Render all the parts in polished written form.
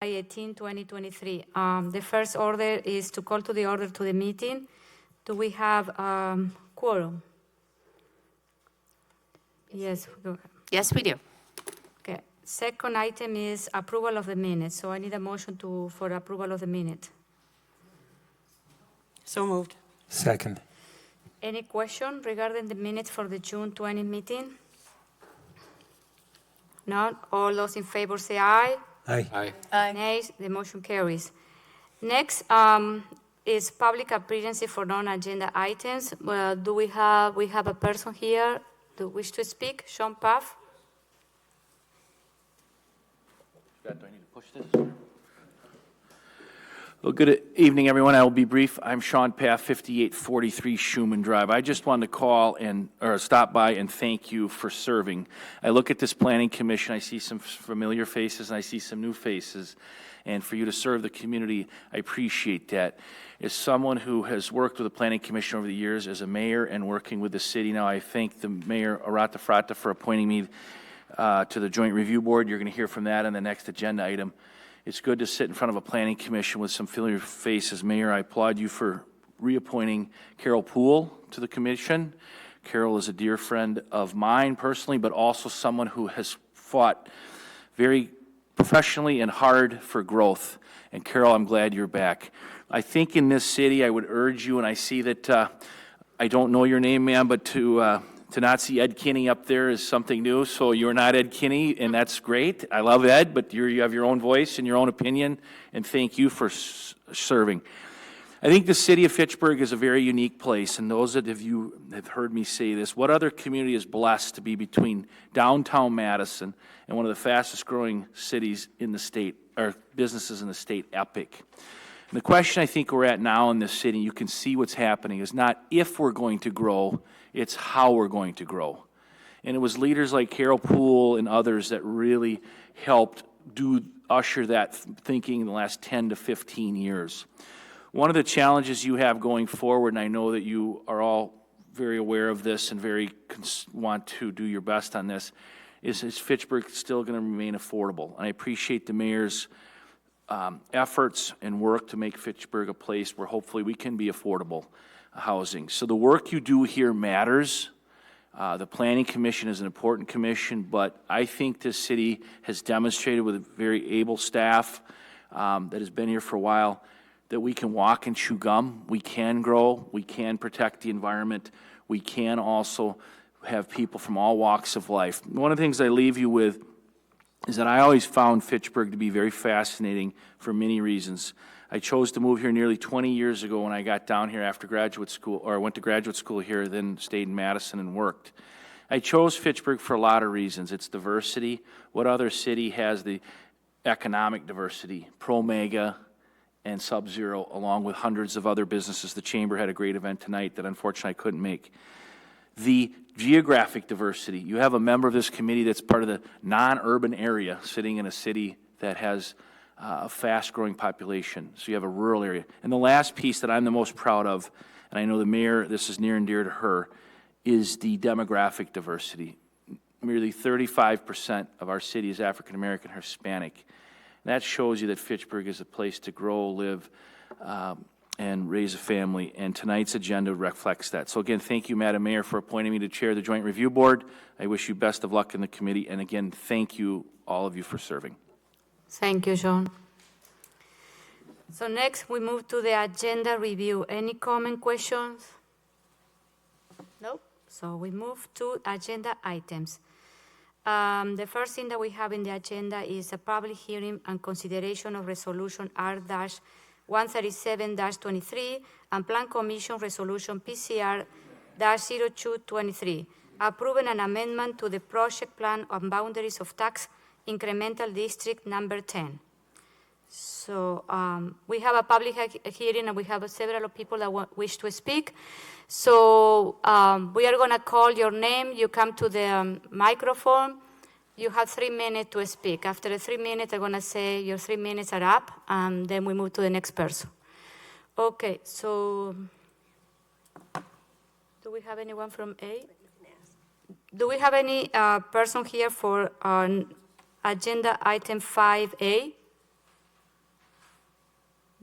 18, 2023. The first order is to call to the order to the meeting. Do we have quorum? Yes. Yes, we do. Okay. Second item is approval of the minutes. So I need a motion for approval of the minute. So moved. Second. Any question regarding the minutes for the June 20 meeting? None. All those in favor say aye. Aye. Aye. Nays. The motion carries. Next is public appearance for non-agenda items. Do we have a person here who wish to speak? Sean Puff. Do I need to push this? Well, good evening, everyone. I will be brief. I'm Sean Paff, 5843 Schumann Drive. I just wanted to stop by and thank you for serving. I look at this planning commission, I see some familiar faces, and I see some new faces. And for you to serve the community, I appreciate that. As someone who has worked with the planning commission over the years as a mayor and working with the city now, I thank the mayor, Arata Frata, for appointing me to the Joint Review Board. You're going to hear from that on the next agenda item. It's good to sit in front of a planning commission with some familiar faces. Mayor, I applaud you for reappointing Carol Poole to the commission. Carol is a dear friend of mine personally, but also someone who has fought very professionally and hard for growth. And Carol, I'm glad you're back. I think in this city, I would urge you, and I see that I don't know your name, ma'am, but to not see Ed Kinney up there is something new. So you're not Ed Kinney, and that's great. I love Ed, but you have your own voice and your own opinion, and thank you for serving. I think the city of Fitchburg is a very unique place, and those of you have heard me say this, what other community is blessed to be between downtown Madison and one of the fastest growing cities in the state, or businesses in the state, Epic? And the question I think we're at now in this city, you can see what's happening, is not if we're going to grow, it's how we're going to grow. And it was leaders like Carol Poole and others that really helped usher that thinking in the last 10 to 15 years. One of the challenges you have going forward, and I know that you are all very aware of this and want to do your best on this, is Fitchburg still going to remain affordable? And I appreciate the mayor's efforts and work to make Fitchburg a place where hopefully we can be affordable housing. So the work you do here matters. The Planning Commission is an important commission, but I think this city has demonstrated with a very able staff that has been here for a while that we can walk and chew gum, we can grow, we can protect the environment, we can also have people from all walks of life. One of the things I leave you with is that I always found Fitchburg to be very fascinating for many reasons. I chose to move here nearly 20 years ago when I got down here after graduate school, or I went to graduate school here, then stayed in Madison and worked. I chose Fitchburg for a lot of reasons. Its diversity. What other city has the economic diversity? Pro-mega and Sub-Zero, along with hundreds of other businesses. The Chamber had a great event tonight that unfortunately I couldn't make. The geographic diversity. You have a member of this committee that's part of the non-urban area sitting in a city that has a fast-growing population. So you have a rural area. And the last piece that I'm the most proud of, and I know the mayor, this is near and dear to her, is the demographic diversity. Nearly 35% of our city is African-American or Hispanic. That shows you that Fitchburg is a place to grow, live, and raise a family, and tonight's agenda reflects that. So again, thank you, Madam Mayor, for appointing me to chair the Joint Review Board. I wish you best of luck in the committee, and again, thank you, all of you, for serving. Thank you, John. So next, we move to the agenda review. Any comment, questions? No? So we move to agenda items. The first thing that we have in the agenda is a public hearing and consideration of Resolution R-137-23 and Plan Commission Resolution PCR-0223, approving an amendment to the project plan on boundaries of tax incremental district number 10. So we have a public hearing and we have several people that wish to speak. So we are going to call your name. You come to the microphone. You have 3 minutes to speak. After the 3 minutes, I'm going to say your 3 minutes are up, and then we move to the next person. Okay, so do we have anyone from A? Do we have any person here for agenda item 5A?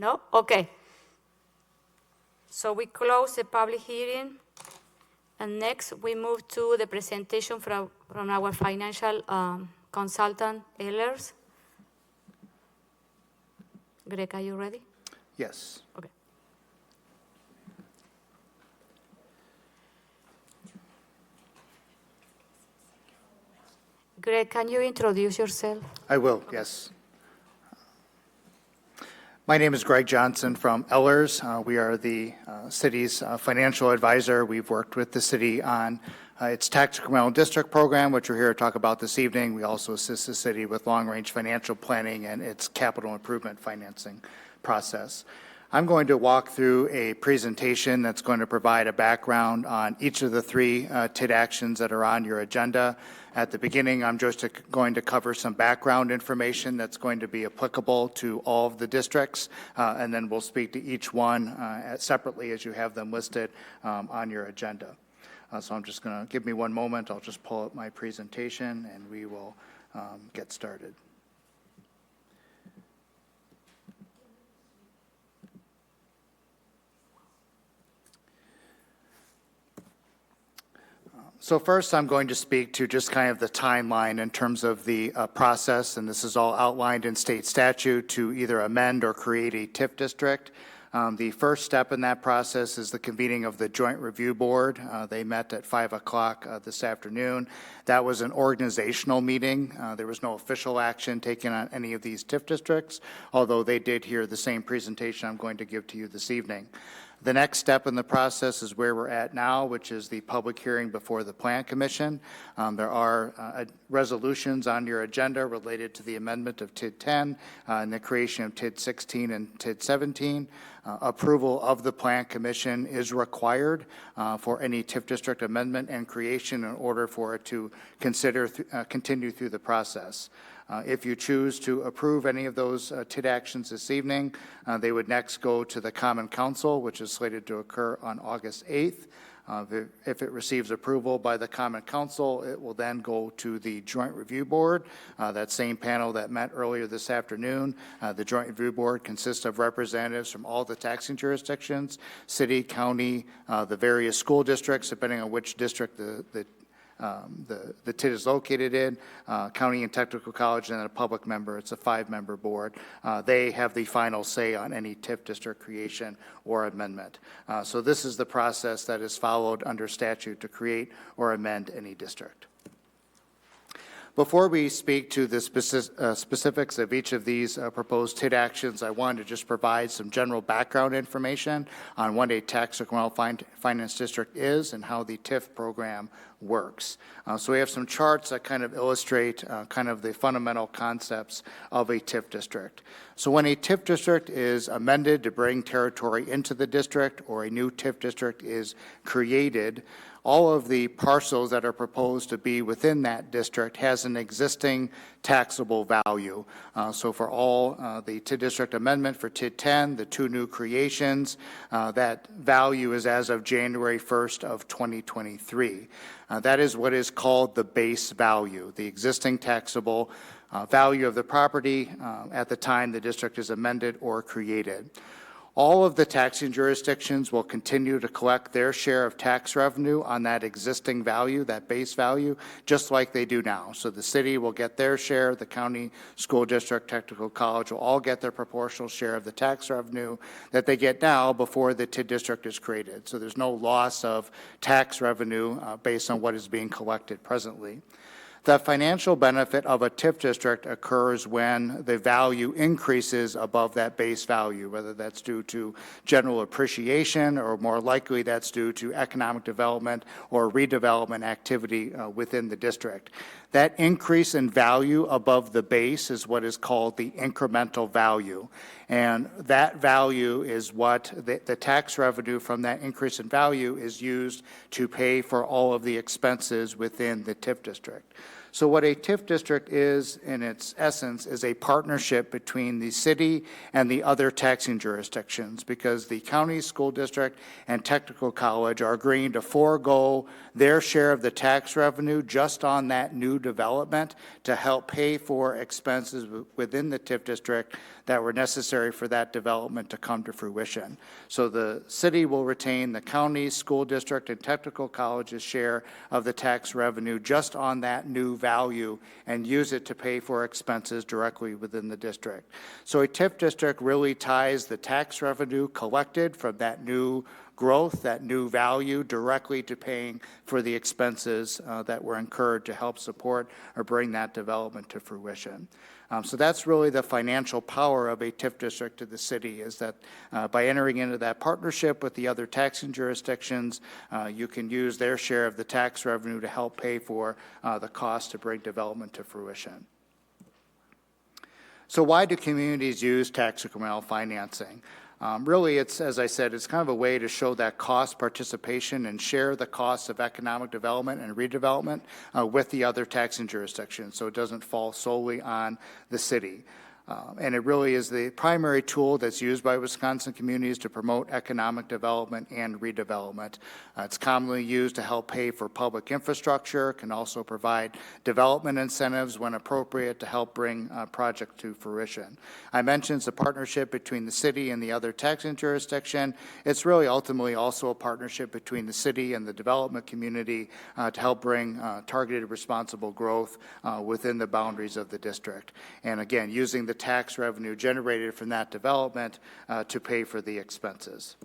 No? Okay. So we close the public hearing, and next we move to the presentation from our financial consultant, Ehlers. Greg, are you ready? Yes. Okay. Greg, can you introduce yourself? I will, yes. My name is Greg Johnson from Ehlers. We are the city's financial advisor. We've worked with the city on its tax incremental district program, which we're here to talk about this evening. We also assist the city with long-range financial planning and its capital improvement financing process. I'm going to walk through a presentation that's going to provide a background on each of the three TID actions that are on your agenda. At the beginning, I'm just going to cover some background information that's going to be applicable to all of the districts, and then we'll speak to each one separately as you have them listed on your agenda. So I'm just going to give me one moment. I'll just pull up my presentation, and we will get started. So first, I'm going to speak to just kind of the timeline in terms of the process, and this is all outlined in state statute to either amend or create a TIF district. The first step in that process is the convening of the Joint Review Board. They met at 5 o'clock this afternoon. That was an organizational meeting. There was no official action taken on any of these TIF districts, although they did hear the same presentation I'm going to give to you this evening. The next step in the process is where we're at now, which is the public hearing before the Plan Commission. There are resolutions on your agenda related to the amendment of TID 10 and the creation of TID 16 and TID 17. Approval of the Plan Commission is required for any TIF district amendment and creation in order for it to continue through the process. If you choose to approve any of those TID actions this evening, they would next go to the Common Council, which is slated to occur on August 8th. If it receives approval by the Common Council, it will then go to the Joint Review Board, that same panel that met earlier this afternoon. The Joint Review Board consists of representatives from all the taxing jurisdictions, city, county, the various school districts, depending on which district the TID is located in, county and technical college, and then a public member. It's a 5-member board. They have the final say on any TIF district creation or amendment. So this is the process that is followed under statute to create or amend any district. Before we speak to the specifics of each of these proposed TID actions, I wanted to just provide some general background information on what a tax incremental finance district is and how the TIF program works. So we have some charts that kind of illustrate kind of the fundamental concepts of a TIF district. So when a TIF district is amended to bring territory into the district or a new TIF district is created, all of the parcels that are proposed to be within that district has an existing taxable value. So for all the TID district amendment for TID 10, the 2 new creations, that value is as of January 1st of 2023. That is what is called the base value, the existing taxable value of the property at the time the district is amended or created. All of the taxing jurisdictions will continue to collect their share of tax revenue on that existing value, that base value, just like they do now. So the city will get their share, the county, school district, technical college will all get their proportional share of the tax revenue that they get now before the TID district is created. So there's no loss of tax revenue based on what is being collected presently. The financial benefit of a TIF district occurs when the value increases above that base value, whether that's due to general appreciation or more likely that's due to economic development or redevelopment activity within the district. That increase in value above the base is what is called the incremental value. And that value is what the tax revenue from that increase in value is used to pay for all of the expenses within the TIF district. So what a TIF district is, in its essence, is a partnership between the city and the other taxing jurisdictions, because the county, school district, and technical college are agreeing to forego their share of the tax revenue just on that new development to help pay for expenses within the TIF district that were necessary for that development to come to fruition. So the city will retain the county, school district, and technical college's share of the tax revenue just on that new value and use it to pay for expenses directly within the district. So a TIF district really ties the tax revenue collected from that new growth, that new value, directly to paying for the expenses that were incurred to help support or bring that development to fruition. So that's really the financial power of a TIF district to the city, is that by entering into that partnership with the other taxing jurisdictions, you can use their share of the tax revenue to help pay for the cost to bring development to fruition. So why do communities use tax incremental financing? Really, it's, as I said, it's kind of a way to show that cost participation and share the costs of economic development and redevelopment with the other taxing jurisdictions, so it doesn't fall solely on the city. And it really is the primary tool that's used by Wisconsin communities to promote economic development and redevelopment. It's commonly used to help pay for public infrastructure, can also provide development incentives when appropriate to help bring projects to fruition. I mentioned it's a partnership between the city and the other taxing jurisdiction. It's really ultimately also a partnership between the city and the development community to help bring targeted responsible growth within the boundaries of the district. And again, using the tax revenue generated from that development to pay for the expenses.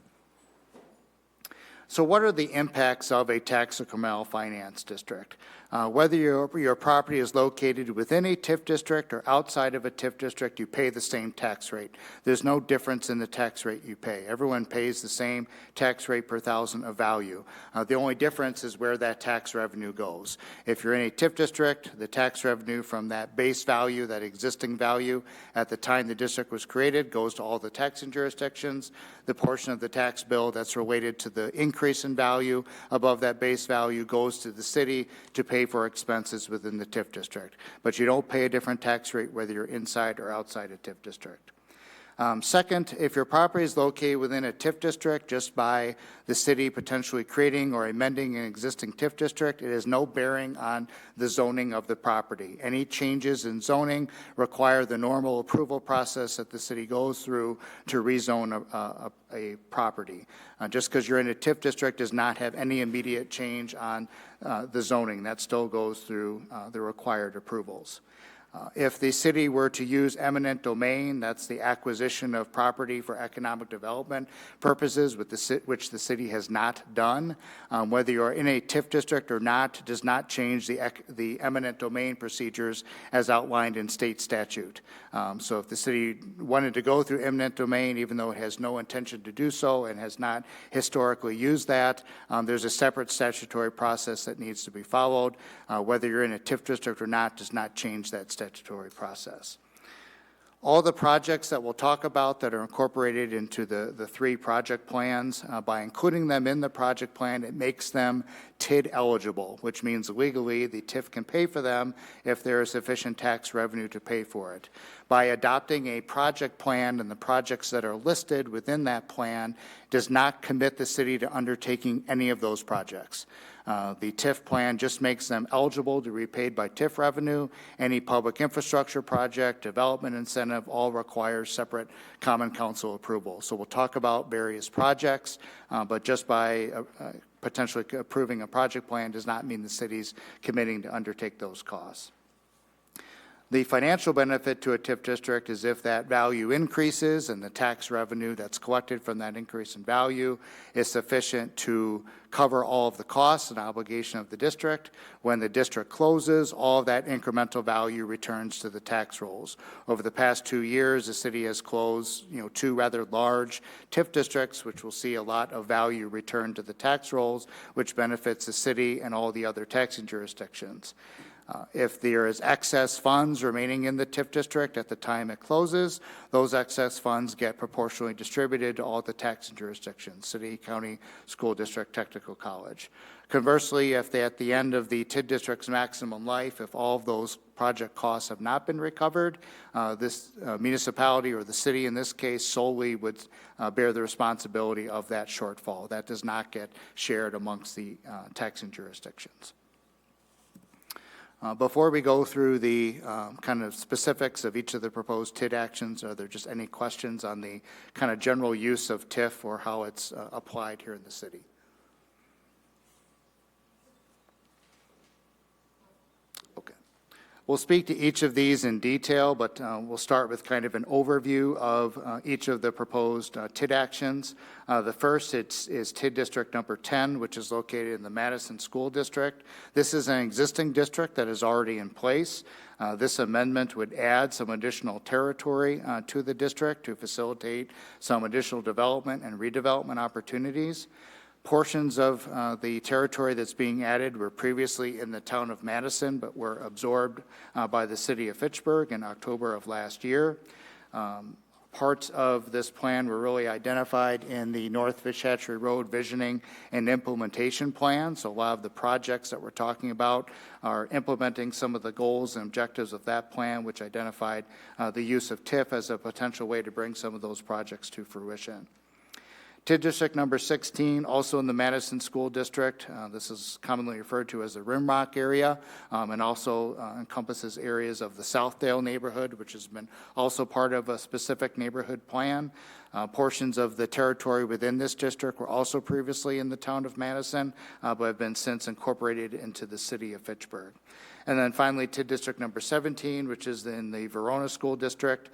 So what are the impacts of a tax incremental finance district? Whether your property is located within a TIF district or outside of a TIF district, you pay the same tax rate. There's no difference in the tax rate you pay. Everyone pays the same tax rate per thousand of value. The only difference is where that tax revenue goes. If you're in a TIF district, the tax revenue from that base value, that existing value at the time the district was created, goes to all the taxing jurisdictions. The portion of the tax bill that's related to the increase in value above that base value goes to the city to pay for expenses within the TIF district. But you don't pay a different tax rate whether you're inside or outside a TIF district. Second, if your property is located within a TIF district just by the city potentially creating or amending an existing TIF district, it has no bearing on the zoning of the property. Any changes in zoning require the normal approval process that the city goes through to rezone a property. Just because you're in a TIF district does not have any immediate change on the zoning. That still goes through the required approvals. If the city were to use eminent domain, that's the acquisition of property for economic development purposes, which the city has not done, whether you're in a TIF district or not, does not change the eminent domain procedures as outlined in state statute. So if the city wanted to go through eminent domain, even though it has no intention to do so and has not historically used that, there's a separate statutory process that needs to be followed. Whether you're in a TIF district or not does not change that statutory process. All the projects that we'll talk about that are incorporated into the three project plans, by including them in the project plan, it makes them TID eligible, which means legally the TIF can pay for them if there is sufficient tax revenue to pay for it. By adopting a project plan, and the projects that are listed within that plan does not commit the city to undertaking any of those projects. The TIF plan just makes them eligible to be repaid by TIF revenue. Any public infrastructure project, development incentive, all requires separate common council approval. So we'll talk about various projects, but just by potentially approving a project plan does not mean the city's committing to undertake those costs. The financial benefit to a TIF district is if that value increases and the tax revenue that's collected from that increase in value is sufficient to cover all of the costs and obligation of the district. When the district closes, all of that incremental value returns to the tax rolls. Over the past 2 years, the city has closed, two rather large TIF districts, which will see a lot of value returned to the tax rolls, which benefits the city and all the other taxing jurisdictions. If there is excess funds remaining in the TIF district at the time it closes, those excess funds get proportionally distributed to all the taxing jurisdictions, city, county, school district, technical college. Conversely, if they, at the end of the TID district's maximum life, if all of those project costs have not been recovered, this municipality, or the city in this case, solely would bear the responsibility of that shortfall. That does not get shared amongst the taxing jurisdictions. Before we go through the kind of specifics of each of the proposed TID actions, are there just any questions on the kind of general use of TIF or how it's applied here in the city? Okay. We'll speak to each of these in detail, but we'll start with kind of an overview of each of the proposed TID actions. The first is TID District number 10, which is located in the Madison School District. This is an existing district that is already in place. This amendment would add some additional territory to the district to facilitate some additional development and redevelopment opportunities. Portions of the territory that's being added were previously in the town of Madison, but were absorbed by the city of Fitchburg in October of last year. Parts of this plan were really identified in the North Fishhatchery Road Visioning and Implementation Plan. So a lot of the projects that we're talking about are implementing some of the goals and objectives of that plan, which identified the use of TIF as a potential way to bring some of those projects to fruition. TID District number 16, also in the Madison School District. This is commonly referred to as the Rimrock area, and also encompasses areas of the Southdale neighborhood, which has been also part of a specific neighborhood plan. Portions of the territory within this district were also previously in the town of Madison, but have been since incorporated into the city of Fitchburg. And then finally, TID District number 17, which is in the Verona School District.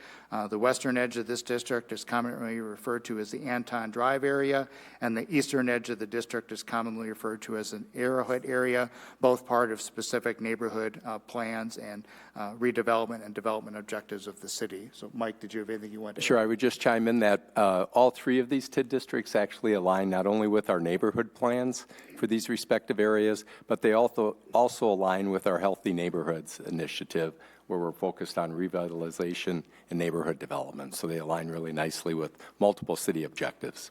The western edge of this district is commonly referred to as the Anton Drive area, and the eastern edge of the district is commonly referred to as an Arrowhead area, both part of specific neighborhood plans and redevelopment and development objectives of the city. So, Mike, did you have anything you wanted to add? Sure, I would just chime in that all three of these TID districts actually align not only with our neighborhood plans for these respective areas, but they also align with our Healthy Neighborhoods initiative, where we're focused on revitalization and neighborhood development. So they align really nicely with multiple city objectives.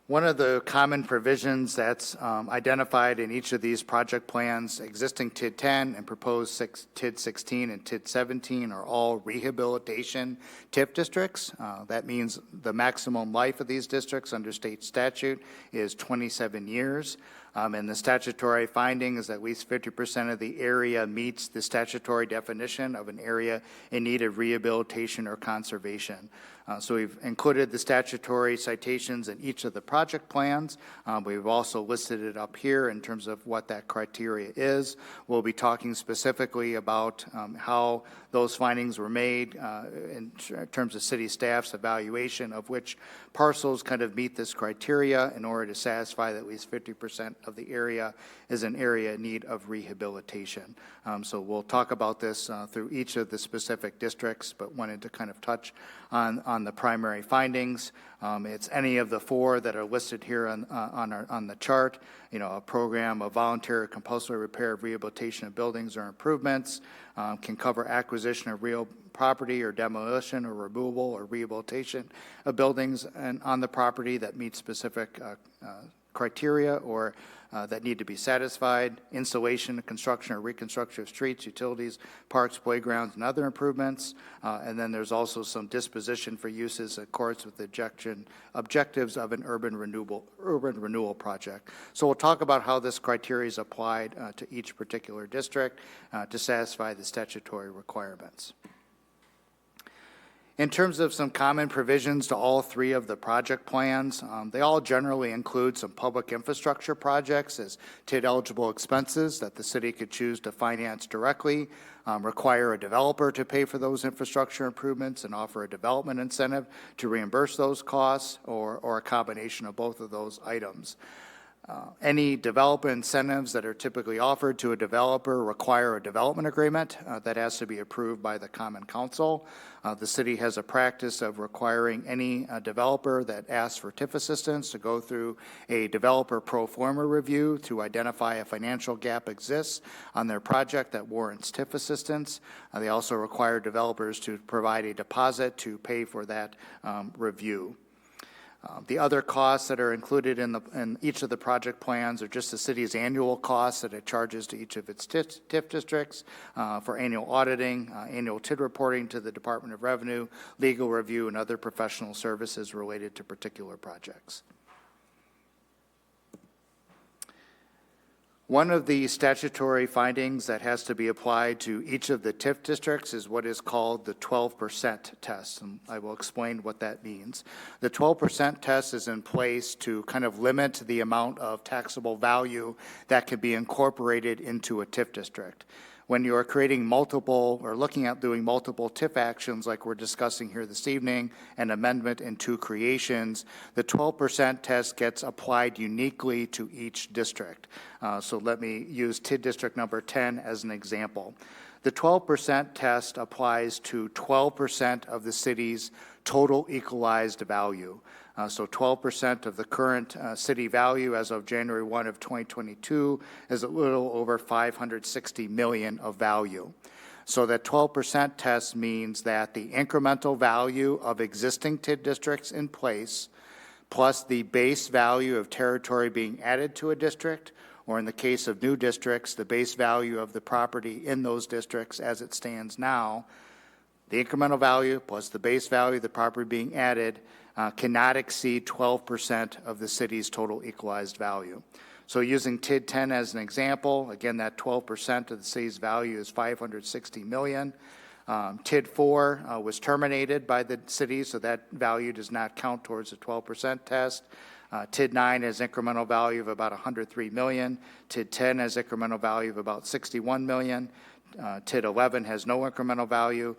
One of the common provisions that's identified in each of these project plans, existing TID 10 and proposed TID 16 and TID 17 are all rehabilitation TIF districts. That means the maximum life of these districts under state statute is 27 years. And the statutory finding is that at least 50% of the area meets the statutory definition of an area in need of rehabilitation or conservation. So we've included the statutory citations in each of the project plans. We've also listed it up here in terms of what that criteria is. We'll be talking specifically about how those findings were made in terms of city staff's evaluation of which parcels kind of meet this criteria in order to satisfy that at least 50% of the area is an area in need of rehabilitation. So we'll talk about this through each of the specific districts, but wanted to kind of touch on the primary findings. It's any of the four that are listed here on the chart. You know, a program of voluntary or compulsory repair of rehabilitation of buildings or improvements, can cover acquisition of real property or demolition or removal or rehabilitation of buildings and on the property that meet specific criteria or that need to be satisfied, installation, construction, or reconstruction of streets, utilities, parks, playgrounds, and other improvements. And then there's also some disposition for uses in accordance with the objectives of an urban renewal project. So we'll talk about how this criteria is applied to each particular district to satisfy the statutory requirements. In terms of some common provisions to all three of the project plans, they all generally include some public infrastructure projects as TID-eligible expenses that the city could choose to finance directly, require a developer to pay for those infrastructure improvements, and offer a development incentive to reimburse those costs, or a combination of both of those items. Any development incentives that are typically offered to a developer require a development agreement that has to be approved by the Common Council. The city has a practice of requiring any developer that asks for TIF assistance to go through a developer pro forma review to identify a financial gap exists on their project that warrants TIF assistance. They also require developers to provide a deposit to pay for that review. The other costs that are included in each of the project plans are just the city's annual costs that it charges to each of its TIF districts for annual auditing, annual TID reporting to the Department of Revenue, legal review, and other professional services related to particular projects. One of the statutory findings that has to be applied to each of the TIF districts is what is called the 12% test, and I will explain what that means. The 12% test is in place to kind of limit the amount of taxable value that can be incorporated into a TIF district. When you are creating multiple or looking at doing multiple TIF actions like we're discussing here this evening, an amendment and two creations, the 12% test gets applied uniquely to each district. So let me use TID district number 10 as an example. The 12% test applies to 12% of the city's total equalized value. So 12% of the current city value as of January 1 of 2022 is a little over $560 million of value. So that 12% test means that the incremental value of existing TID districts in place plus the base value of territory being added to a district, or in the case of new districts, the base value of the property in those districts as it stands now, the incremental value plus the base value of the property being added cannot exceed 12% of the city's total equalized value. So using TID 10 as an example, again, that 12% of the city's value is $560 million. TID 4 was terminated by the city, so that value does not count towards the 12% test. TID 9 has incremental value of about $103 million. TID 10 has incremental value of about $61 million. TID 11 has no incremental value.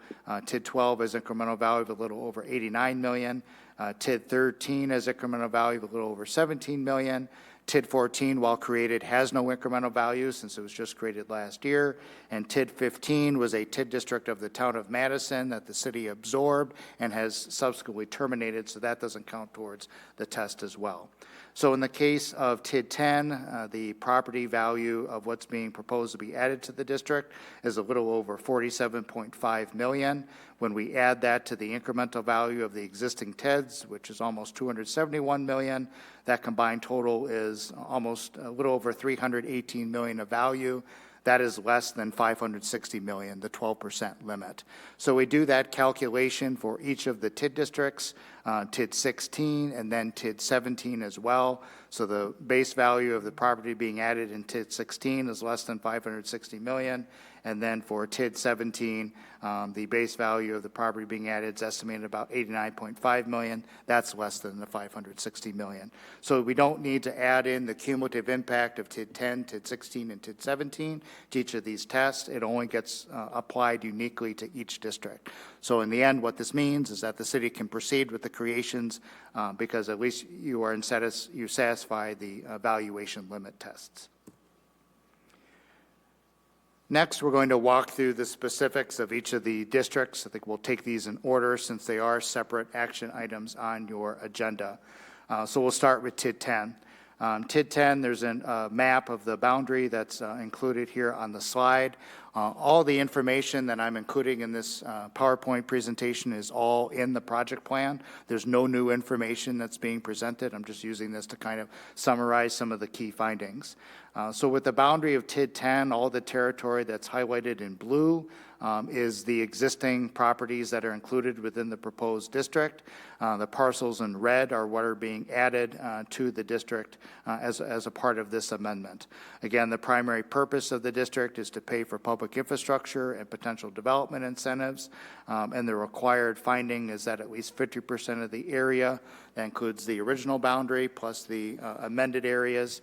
TID 12 has incremental value of a little over $89 million. TID 13 has incremental value of a little over $17 million. TID 14, while created, has no incremental value since it was just created last year. And TID 15 was a TID district of the town of Madison that the city absorbed and has subsequently terminated, so that doesn't count towards the test as well. So in the case of TID 10, the property value of what's being proposed to be added to the district is a little over $47.5 million. When we add that to the incremental value of the existing TIDs, which is almost $271 million, that combined total is almost a little over $318 million of value. That is less than $560 million, the 12% limit. So we do that calculation for each of the TID districts, TID 16 and then TID 17 as well. So the base value of the property being added in TID 16 is less than $560 million. And then for TID 17, the base value of the property being added is estimated about $89.5 million. That's less than the $560 million. So we don't need to add in the cumulative impact of TID 10, TID 16, and TID 17 to each of these tests. It only gets applied uniquely to each district. So in the end, what this means is that the city can proceed with the creations because at least you satisfy the valuation limit tests. Next, we're going to walk through the specifics of each of the districts. I think we'll take these in order since they are separate action items on your agenda. So we'll start with TID 10. TID 10, there's a map of the boundary that's included here on the slide. All the information that I'm including in this PowerPoint presentation is all in the project plan. There's no new information that's being presented. I'm just using this to kind of summarize some of the key findings. So with the boundary of TID 10, all the territory that's highlighted in blue is the existing properties that are included within the proposed district. The parcels in red are what are being added to the district as a part of this amendment. Again, the primary purpose of the district is to pay for public infrastructure and potential development incentives, and the required finding is that at least 50% of the area that includes the original boundary plus the amended areas,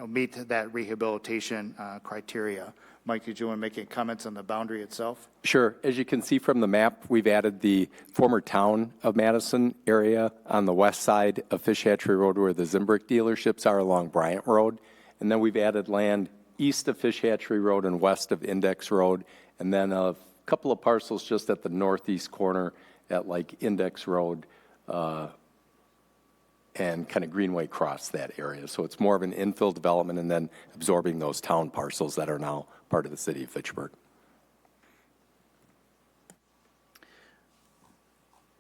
meet that rehabilitation criteria. Mike, did you want to make any comments on the boundary itself? Sure. As you can see from the map, we've added the former town of Madison area on the west side of Fish Hatchery Road where the Zimbrick dealerships are along Bryant Road. And then we've added land east of Fish Hatchery Road and west of Index Road. And then a couple of parcels just at the northeast corner at like Index Road and kind of Greenway Cross that area. So it's more of an infill development and then absorbing those town parcels that are now part of the city of Fitchburg.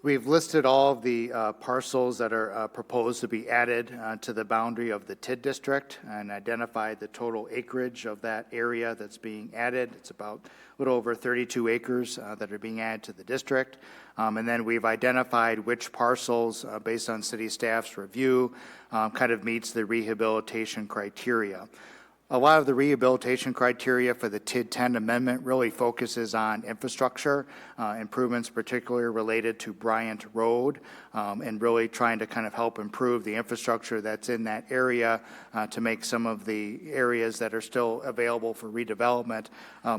We've listed all of the parcels that are proposed to be added to the boundary of the TID district and identified the total acreage of that area that's being added. It's about a little over 32 acres that are being added to the district. And then we've identified which parcels, based on city staff's review, kind of meets the rehabilitation criteria. A lot of the rehabilitation criteria for the TID 10 amendment really focuses on infrastructure improvements, particularly related to Bryant Road, and really trying to kind of help improve the infrastructure that's in that area to make some of the areas that are still available for redevelopment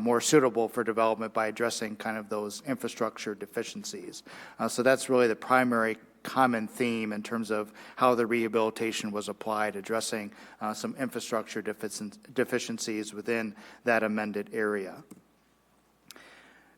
more suitable for development by addressing kind of those infrastructure deficiencies. So that's really the primary common theme in terms of how the rehabilitation was applied, addressing some infrastructure deficiencies within that amended area.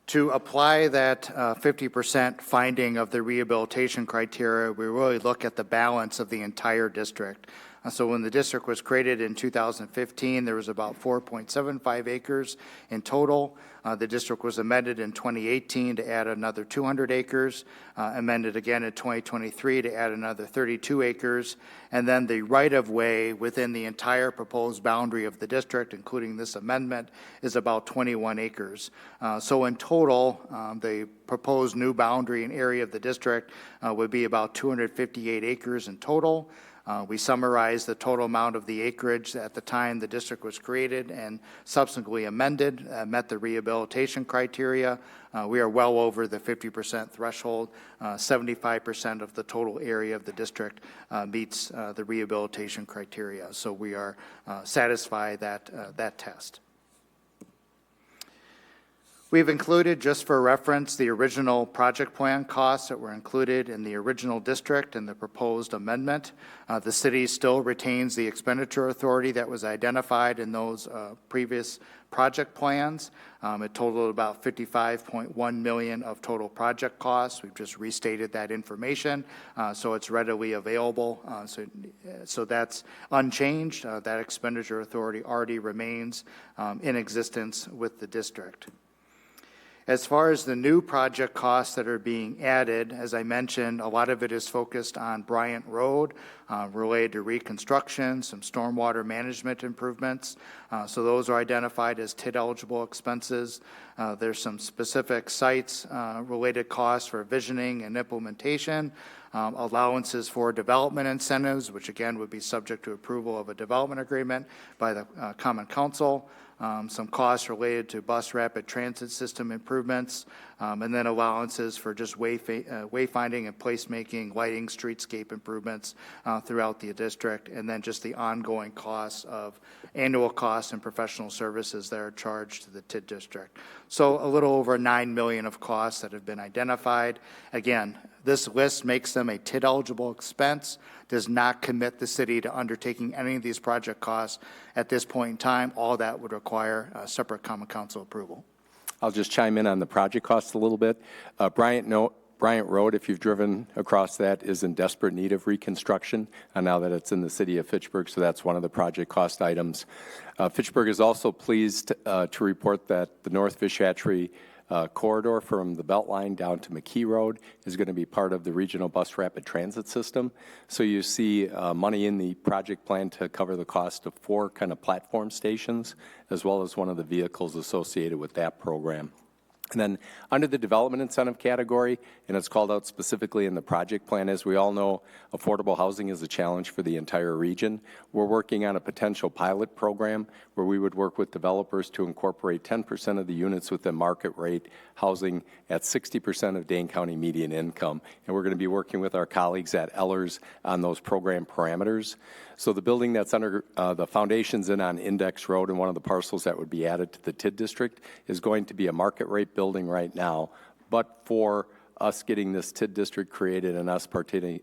To apply that 50% finding of the rehabilitation criteria, we really look at the balance of the entire district. So when the district was created in 2015, there was about 4.75 acres in total. The district was amended in 2018 to add another 200 acres, amended again in 2023 to add another 32 acres, and then the right-of-way within the entire proposed boundary of the district, including this amendment, is about 21 acres. So in total, the proposed new boundary and area of the district would be about 258 acres in total. We summarized the total amount of the acreage at the time the district was created and subsequently amended, met the rehabilitation criteria. We are well over the 50% threshold. 75% of the total area of the district meets the rehabilitation criteria. So we are satisfied that test. We've included, just for reference, the original project plan costs that were included in the original district and the proposed amendment. The city still retains the expenditure authority that was identified in those previous project plans. It totaled about $55.1 million of total project costs. We've just restated that information, so it's readily available. So that's unchanged. That expenditure authority already remains in existence with the district. As far as the new project costs that are being added, as I mentioned, a lot of it is focused on Bryant Road, related to reconstruction, some stormwater management improvements. So those are identified as TID-eligible expenses. There's some specific sites related costs for visioning and implementation, allowances for development incentives, which again would be subject to approval of a development agreement by the Common Council. Some costs related to bus rapid transit system improvements, and then allowances for just wayfinding and placemaking, lighting, streetscape improvements throughout the district, and then just the ongoing costs of annual costs and professional services that are charged to the TID district. So a little over $9 million of costs that have been identified. Again, this list makes them a TID-eligible expense, does not commit the city to undertaking any of these project costs at this point in time. All that would require a separate Common Council approval. I'll just chime in on the project costs a little bit. Bryant Road, if you've driven across that, is in desperate need of reconstruction now that it's in the city of Fitchburg, so that's one of the project cost items. Fitchburg is also pleased to report that the North Fish Hatchery corridor from the Beltline down to McKee Road is going to be part of the regional bus rapid transit system. So you see money in the project plan to cover the cost of 4 kind of platform stations, as well as one of the vehicles associated with that program. And then under the development incentive category, and it's called out specifically in the project plan, as we all know, affordable housing is a challenge for the entire region. We're working on a potential pilot program where we would work with developers to incorporate 10% of the units within market rate housing at 60% of Dane County median income. And we're going to be working with our colleagues at Ellers on those program parameters. So the building that's under the foundations in on Index Road and one of the parcels that would be added to the TID district is going to be a market rate building right now. But for us getting this TID district created and us providing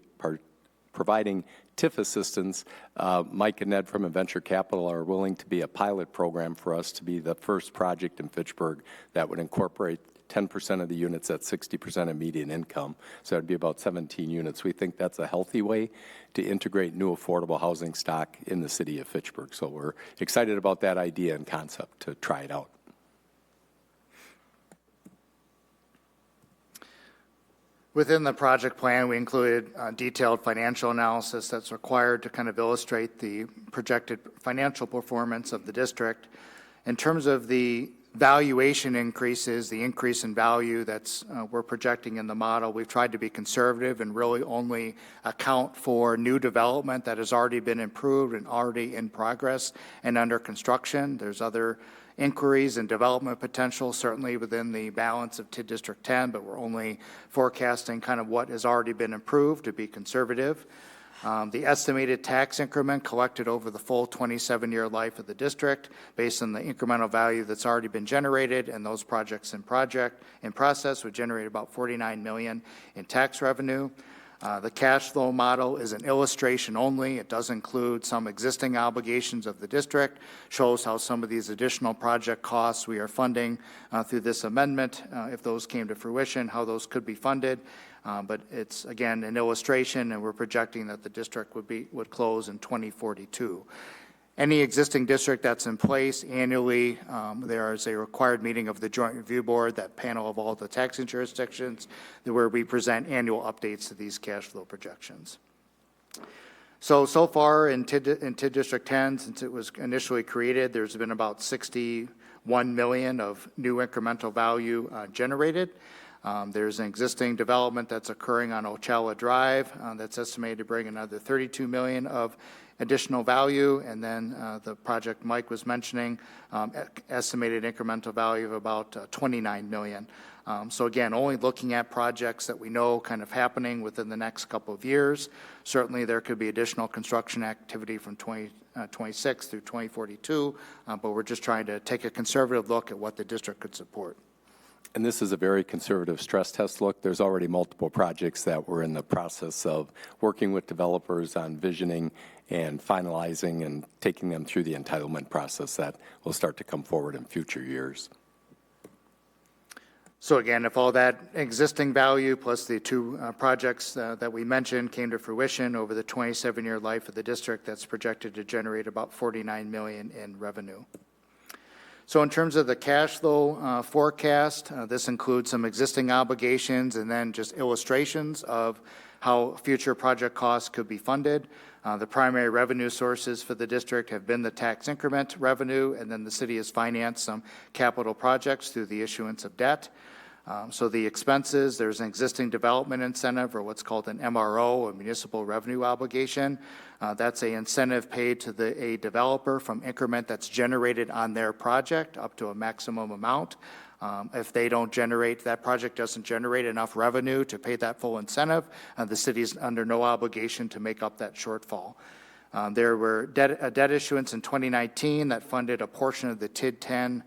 TIF assistance, Mike and Ned from Venture Capital are willing to be a pilot program for us to be the first project in Fitchburg that would incorporate 10% of the units at 60% of median income. So that'd be about 17 units. We think that's a healthy way to integrate new affordable housing stock in the city of Fitchburg. So we're excited about that idea and concept to try it out. Within the project plan, we included detailed financial analysis that's required to kind of illustrate the projected financial performance of the district. In terms of the valuation increases, the increase in value that's we're projecting in the model, we've tried to be conservative and really only account for new development that has already been improved and already in progress and under construction. There's other inquiries and development potential, certainly within the balance of TID District 10, but we're only forecasting kind of what has already been improved to be conservative. The estimated tax increment collected over the full 27-year life of the district based on the incremental value that's already been generated and those projects in process would generate about $49 million in tax revenue. The cash flow model is an illustration only. It does include some existing obligations of the district, shows how some of these additional project costs we are funding through this amendment, if those came to fruition, how those could be funded. But it's, again, an illustration, and we're projecting that the district would close in 2042. Any existing district that's in place annually, there is a required meeting of the Joint Review Board, that panel of all the taxing jurisdictions, where we present annual updates to these cash flow projections. So far in TID District 10, since it was initially created, there's been about $61 million of new incremental value generated. There's an existing development that's occurring on Ocala Drive that's estimated to bring another $32 million of additional value, and then the project Mike was mentioning, estimated incremental value of about $29 million. So again, only looking at projects that we know kind of happening within the next couple of years. Certainly there could be additional construction activity from 2026 through 2042, but we're just trying to take a conservative look at what the district could support. And this is a very conservative stress test look. There's already multiple projects that we're in the process of working with developers on visioning and finalizing and taking them through the entitlement process that will start to come forward in future years. So again, if all that existing value plus the two projects that we mentioned came to fruition over the 27-year life of the district, that's projected to generate about $49 million in revenue. So in terms of the cash flow forecast, this includes some existing obligations and then just illustrations of how future project costs could be funded. The primary revenue sources for the district have been the tax increment revenue, and then the city has financed some capital projects through the issuance of debt. So the expenses, there's an existing development incentive, or what's called an MRO, a municipal revenue obligation. That's an incentive paid to a developer from increment that's generated on their project up to a maximum amount. If they don't generate, that project doesn't generate enough revenue to pay that full incentive, the city is under no obligation to make up that shortfall. There were a debt issuance in 2019 that funded a portion of the TID 10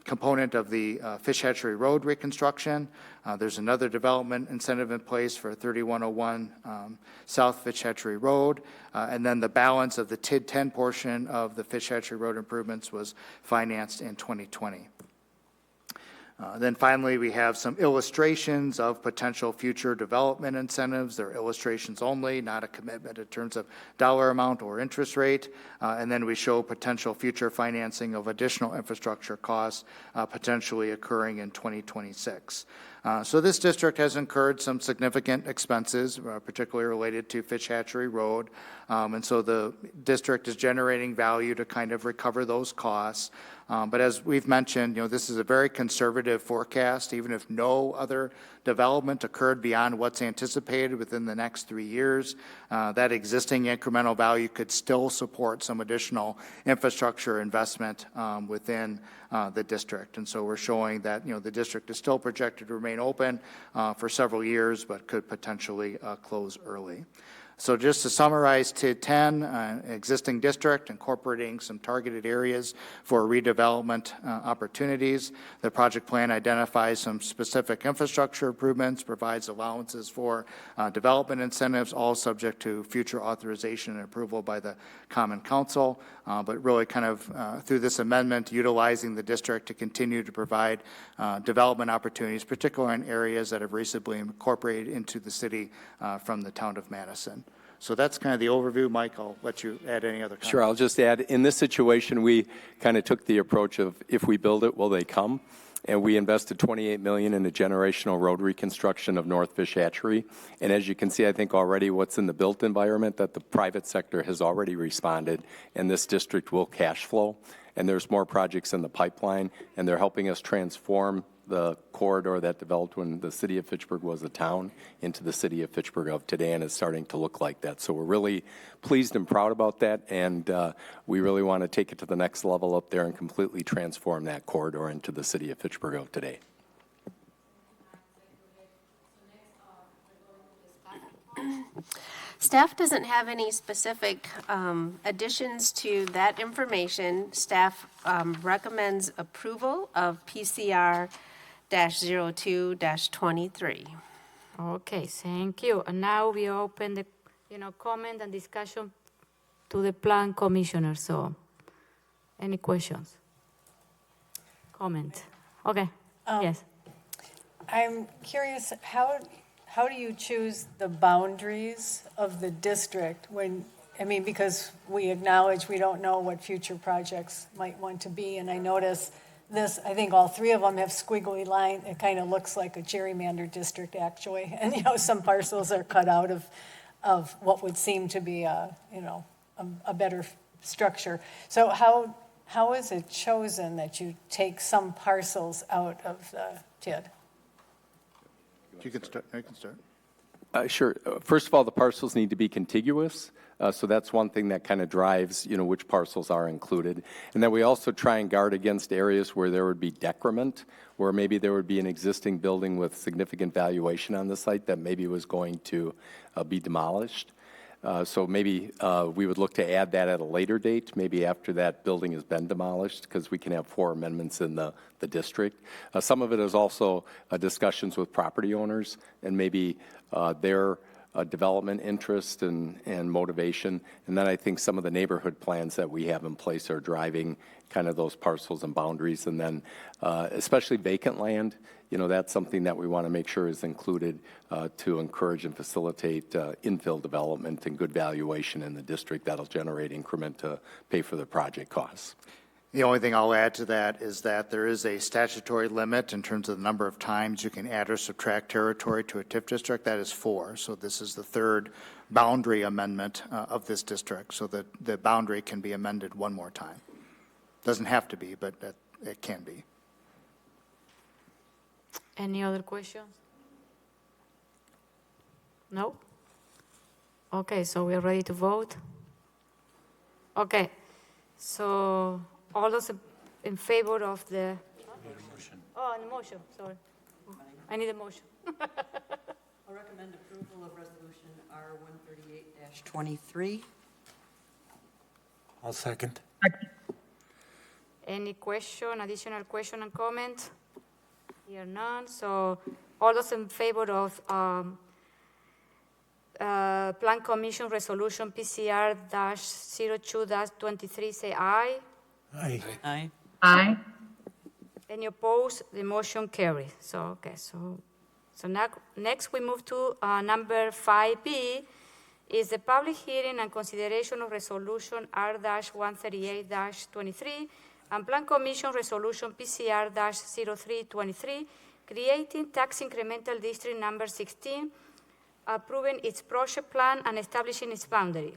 component of the Fish Hatchery Road reconstruction. There's another development incentive in place for 3101 South Fish Hatchery Road. And then the balance of the TID 10 portion of the Fish Hatchery Road improvements was financed in 2020. Then finally, we have some illustrations of potential future development incentives. They're illustrations only, not a commitment in terms of dollar amount or interest rate. And then we show potential future financing of additional infrastructure costs potentially occurring in 2026. So this district has incurred some significant expenses, particularly related to Fitch Hatchery Road. And so the district is generating value to kind of recover those costs. But as we've mentioned, this is a very conservative forecast. Even if no other development occurred beyond what's anticipated within the next 3 years, that existing incremental value could still support some additional infrastructure investment within the district. And so we're showing that, the district is still projected to remain open for several years, but could potentially close early. So just to summarize, TID 10, existing district, incorporating some targeted areas for redevelopment opportunities. The project plan identifies some specific infrastructure improvements, provides allowances for development incentives, all subject to future authorization and approval by the Common Council. But really kind of through this amendment, utilizing the district to continue to provide development opportunities, particularly in areas that have recently incorporated into the city from the town of Madison. So that's kind of the overview. Mike, I'll let you add any other comments. Sure, I'll just add, in this situation, we kind of took the approach of if we build it, will they come? And we invested $28 million in a generational road reconstruction of North Fish Hatchery. And as you can see, I think already what's in the built environment, that the private sector has already responded, and this district will cash flow. And there's more projects in the pipeline, and they're helping us transform the corridor that developed when the city of Fitchburg was a town into the city of Fitchburg of today, and it's starting to look like that. So we're really pleased and proud about that, and we really want to take it to the next level up there and completely transform that corridor into the city of Fitchburg of today. Staff doesn't have any specific additions to that information. Staff recommends approval of PCR-02-23. Okay, thank you. And now we open the, comment and discussion to the plan commissioner. So, any questions? Comment? Okay, yes. I'm curious, how do you choose the boundaries of the district because we acknowledge we don't know what future projects might want to be, and I notice this, I think all three of them have squiggly line. It kind of looks like a gerrymandered district, actually. And, some parcels are cut out of what would seem to be a better structure. So how is it chosen that you take some parcels out of the TID? You can start. Sure. First of all, the parcels need to be contiguous. So that's one thing that kind of drives, which parcels are included. And then we also try and guard against areas where there would be decrement, where maybe there would be an existing building with significant valuation on the site that maybe was going to be demolished. So maybe we would look to add that at a later date, maybe after that building has been demolished, because we can have 4 amendments in the district. Some of it is also discussions with property owners and maybe their development interest and motivation. And then I think some of the neighborhood plans that we have in place are driving kind of those parcels and boundaries. And then especially vacant land, that's something that we want to make sure is included to encourage and facilitate infill development and good valuation in the district that'll generate increment to pay for the project costs. The only thing I'll add to that is that there is a statutory limit in terms of the number of times you can add or subtract territory to a TIF district. That is 4. So this is the 3rd boundary amendment of this district. So that the boundary can be amended 1 more time. Doesn't have to be, but it can be. Any other questions? No? Okay, so we're ready to vote? Okay, so all those in favor of the... Oh, an motion, sorry. I need a motion. I'll recommend approval of resolution R-138-23. I'll second. Any additional question and comment? Here none, so all those in favor of Plan Commission Resolution PCR-02-23 say aye. Aye. Aye. Aye. Any opposed? The motion carries. So, okay, so now, next we move to number 5B, is the public hearing and consideration of Resolution R-138-23 and Plan Commission Resolution PCR-0323, creating tax incremental district number 16, approving its project plan and establishing its boundary.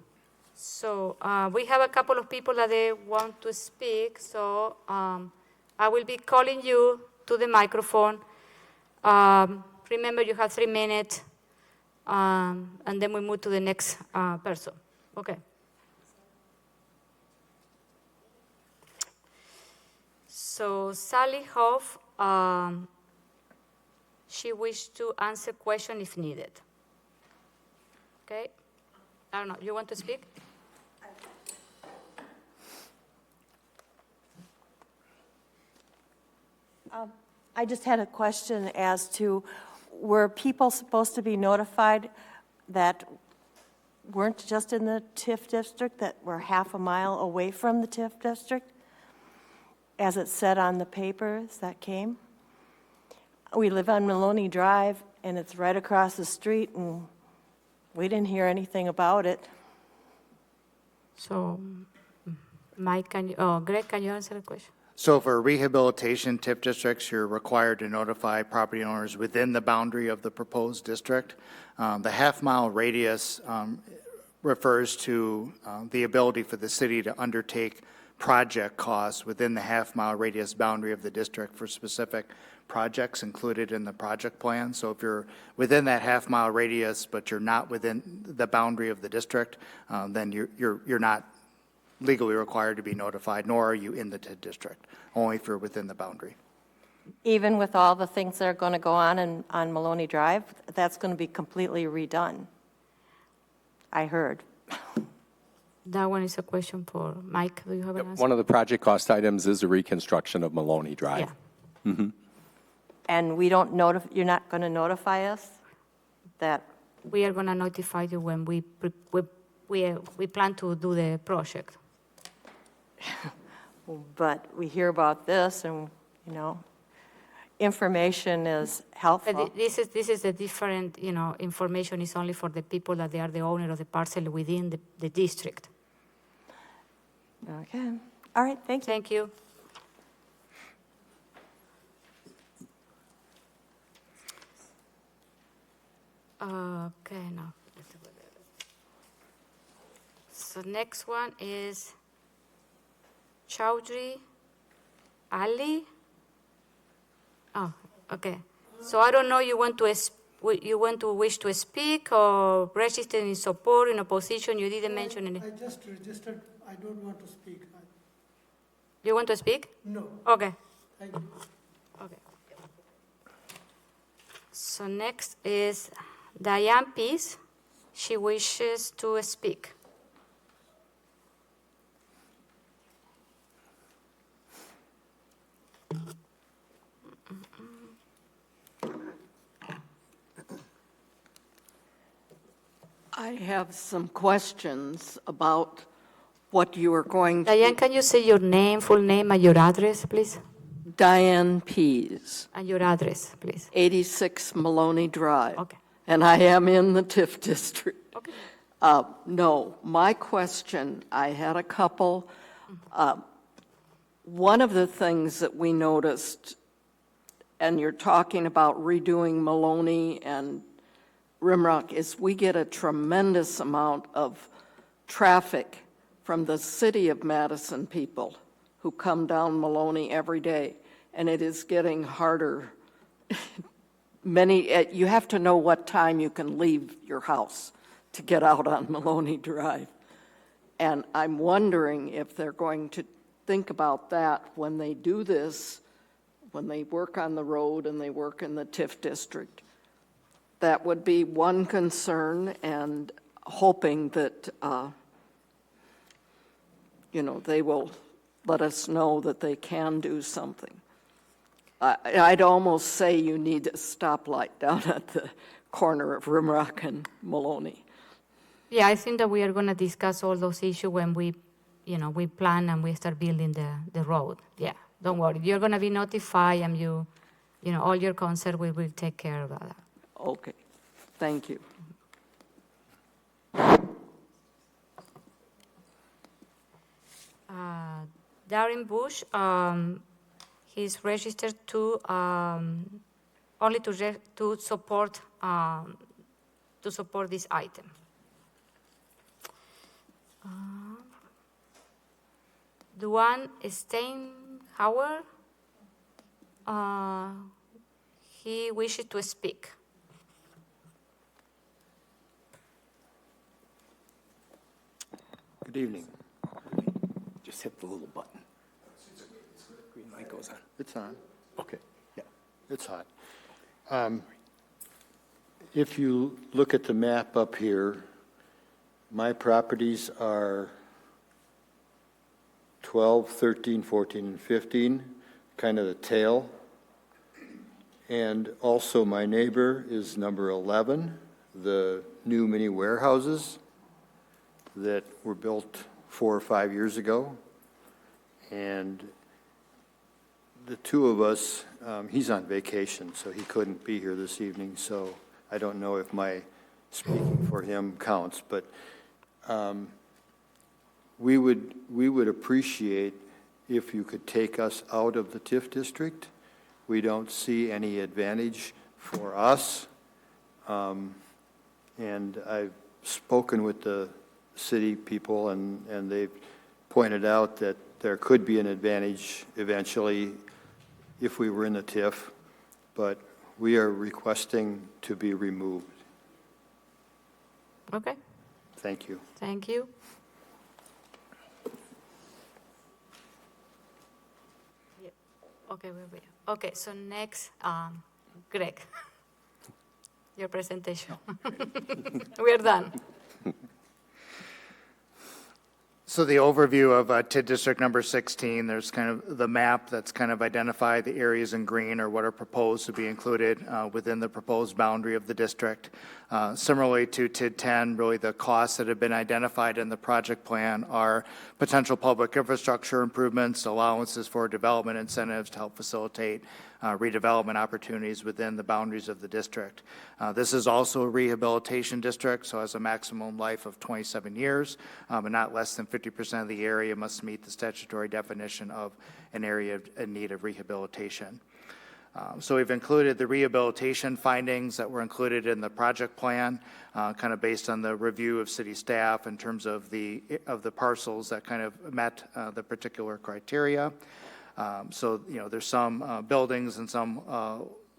So we have a couple of people that they want to speak, so I will be calling you to the microphone. Remember, you have 3 minutes, and then we move to the next person. Okay. So Sally Hoff, she wished to answer question if needed. Okay? I don't know, you want to speak? I just had a question as to, were people supposed to be notified that weren't just in the TIF district, that were half a mile away from the TIF district, as it said on the papers that came? We live on Maloney Drive, and it's right across the street, and we didn't hear anything about it. So, Mike, Greg, can you answer the question? So for rehabilitation TIF districts, you're required to notify property owners within the boundary of the proposed district. The half-mile radius refers to the ability for the city to undertake project costs within the half-mile radius boundary of the district for specific projects included in the project plan. So if you're within that half-mile radius, but you're not within the boundary of the district, then you're not legally required to be notified, nor are you in the TID district, only if you're within the boundary. Even with all the things that are going to go on Maloney Drive, that's going to be completely redone, I heard. That one is a question for Mike. Do you have an answer? One of the project cost items is a reconstruction of Maloney Drive. Yeah. And we don't you're not going to notify us that, We are going to notify you when we plan to do the project. but we hear about this and, information is helpful. But this is a different, information is only for the people that they are the owner of the parcel within the district. Okay. All right, thank you. Thank you. Okay, now. So next one is Chowdhury Ali. Oh, okay. So I don't know, you want to wish to speak or register in support, in opposition? You didn't mention any. I just registered. I don't want to speak. You want to speak? No, Okay. thank you. Okay. So next is Diane Peace. She wishes to speak. I have some questions about what you are going to... Diane, can you say your name, full name, and your address, please? Diane Pease, And your address, please. 86 Maloney Drive. Okay. And I am in the TIF district. Okay. No, my question, I had a couple. One of the things that we noticed, and you're talking about redoing Maloney and Rimrock, is we get a tremendous amount of traffic from the city of Madison people who come down Maloney every day, and it is getting harder. You have to know what time you can leave your house to get out on Maloney Drive. And I'm wondering if they're going to think about that when they do this, when they work on the road and they work in the TIF district. That would be one concern, and hoping that, they will let us know that they can do something. I'd almost say you need a stoplight down at the corner of Rimrock and Maloney. Yeah, I think that we are going to discuss all those issues when we plan and we start building the road. Yeah, don't worry. You're going to be notified, and all your concerns, we will take care of that. Okay, thank you. Darren Bush, he's registered to only to support this item. Duane Steinhauer, he wishes to speak. Good evening. Just hit the little button. Green light goes on. It's on. Okay, yeah. It's hot. If you look at the map up here, my properties are 12, 13, 14, and 15, kind of the tail. And also my neighbor is number 11, the new mini warehouses that were built 4 or 5 years ago. And the two of us, he's on vacation, so he couldn't be here this evening, so I don't know if my speaking for him counts, but we would appreciate if you could take us out of the TIF district. We don't see any advantage for us. And I've spoken with the city people, and they've pointed out that there could be an advantage eventually if we were in the TIF, but we are requesting to be removed. Okay, Thank you. thank you. Yeah. Okay, okay, so next, Greg, your presentation. We're done. So the overview of TID District number 16, there's kind of the map that's kind of identified the areas in green or what are proposed to be included within the proposed boundary of the district. Similarly to TID 10, really the costs that have been identified in the project plan are potential public infrastructure improvements, allowances for development incentives to help facilitate redevelopment opportunities within the boundaries of the district. This is also a rehabilitation district, so has a maximum life of 27 years, and not less than 50% of the area must meet the statutory definition of an area in need of rehabilitation. So we've included the rehabilitation findings that were included in the project plan, kind of based on the review of city staff in terms of the parcels that kind of met the particular criteria. So, you know, there's some buildings and some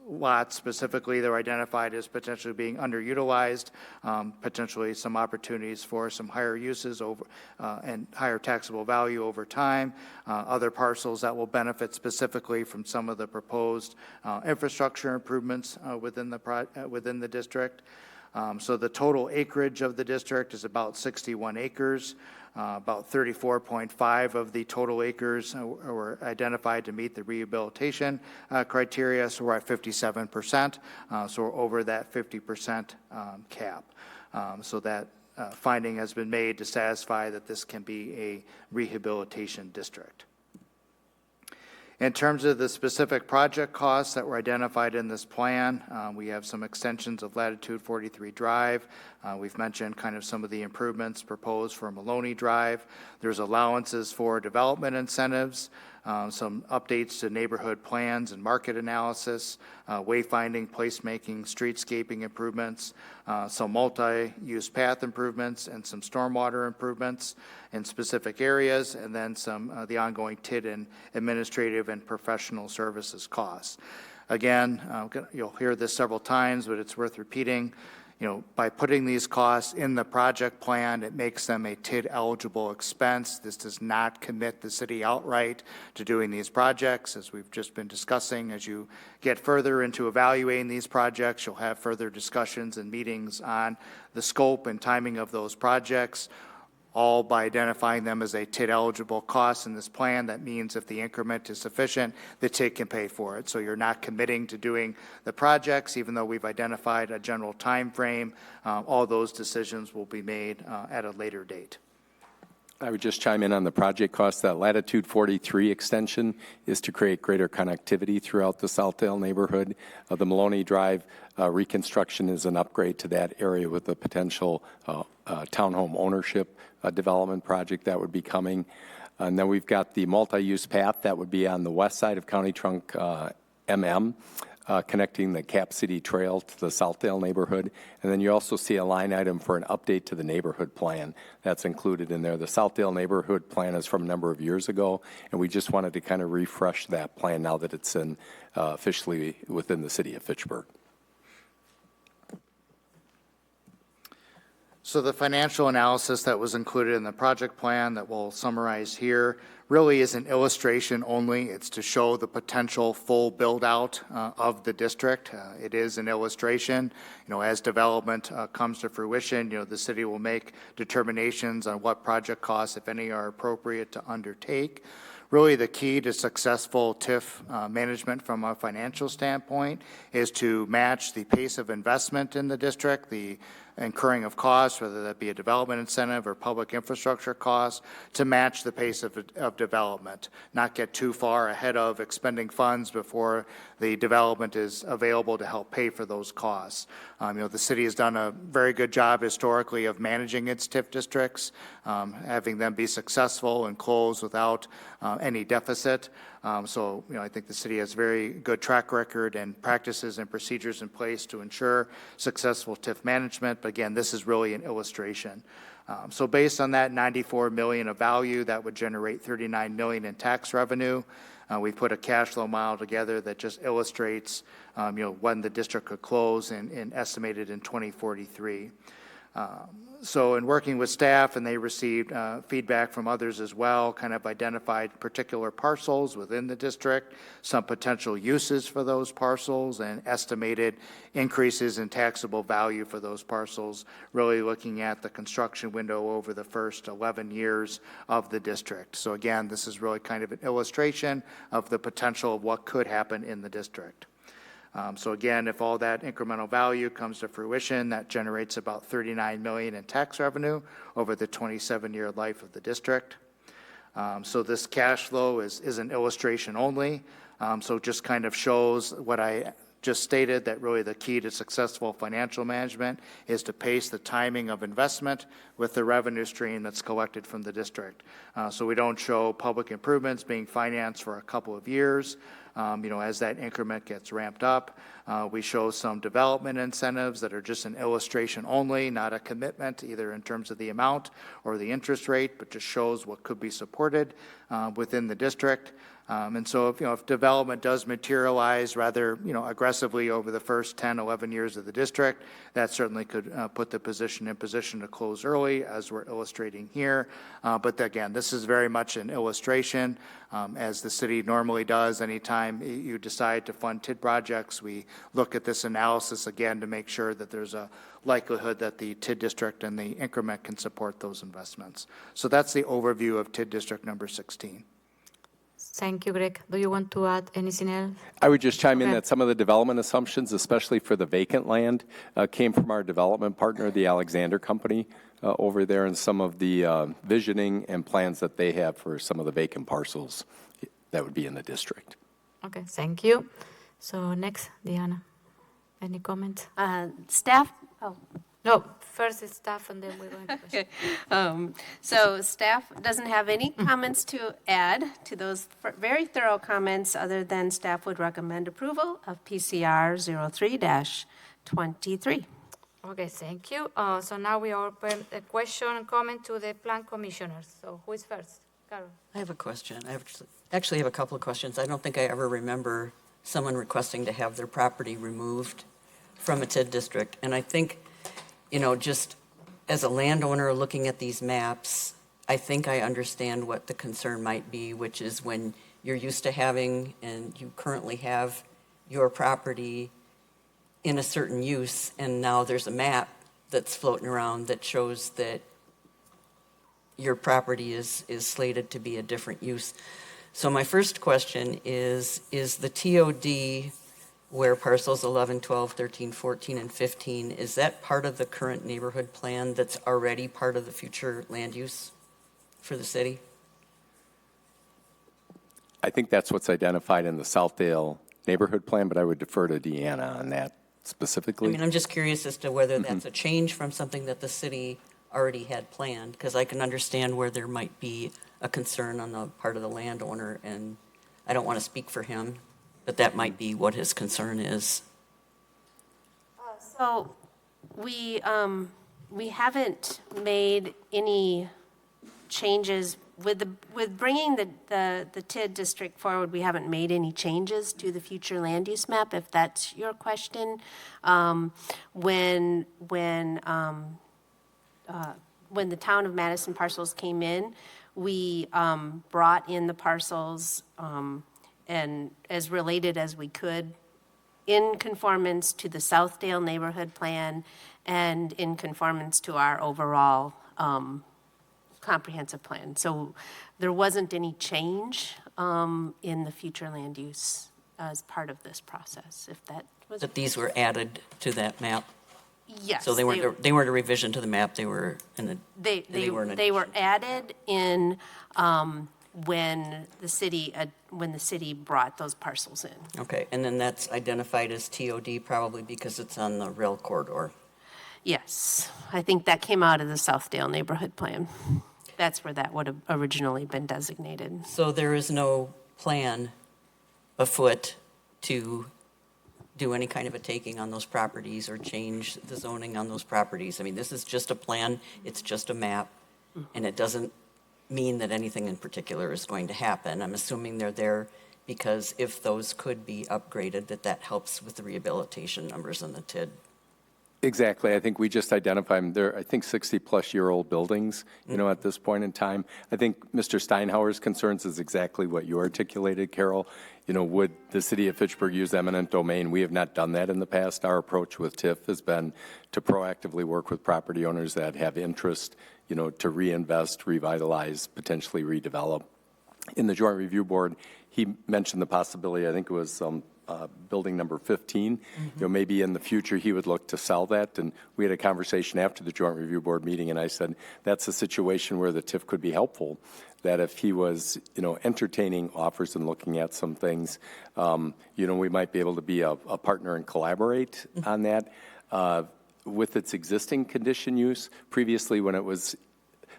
lots specifically that are identified as potentially being underutilized, potentially some opportunities for some higher uses over and higher taxable value over time, other parcels that will benefit specifically from some of the proposed infrastructure improvements within the district. So the total acreage of the district is about 61 acres. About 34.5 of the total acres were identified to meet the rehabilitation criteria, so we're at 57%, so we're over that 50% cap. So that finding has been made to satisfy that this can be a rehabilitation district. In terms of the specific project costs that were identified in this plan, we have some extensions of Latitude 43 Drive. We've mentioned kind of some of the improvements proposed for Maloney Drive. There's allowances for development incentives, some updates to neighborhood plans and market analysis, wayfinding, placemaking, streetscaping improvements, some multi-use path improvements, and some stormwater improvements in specific areas, and then some the ongoing TID and administrative and professional services costs. Again, you'll hear this several times, but it's worth repeating. You know, by putting these costs in the project plan, it makes them a TID eligible expense. This does not commit the city outright to doing these projects. As we've just been discussing, as you get further into evaluating these projects, you'll have further discussions and meetings on the scope and timing of those projects, all by identifying them as a TID eligible cost in this plan. That means if the increment is sufficient, the TID can pay for it. So you're not committing to doing the projects, even though we've identified a general time frame. All those decisions will be made at a later date. I would just chime in on the project cost. That Latitude 43 extension is to create greater connectivity throughout the Southdale neighborhood. The Maloney Drive reconstruction is an upgrade to that area with a potential townhome ownership development project that would be coming. And then we've got the multi-use path that would be on the west side of County Trunk MM. connecting the Cap City Trail to the Southdale neighborhood. And then you also see a line item for an update to the neighborhood plan that's included in there. The Southdale neighborhood plan is from a number of years ago, and we just wanted to kind of refresh that plan now that it's in officially within the city of Fitchburg. So the financial analysis that was included in the project plan that we'll summarize here really is an illustration only. It's to show the potential full build-out of the district. It is an illustration. As development comes to fruition, the city will make determinations on what project costs, if any, are appropriate to undertake. Really, the key to successful TIF management from a financial standpoint is to match the pace of investment in the district, the incurring of costs, whether that be a development incentive or public infrastructure costs, to match the pace of development, not get too far ahead of expending funds before the development is available to help pay for those costs. The city has done a very good job historically of managing its TIF districts, having them be successful and close without any deficit. So I think the city has very good track record and practices and procedures in place to ensure successful TIF management. But again, this is really an illustration. So based on that $94 million of value, that would generate $39 million in tax revenue. We put a cash flow model together that just illustrates when the district could close and estimated in 2043. So in working with staff, and they received feedback from others as well, kind of identified particular parcels within the district, some potential uses for those parcels, and estimated increases in taxable value for those parcels, really looking at the construction window over the first 11 years of the district. So again, this is really kind of an illustration of the potential of what could happen in the district. So again, if all that incremental value comes to fruition, that generates about $39 million in tax revenue over the 27-year life of the district. So this cash flow is an illustration only. So just kind of shows what I just stated, that really the key to successful financial management is to pace the timing of investment with the revenue stream that's collected from the district. So we don't show public improvements being financed for a couple of years. As that increment gets ramped up, we show some development incentives that are just an illustration only, not a commitment either in terms of the amount or the interest rate, but just shows what could be supported within the district. And so if development does materialize rather aggressively over the first 10, 11 years of the district, that certainly could put the position in position to close early, as we're illustrating here. But again, this is very much an illustration, as the city normally does anytime you decide to fund TID projects. We look at this analysis again to make sure that there's a likelihood that the TID district and the increment can support those investments. So that's the overview of TID district number 16. Thank you, Greg. Do you want to add anything else? I would just chime in that some of the development assumptions, especially for the vacant land, came from our development partner, the Alexander Company, over there, and some of the visioning and plans that they have for some of the vacant parcels that would be in the district. Okay, thank you. So next, Deanna, any comments? Staff, No, first is staff, and then we're going to questions. Okay. So staff doesn't have any comments to add to those very thorough comments, other than staff would recommend approval of PCR 03-23. Okay, thank you. So now we open a question and comment to the plan commissioners. So who is first? Carol. I have a question. I actually have a couple of questions. I don't think I ever remember someone requesting to have their property removed from a TID district. And I think, just as a landowner looking at these maps, I think I understand what the concern might be, which is when you're used to having, and you currently have, your property in a certain use, and now there's a map that's floating around that shows that your property is slated to be a different use. So my first question is the TOD where parcels 11, 12, 13, 14, and 15, is that part of the current neighborhood plan that's already part of the future land use for the city? I think that's what's identified in the Southdale neighborhood plan, but I would defer to Deanna on that specifically. I mean, I'm just curious as to whether that's a change from something that the city already had planned, because I can understand where there might be a concern on the part of the landowner, and I don't want to speak for him. But that might be what his concern is. So we haven't made any changes with bringing the TID district forward. We haven't made any changes to the future land use map, if that's your question. When the town of Madison parcels came in, we brought in the parcels and as related as we could in conformance to the Southdale neighborhood plan and in conformance to our overall comprehensive plan. So there wasn't any change in the future land use as part of this process, if that was. That these were added to that map? Yes. So they weren't a revision to the map, they were in a. They were added in when the city brought those parcels in. Okay, and then that's identified as TOD probably because it's on the rail corridor. Yes, I think that came out of the Southdale neighborhood plan. That's where that would have originally been designated. So there is no plan afoot to do any kind of a taking on those properties or change the zoning on those properties? I mean, this is just a plan, it's just a map, and it doesn't mean that anything in particular is going to happen. I'm assuming they're there because if those could be upgraded, that helps with the rehabilitation numbers in the TID. Exactly. I think we just identify them. They're, I think, 60-plus-year-old buildings, at this point in time. I think Mr. Steinhauer's concerns is exactly what you articulated, Carol. Would the city of Fitchburg use eminent domain? We have not done that in the past. Our approach with TIF has been to proactively work with property owners that have interest, to reinvest, revitalize, potentially redevelop. In the Joint Review Board, he mentioned the possibility, I think it was building number 15. Maybe in the future he would look to sell that. And we had a conversation after the Joint Review Board meeting, and I said that's a situation where the TIF could be helpful. That if he was, entertaining offers and looking at some things, we might be able to be a partner and collaborate on that. With its existing condition use, previously when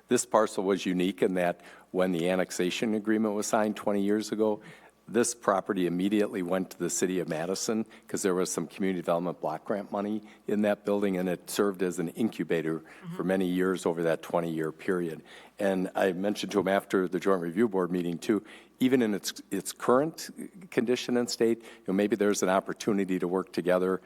this parcel was unique in that when the annexation agreement was signed 20 years ago, this property immediately went to the city of Madison because there was some community development block grant money in that building, and it served as an incubator for many years over that 20-year period. And I mentioned to him after the Joint Review Board meeting, too, even in its current condition and state, maybe there's an opportunity to work together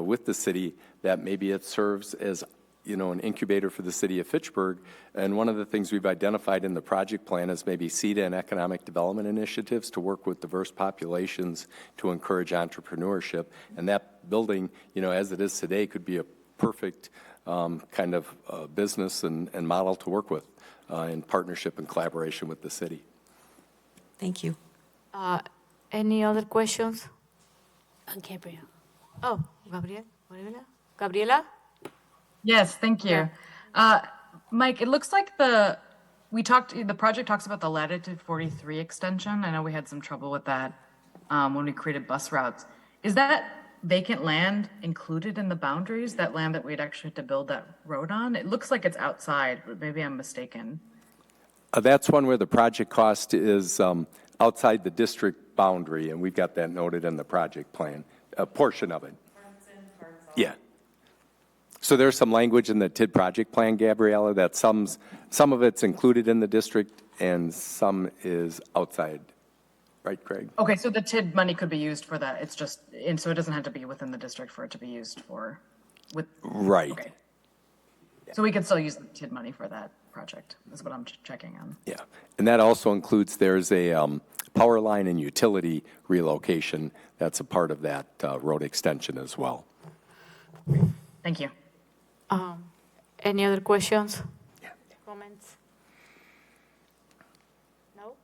with the city that maybe it serves as an incubator for the city of Fitchburg. And one of the things we've identified in the project plan is maybe CEDA and economic development initiatives to work with diverse populations to encourage entrepreneurship. And that building, as it is today, could be a perfect kind of business and model to work with in partnership and collaboration with the city. Thank you. Any other questions? Gabriel. Oh, Gabriela? Yes, thank you. Mike, it looks like the project talks about the latitude 43 extension. I know we had some trouble with that when we created bus routes. Is that vacant land included in the boundaries, that land that we'd actually had to build that road on? It looks like it's outside, but maybe I'm mistaken. That's one where the project cost is outside the district boundary, and we've got that noted in the project plan, a portion of it. Yeah. So there's some language in the TID project plan, Gabriella, that some of it's included in the district and some is outside. Right, Craig? Okay, so the TID money could be used for that. It's just, and so it doesn't have to be within the district for it to be used for, Right. Okay. So we could still use the TID money for that project, is what I'm checking on. Yeah, and that also includes, there's a power line and utility relocation that's a part of that road extension as well. Thank you. Any other questions? Yeah. Comments? No?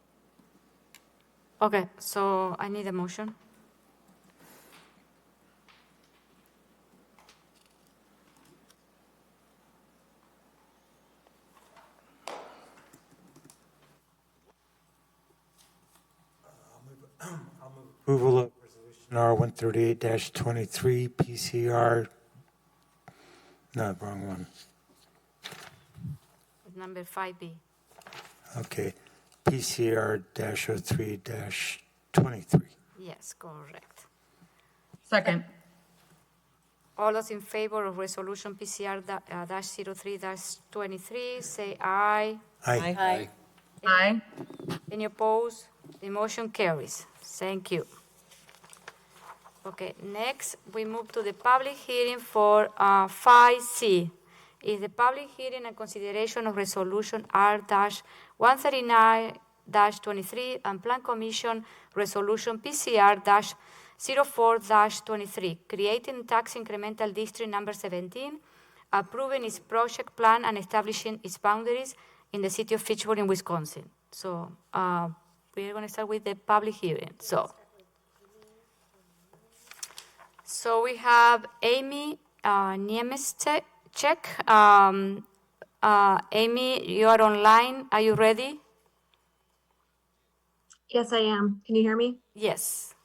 Okay, so I need a motion. Approval of resolution R-138-23 PCR. No, wrong one. Number 5B. Okay. PCR-03-23. Yes, correct. Second. All those in favor of resolution PCR dash 03 dash 23, say aye. Aye. Aye. Aye. Any opposed? The motion carries. Thank you. Okay, next, we move to the public hearing for 5C. Is the public hearing and consideration of resolution R-139-23 and Plan Commission Resolution PCR-04-23, creating tax incremental district number 17, approving its project plan and establishing its boundaries in the city of Fitchburg in Wisconsin. So we're going to start with the public hearing. So we have Amy Niemiecek. Amy, you are online. Are you ready? Yes, I am. Can you hear me? Yes.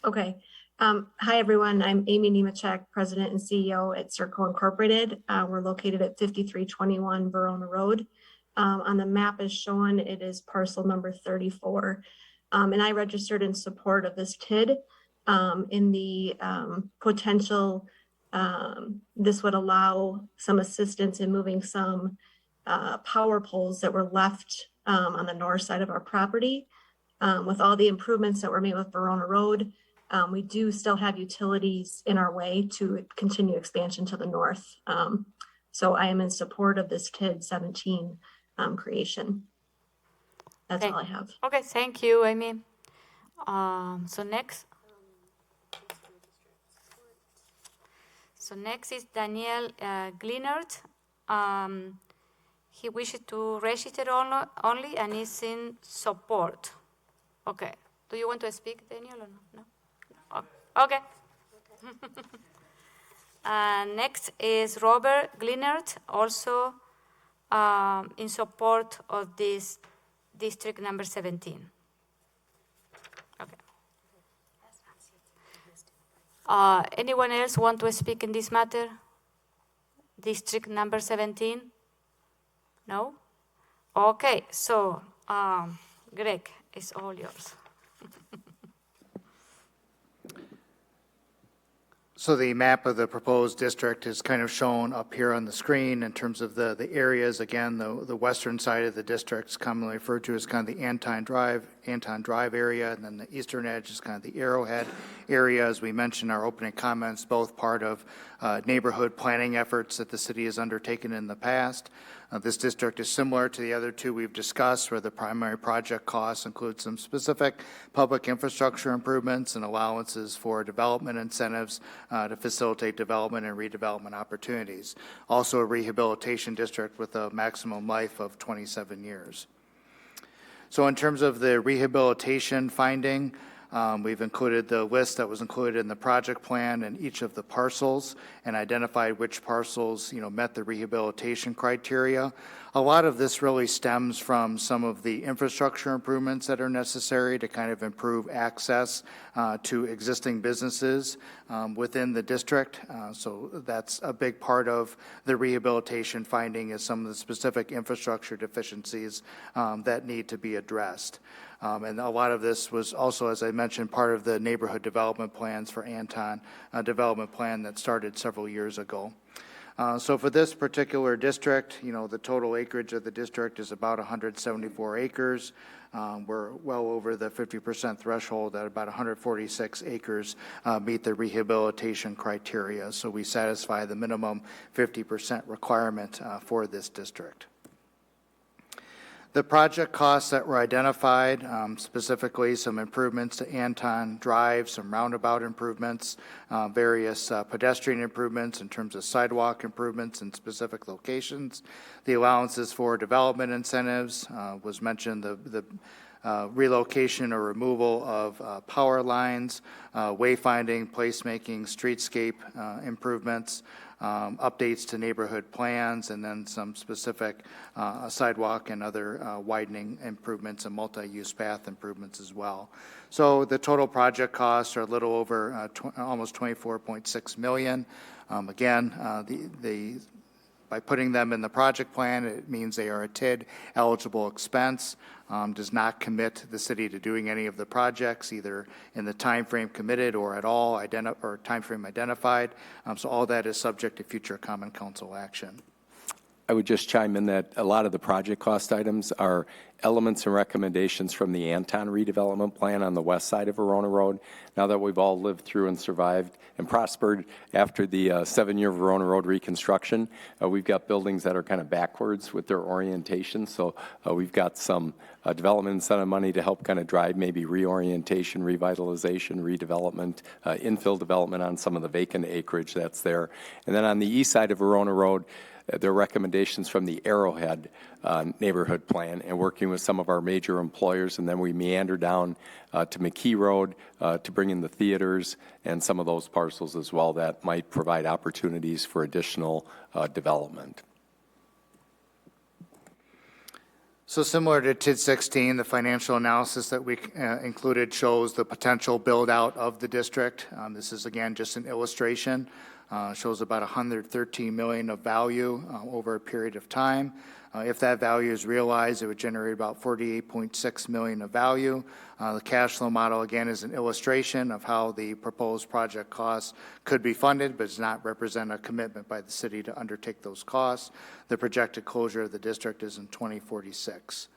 Okay. Hi, everyone. I'm Amy Niemiecek, President and CEO at Circo Incorporated. We're located at 5321 Verona Road. On the map as shown, it is parcel number 34. And I registered in support of this TID in the potential, this would allow some assistance in moving some power poles that were left on the north side of our property. With all the improvements that were made with Verona Road, we do still have utilities in our way to continue expansion to the north. So I am in support of this TID 17 creation. That's all I have. Okay, thank you, Amy. So next is Daniel Glinert. He wishes to register only and is in support. Okay. Do you want to speak, Daniel, or no? Okay. Next is Robert Glinert, also in support of this district number 17. Okay. Anyone else want to speak in this matter? District number 17? No? Okay, so Greg, it's all yours. So the map of the proposed district is kind of shown up here on the screen in terms of the areas. Again, the western side of the district is commonly referred to as kind of the Anton Drive area, and then the eastern edge is kind of the Arrowhead area. As we mentioned in our opening comments, both part of neighborhood planning efforts that the city has undertaken in the past. This district is similar to the other two we've discussed, where the primary project costs include some specific public infrastructure improvements and allowances for development incentives to facilitate development and redevelopment opportunities. Also a rehabilitation district with a maximum life of 27 years. So in terms of the rehabilitation finding, we've included the list that was included in the project plan and each of the parcels and identified which parcels, met the rehabilitation criteria. A lot of this really stems from some of the infrastructure improvements that are necessary to kind of improve access to existing businesses within the district. So that's a big part of the rehabilitation finding is some of the specific infrastructure deficiencies that need to be addressed. And a lot of this was also, as I mentioned, part of the neighborhood development plans for Anton, a development plan that started several years ago. So for this particular district, the total acreage of the district is about 174 acres. We're well over the 50% threshold at about 146 acres meet the rehabilitation criteria. So we satisfy the minimum 50% requirement for this district. The project costs that were identified, specifically some improvements to Anton Drive, some roundabout improvements, various pedestrian improvements in terms of sidewalk improvements in specific locations. The allowances for development incentives was mentioned, the relocation or removal of power lines, wayfinding, placemaking, streetscape improvements, updates to neighborhood plans, and then some specific sidewalk and other widening improvements and multi-use path improvements as well. So the total project costs are a little over almost $24.6 million. Again, By putting them in the project plan, it means they are a TID eligible expense, does not commit the city to doing any of the projects, either in the timeframe committed or at all, or timeframe identified. So all that is subject to future common council action. I would just chime in that a lot of the project cost items are elements and recommendations from the Anton redevelopment plan on the west side of Verona Road. Now that we've all lived through and survived and prospered after the 7-year Verona Road reconstruction, we've got buildings that are kind of backwards with their orientation. So we've got some development incentive money to help kind of drive maybe reorientation, revitalization, redevelopment, infill development on some of the vacant acreage that's there. And then on the east side of Verona Road, there are recommendations from the Arrowhead neighborhood plan and working with some of our major employers, and then we meander down to McKee Road to bring in the theaters and some of those parcels as well that might provide opportunities for additional development. So similar to TID 16, the financial analysis that we included shows the potential build out of the district. This is again just an illustration. Shows about $113 million of value over a period of time. If that value is realized, it would generate about $48.6 million of value. The cash flow model, again, is an illustration of how the proposed project costs could be funded, but does not represent a commitment by the city to undertake those costs. The projected closure of the district is in 2046.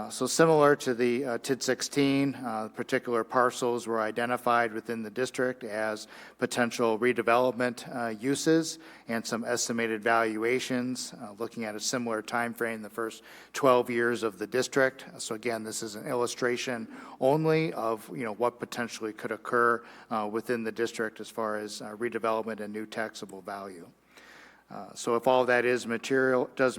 So similar to the TID 16, particular parcels were identified within the district as potential redevelopment uses and some estimated valuations, looking at a similar time frame, the first 12 years of the district. So again, this is an illustration only of what potentially could occur within the district as far as redevelopment and new taxable value. So if all that does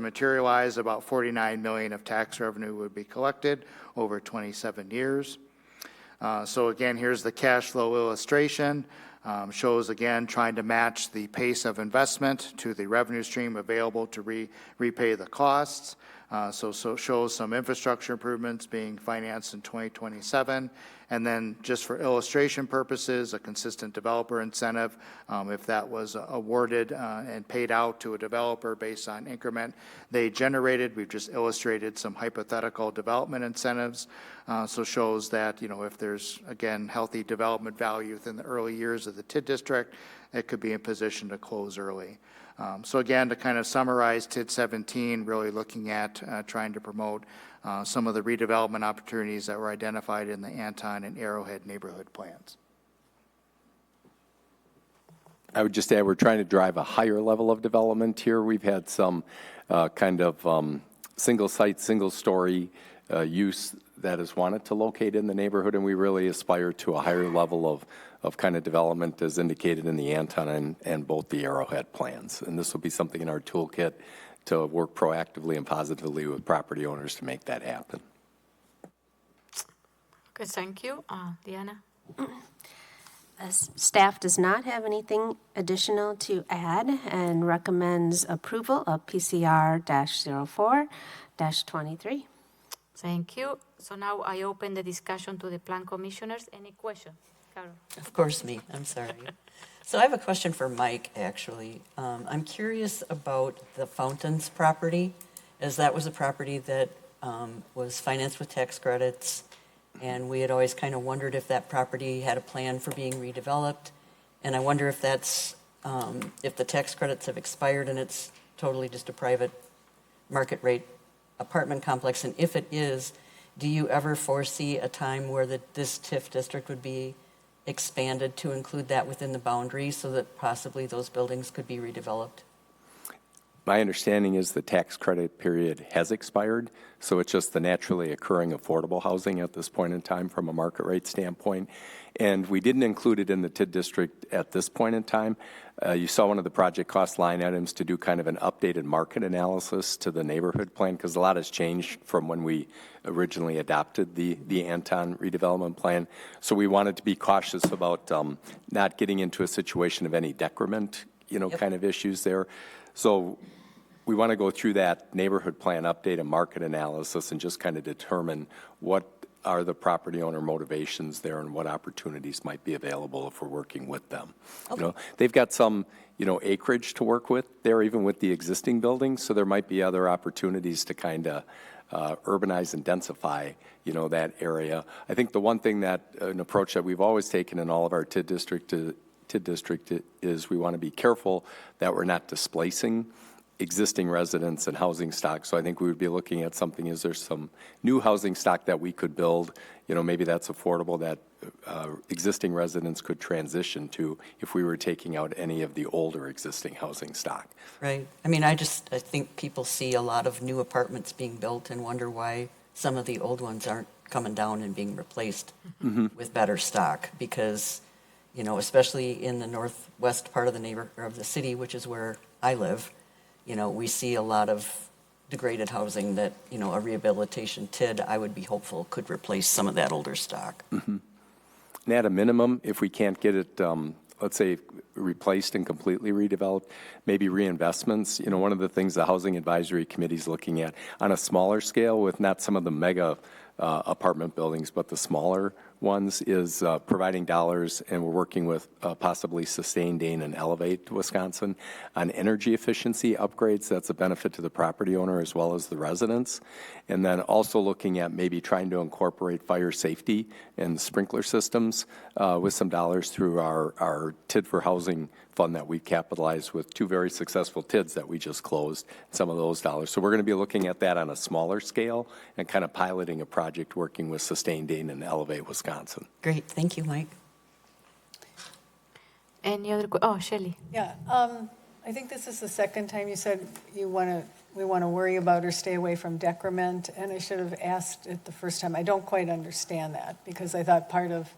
materialize, about $49 million of tax revenue would be collected over 27 years. So again, here's the cash flow illustration. Shows again trying to match the pace of investment to the revenue stream available to repay the costs. So shows some infrastructure improvements being financed in 2027. And then just for illustration purposes, a consistent developer incentive, if that was awarded and paid out to a developer based on increment they generated. We've just illustrated some hypothetical development incentives. So shows that, if there's, again, healthy development value within the early years of the TID district, it could be in position to close early. So again, to kind of summarize TID 17, really looking at trying to promote some of the redevelopment opportunities that were identified in the Anton and Arrowhead neighborhood plans. I would just add we're trying to drive a higher level of development here. We've had some kind of single site, single story use that is wanted to locate in the neighborhood, and we really aspire to a higher level of kind of development as indicated in the Anton and both the Arrowhead plans. And this will be something in our toolkit to work proactively and positively with property owners to make that happen. Okay, thank you. Deanna? Staff does not have anything additional to add and recommends approval of PCR-04-23. Thank you. So now I open the discussion to the plan commissioners. Any questions? Carol? Of course, me. I'm sorry. So I have a question for Mike, actually. I'm curious about the Fountains property, as that was a property that was financed with tax credits, and we had always kind of wondered if that property had a plan for being redeveloped. And I wonder if that's, if the tax credits have expired and it's totally just a private market rate apartment complex, and if it is, do you ever foresee a time where this TIF district would be expanded to include that within the boundaries so that possibly those buildings could be redeveloped? My understanding is the tax credit period has expired, so it's just the naturally occurring affordable housing at this point in time from a market rate standpoint. And we didn't include it in the TID district at this point in time. You saw one of the project cost line items to do kind of an updated market analysis to the neighborhood plan, because a lot has changed from when we originally adopted the Anton redevelopment plan. So we wanted to be cautious about not getting into a situation of any decrement, kind of issues there. So we want to go through that neighborhood plan update and market analysis and just kind of determine what are the property owner motivations there and what opportunities might be available if we're working with them. You know, they've got some, acreage to work with there, even with the existing buildings, so there might be other opportunities to kind of urbanize and densify, that area. I think the one thing an approach that we've always taken in all of our TID district is we want to be careful that we're not displacing existing residents and housing stock. So I think we would be looking at something, is there some new housing stock that we could build, maybe that's affordable, that existing residents could transition to if we were taking out any of the older existing housing stock. Right. I mean, I think people see a lot of new apartments being built and wonder why some of the old ones aren't coming down and being replaced with better stock, because, especially in the northwest part of the city, which is where I live, we see a lot of degraded housing that, a rehabilitation TID, I would be hopeful, could replace some of that older stock. And at a minimum, if we can't get it, let's say, replaced and completely redeveloped, maybe reinvestments. One of the things the Housing Advisory Committee is looking at on a smaller scale, with not some of the mega apartment buildings, but the smaller ones, is providing dollars, and we're working with possibly Sustain, Dane, and Elevate Wisconsin on energy efficiency upgrades. That's a benefit to the property owner as well as the residents. And then also looking at maybe trying to incorporate fire safety and sprinkler systems with some dollars through our TID for Housing fund that we capitalized with 2 very successful TIDs that we just closed, some of those dollars. So we're going to be looking at that on a smaller scale and kind of piloting a project working with Sustain, Dane, and Elevate Wisconsin. Great. Thank you, Mike. Any other, Shelley? Yeah, I think this is the second time you said we want to worry about or stay away from decrement, and I should have asked it the first time. I don't quite understand that, because I thought part of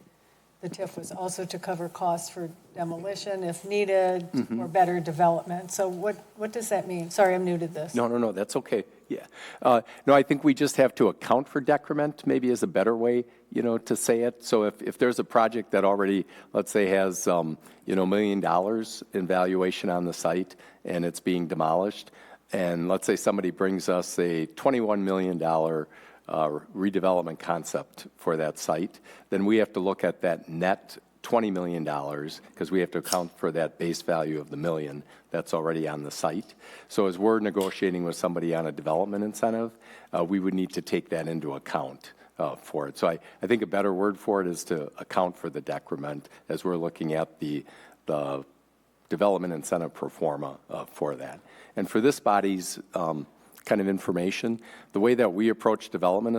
the TIF was also to cover costs for demolition if needed, or better development. So what does that mean? Sorry, I'm new to this. No, that's okay. Yeah. No, I think we just have to account for decrement, maybe is a better way, to say it. So if there's a project that already, let's say, has, $1 million in valuation on the site and it's being demolished, and let's say somebody brings us a $21 million redevelopment concept for that site, then we have to look at that net $20 million, because we have to account for that base value of the million that's already on the site. So as we're negotiating with somebody on a development incentive, we would need to take that into account for it. So I think a better word for it is to account for the decrement as we're looking at the development incentive pro forma for that. And for this body's kind of information, the way that we approach development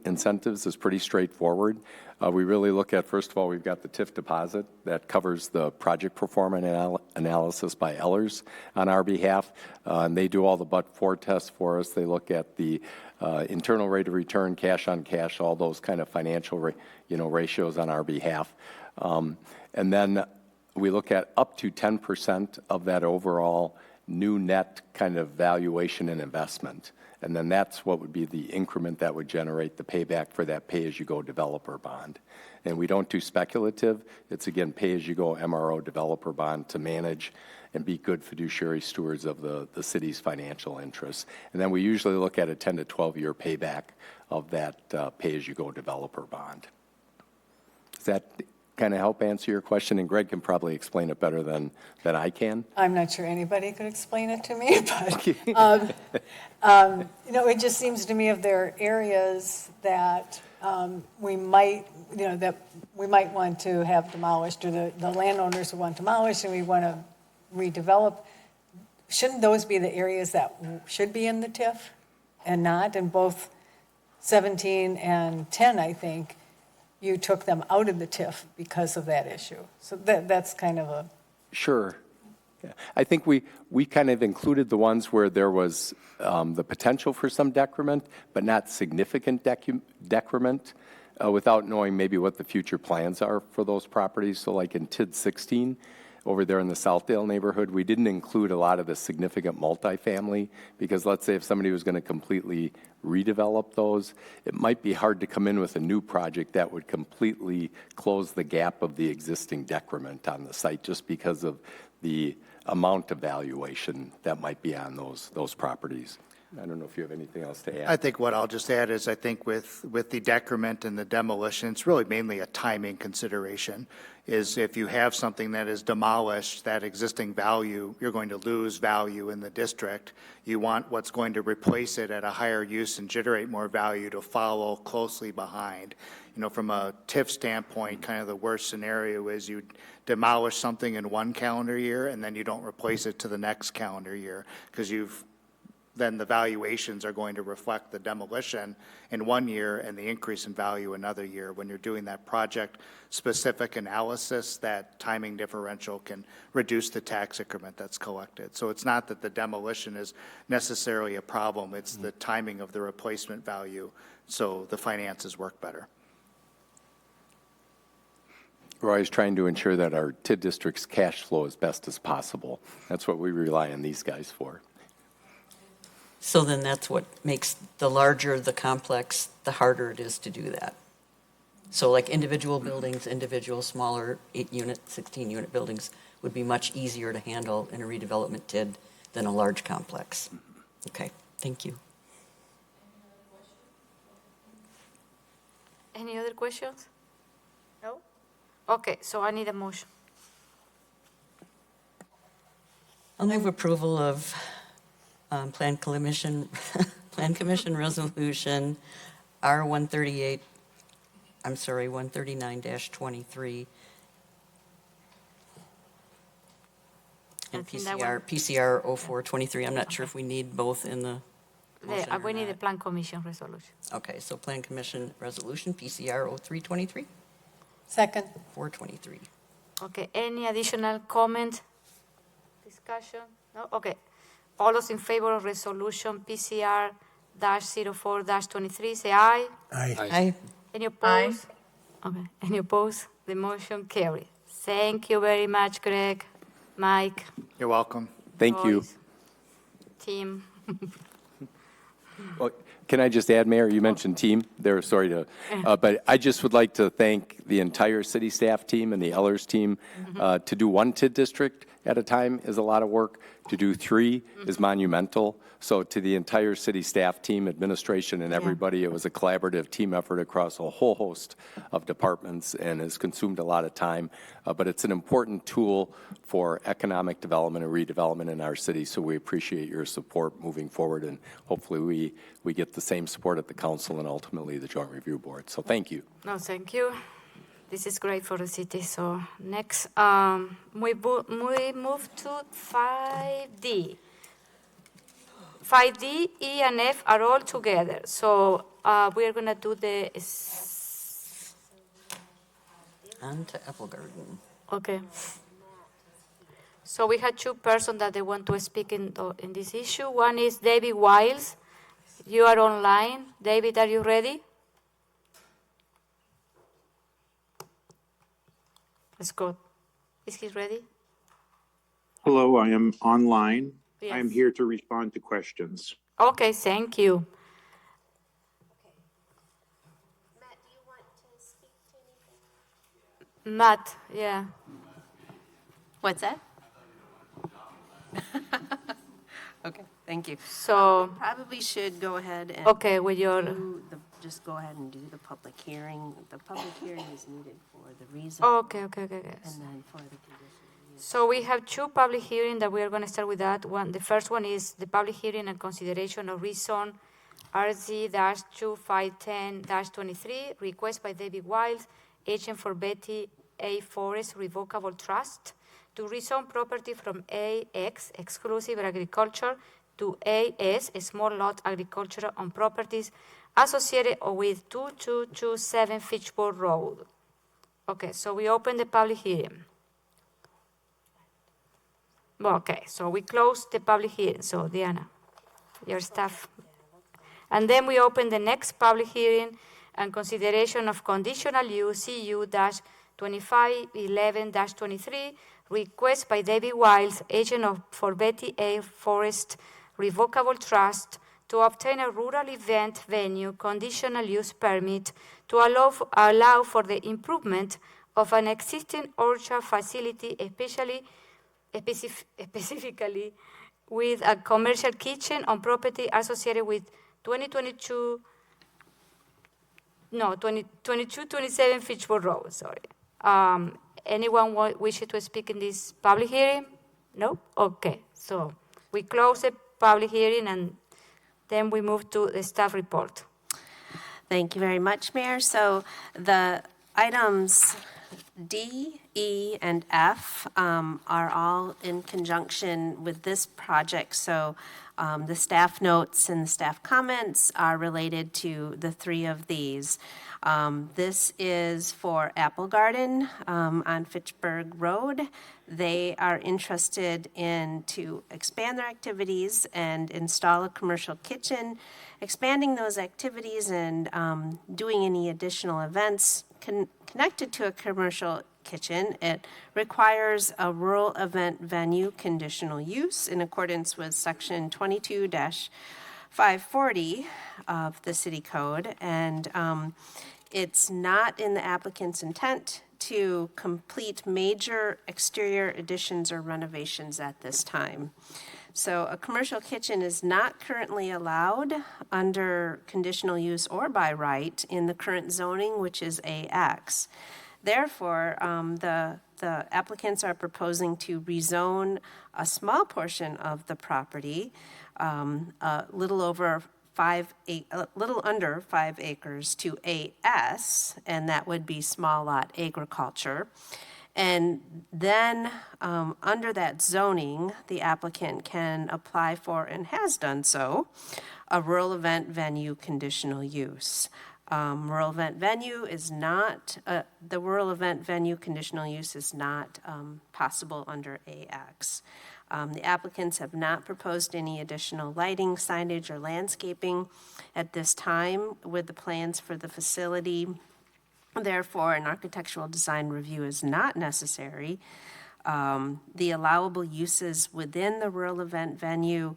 incentives is pretty straightforward. We really look at, first of all, we've got the TIF deposit that covers the project performance analysis by Ellers on our behalf. And they do all the but-for tests for us. They look at the internal rate of return, cash on cash, all those kind of financial ratios on our behalf. And then we look at up to 10% of that overall new net kind of valuation and investment. And then that's what would be the increment that would generate the payback for that pay-as-you-go developer bond. And we don't do speculative. It's, again, pay-as-you-go MRO developer bond to manage and be good fiduciary stewards of the city's financial interests. And then we usually look at a 10 to 12-year payback of that pay-as-you-go developer bond. Does that kind of help answer your question? And Greg can probably explain it better than I can. I'm not sure anybody could explain it to me, but it just seems to me if there are areas that we might want to have demolished, or the landowners who want demolished and we want to redevelop, shouldn't those be the areas that should be in the TIF and not? In both 17 and 10, I think, you took them out of the TIF because of that issue. So that's kind of a... Sure. Yeah. I think we kind of included the ones where there was the potential for some decrement, but not significant decrement, without knowing maybe what the future plans are for those properties. So like in TID 16, over there in the Southdale neighborhood, we didn't include a lot of the significant multifamily, because let's say if somebody was going to completely redevelop those, it might be hard to come in with a new project that would completely close the gap of the existing decrement on the site, just because of the amount of valuation that might be on those properties. I don't know if you have anything else to add. I think what I'll just add is I think with the decrement and the demolition, it's really mainly a timing consideration. Is if you have something that is demolished, that existing value, you're going to lose value in the district. You want what's going to replace it at a higher use and generate more value to follow closely behind. You know, from a TIF standpoint, kind of the worst scenario is you demolish something in one calendar year and then you don't replace it to the next calendar year because then the valuations are going to reflect the demolition in one year and the increase in value another year. When you're doing that project-specific analysis, that timing differential can reduce the tax increment that's collected. So it's not that the demolition is necessarily a problem, it's the timing of the replacement value, so the finances work better. We're always trying to ensure that our TID district's cash flow as best as possible. That's what we rely on these guys for. So then that's what makes the larger the complex, the harder it is to do that. So like individual buildings, individual smaller 8-unit, 16-unit buildings would be much easier to handle in a redevelopment TID than a large complex. Okay, thank you. Any other questions? No? Okay, so I need a motion. I'll move approval of Plan Commission Resolution R138, 139-23. And PCR 0423. I'm not sure if we need both in the motion or We need the not. Plan Commission resolution. Okay, so Plan Commission Resolution PCR 0323, Second. 423. Okay, any additional comment, discussion? No? Okay. All those in favor of resolution PCR-04-23, say aye. Aye. Aye. Any opposed? Okay, any opposed? The motion carried. Thank you very much, Greg, Mike, You're welcome. Thank you. Joyce, Tim. Well, can I just add, Mayor, you mentioned team there, sorry to, but I just would like to thank the entire city staff team and the Ellers team. To do one TID district at a time is a lot of work. To do 3 is monumental. So to the entire city staff team, administration, and everybody, it was a collaborative team effort across a whole host of departments and has consumed a lot of time. But it's an important tool for economic development and redevelopment in our city. So we appreciate your support moving forward, and hopefully we get the same support at the council and ultimately the Joint Review Board. So thank you. No, thank you. This is great for the city. So next, we move to 5D. 5D, E, and F are all together. So we are going to do the... On to Apple Garden. Okay. So we had 2 persons that they want to speak in this issue. One is David Wiles. You are online. David, are you ready? Let's go. Is he ready? Hello, I am online. Yes. I am here to respond to questions. Okay, thank you. Matt, do you want to speak to anything? Matt, yeah. What's that? Okay, thank you. So, Probably should go ahead and. okay, with your, Just go ahead and do the public hearing. The public hearing is needed for the reason. okay. And then for the conditional use. So we have 2 public hearings that we are going to start with that one. The first one is the public hearing and consideration of rezone RZ-2510-23, request by David Wiles, agent for Betty A. Forest Revocable Trust, to rezone property from AX, exclusive agriculture, to AS, small lot agriculture on properties associated with 2227 Fitchburg Road. Okay, so we open the public hearing. Okay, so we close the public hearing. So Diana, your staff. And then we open the next public hearing and consideration of conditional use CU-2511-23, request by David Wiles, agent for Betty A. Forest Revocable Trust, to obtain a rural event venue conditional use permit to allow for the improvement of an existing orchard facility, specifically with a commercial kitchen on property associated with 2227 Fitchburg Road, sorry. Anyone wishes to speak in this public hearing? No? Okay, so we close the public hearing and then we move to the staff report. Thank you very much, Mayor. So the items D, E, and F are all in conjunction with this project. So the staff notes and the staff comments are related to the three of these. This is for Apple Garden on Fitchburg Road. They are interested in to expand their activities and install a commercial kitchen. Expanding those activities and doing any additional events connected to a commercial kitchen, it requires a rural event venue conditional use in accordance with section 22-540 of the city code. And it's not in the applicant's intent to complete major exterior additions or renovations at this time. So a commercial kitchen is not currently allowed under conditional use or by right in the current zoning, which is AX. Therefore, the applicants are proposing to rezone a small portion of the property, a little under 5 acres to AS, and that would be small lot agriculture. And then under that zoning, the applicant can apply for, and has done so, a rural event venue conditional use. Rural event venue is not, the rural event venue conditional use is not possible under AX. The applicants have not proposed any additional lighting, signage, or landscaping at this time with the plans for the facility. Therefore, an architectural design review is not necessary. The allowable uses within the rural event venue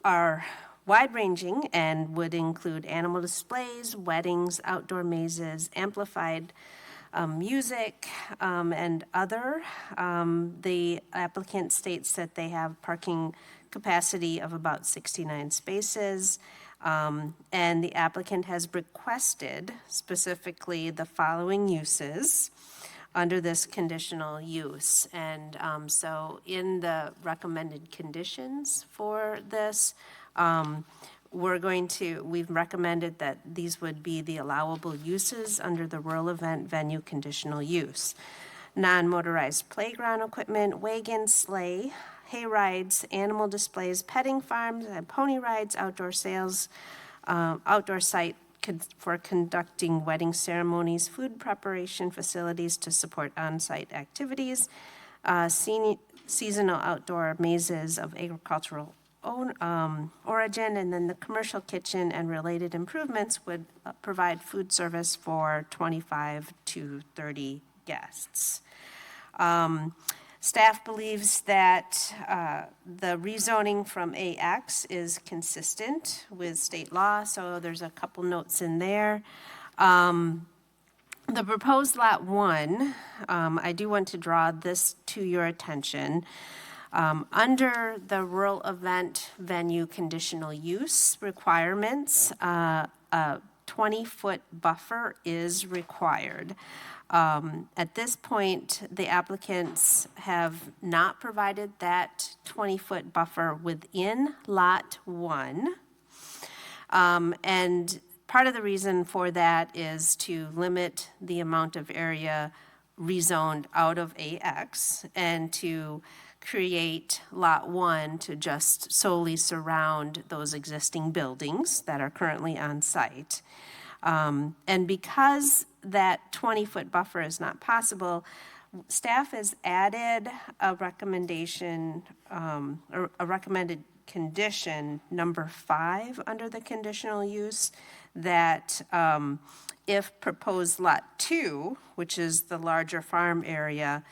are wide-ranging and would include animal displays, weddings, outdoor mazes, amplified music, and other. The applicant states that they have parking capacity of about 69 spaces. And the applicant has requested specifically the following uses under this conditional use. And so in the recommended conditions for this, we've recommended that these would be the allowable uses under the rural event venue conditional use. Non-motorized playground equipment, wagon, sleigh, hay rides, animal displays, petting farms, and pony rides, outdoor sales, outdoor site for conducting wedding ceremonies, food preparation facilities to support on-site activities, seasonal outdoor mazes of agricultural origin, and then the commercial kitchen and related improvements would provide food service for 25 to 30 guests. Staff believes that the rezoning from AX is consistent with state law, so there's a couple notes in there. The proposed Lot 1, I do want to draw this to your attention. Under the rural event venue conditional use requirements, a 20-foot buffer is required. At this point, the applicants have not provided that 20-foot buffer within Lot 1. And part of the reason for that is to limit the amount of area rezoned out of AX and to create Lot 1 to just solely surround those existing buildings that are currently on site. And because that 20-foot buffer is not possible, staff has added a recommendation, or a recommended condition number 5 under the conditional use that if proposed Lot 2, which is the larger farm area,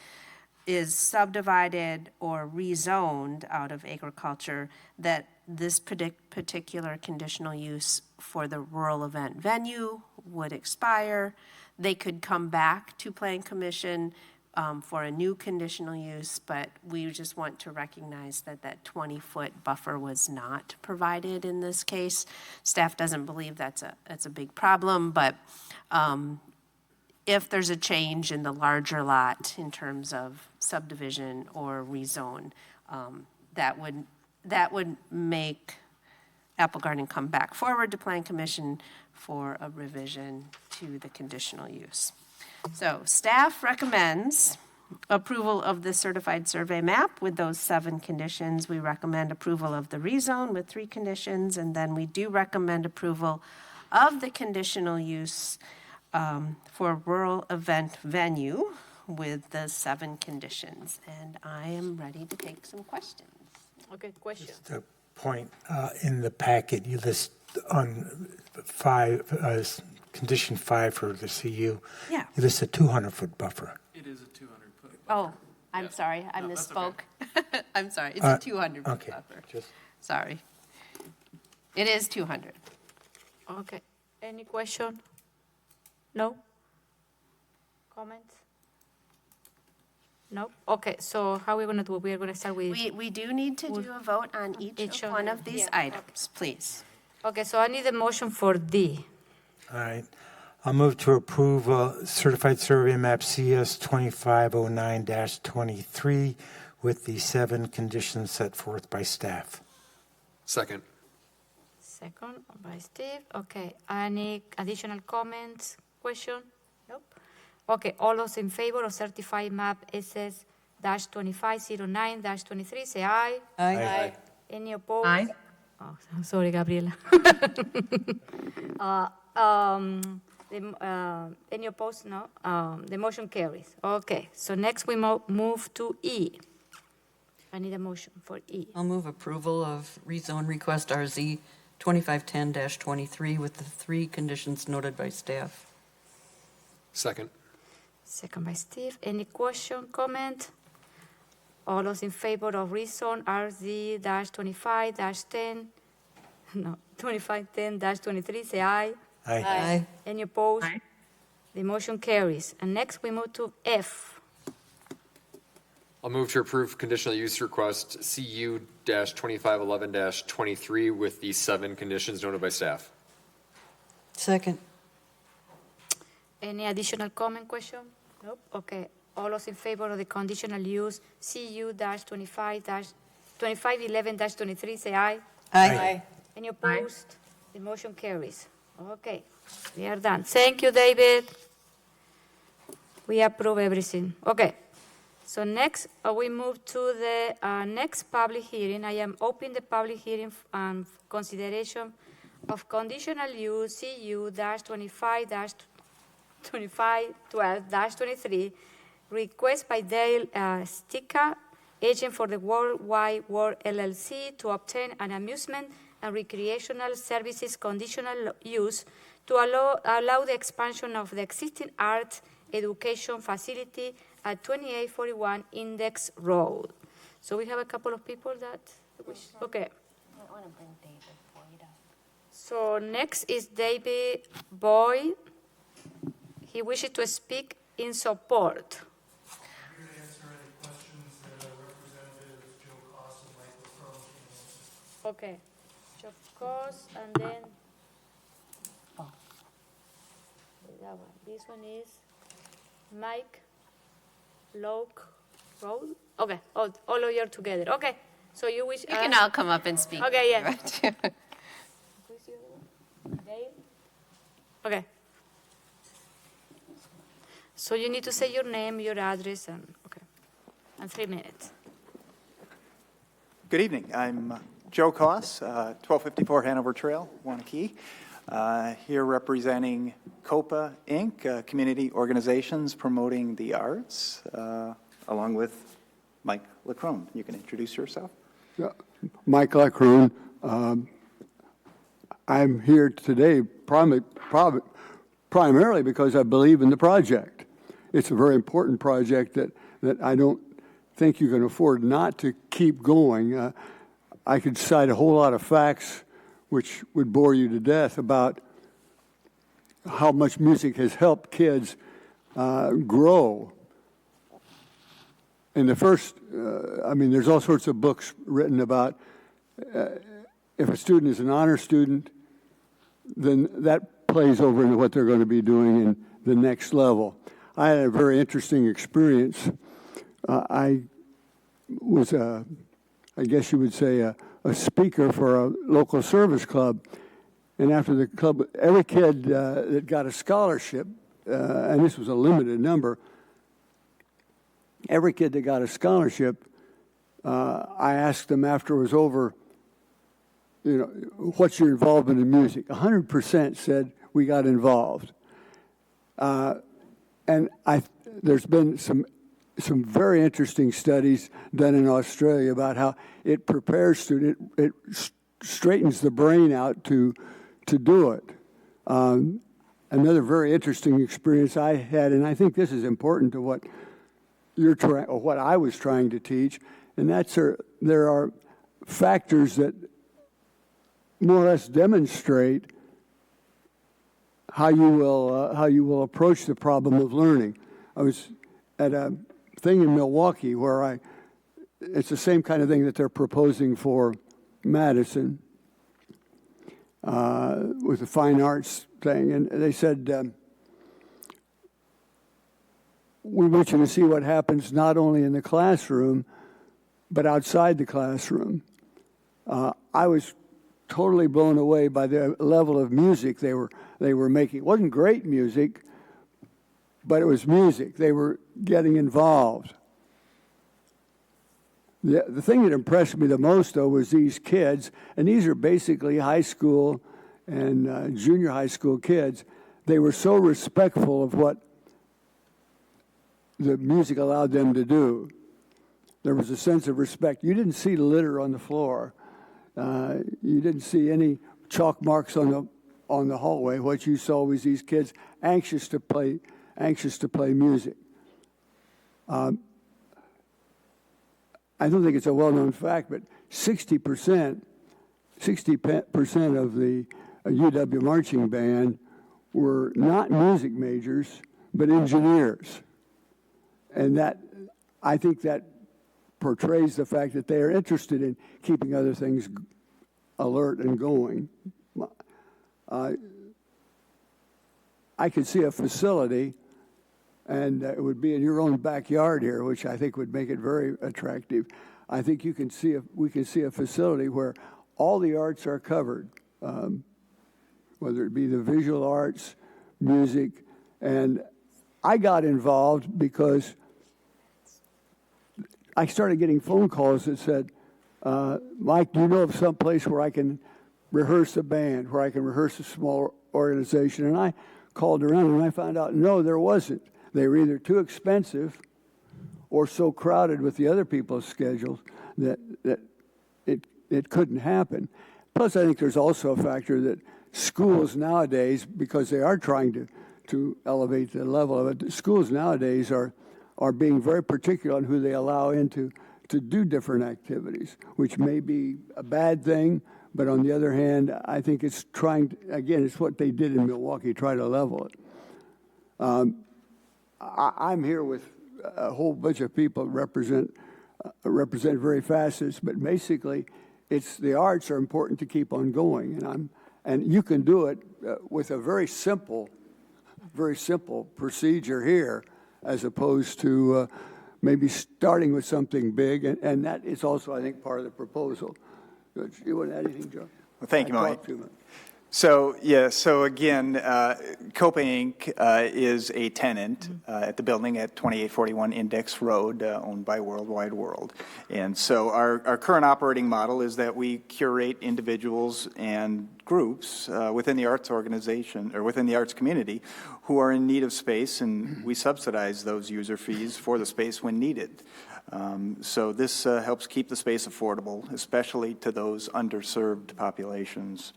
is subdivided or rezoned out of agriculture, that this particular conditional use for the rural event venue would expire. They could come back to Plan Commission for a new conditional use, but we just want to recognize that that 20-foot buffer was not provided in this case. Staff doesn't believe that's a big problem, but if there's a change in the larger lot in terms of subdivision or rezone, that would make Apple Garden come back forward to Plan Commission for a revision to the conditional use. So staff recommends approval of the certified survey map with those 7 conditions. We recommend approval of the rezone with 3 conditions, and then we do recommend approval of the conditional use for rural event venue with the 7 conditions. And I am ready to take some questions. Okay, question. Just a point, in the packet, you list on 5, condition 5 for the CU. Yeah. You list a 200-foot buffer. It is a 200-foot. Oh, I'm sorry, I misspoke. I'm sorry, it's a 200 okay, buffer. just- Sorry. It is 200. Okay. Any question? No? Comments? No? Okay, so how are we going to do it? We are going to start with... We do need to do a vote on each of one them. of these Yeah. items, please. Okay, so I need a motion for D. All right. I'll move to approve certified survey map CS 2509-23 with the 7 conditions set forth by staff. Second. Second by Steve. Okay, any additional comments, question? Nope. Okay, all those in favor of certified map SS-2509-23, say aye. Aye. Any opposed? Aye. Oh, I'm sorry, Gabriela. Any opposed? No. The motion carries. Okay, so next we move to E. I need a motion for E. I'll move approval of rezone request RZ 2510-23 with the 3 conditions noted by staff. Second. Second by Steve. Any question, comment? All those in favor of rezone RZ-25-10, no, 2510-23, say aye. Aye. Any opposed? Aye. The motion carries. And next we move to F. I'll move to approve conditional use request CU-2511-23 with the 7 conditions noted by staff. Second. Any additional comment, question? Nope. Okay. All those in favor of the conditional use CU-2511-23, say aye. Aye. Any opposed? The motion carries. Okay, we are done. Thank you, David. We approve everything. Okay, so next we move to the next public hearing. I am opening the public hearing on consideration of conditional use CU-25-12-23, request by Dale Sticka, agent for the World Wide World LLC, to obtain an amusement and recreational services conditional use to allow the expansion of the existing art education facility at 2841 Index Road. So we have a couple of people that wish. Okay. I want to bring David Boyd up. So next is David Boyd. He wishes to speak in support. I'm here to answer any questions that Representatives Joe Koss and Michael Crone can answer. Okay. Of course, and then that one. This one is Mike Loke Road. Okay, all of you are together. Okay, so you wish. You can all come up and speak. Okay, yeah. Who's the other one? Dave? Okay. So you need to say your name, your address, and okay, and 3 minutes. Good evening. I'm Joe Koss, 1254 Hanover Trail, Wanakee, here representing COPA, Inc., community organizations promoting the arts, along with Mike LaCrone. You can introduce yourself. Yeah, Mike LaCrone. I'm here today primarily because I believe in the project. It's a very important project that I don't think you can afford not to keep going. I could cite a whole lot of facts which would bore you to death about how much music has helped kids grow in the first, I mean, there's all sorts of books written about if a student is an honor student, then that plays over into what they're going to be doing in the next level. I had a very interesting experience. I was, I guess you would say, a speaker for a local service club. And after the club, every kid that got a scholarship, and this was a limited number, every kid that got a scholarship, I asked them after it was over, you know, what's your involvement in music? 100% said we got involved. And there's been some very interesting studies done in Australia about how it prepares students, it straightens the brain out to do it. Another very interesting experience I had, and I think this is important to what you're trying, or what I was trying to teach, and that's there are factors that more or less demonstrate how you will approach the problem of learning. I was at a thing in Milwaukee where it's the same kind of thing that they're proposing for Madison with the fine arts thing, and they said, we want you to see what happens not only in the classroom, but outside the classroom. I was totally blown away by the level of music they were making. It wasn't great music, but it was music. They were getting involved. The thing that impressed me the most, though, was these kids, and these are basically high school and junior high school kids. They were so respectful of what the music allowed them to do. There was a sense of respect. You didn't see litter on the floor. You didn't see any chalk marks on the hallway. What you saw was these kids anxious to play music. I don't think it's a well-known fact, but 60% of the UW marching band were not music majors, but engineers. And I think that portrays the fact that they are interested in keeping other things alert and going. I could see a facility, and it would be in your own backyard here, which I think would make it very attractive. I think we can see a facility where all the arts are covered, whether it be the visual arts, music, and I got involved because I started getting phone calls that said, Mike, do you know of some place where I can rehearse a band, where I can rehearse a small organization? And I called around and I found out, no, there wasn't. They were either too expensive or so crowded with the other people's schedules that it couldn't happen. Plus, I think there's also a factor that schools nowadays, because they are trying to elevate the level of it, schools nowadays are being very particular on who they allow in to do different activities, which may be a bad thing, but on the other hand, I think it's it's what they did in Milwaukee, try to level it. I'm here with a whole bunch of people that represent very facets, but basically, it's the arts are important to keep on going, and you can do it with a very simple procedure here, as opposed to maybe starting with something big, and that is also, I think, part of the proposal. You want to add anything, Joe? Well, thank you, Mike. So again, Copa Inc. Is a tenant at the building at 2841 Index Road, owned by World Wide World. And so our current operating model is that we curate individuals and groups within the arts organization or within the arts community who are in need of space, and we subsidize those user fees for the space when needed. So this helps keep the space affordable, especially to those underserved populations.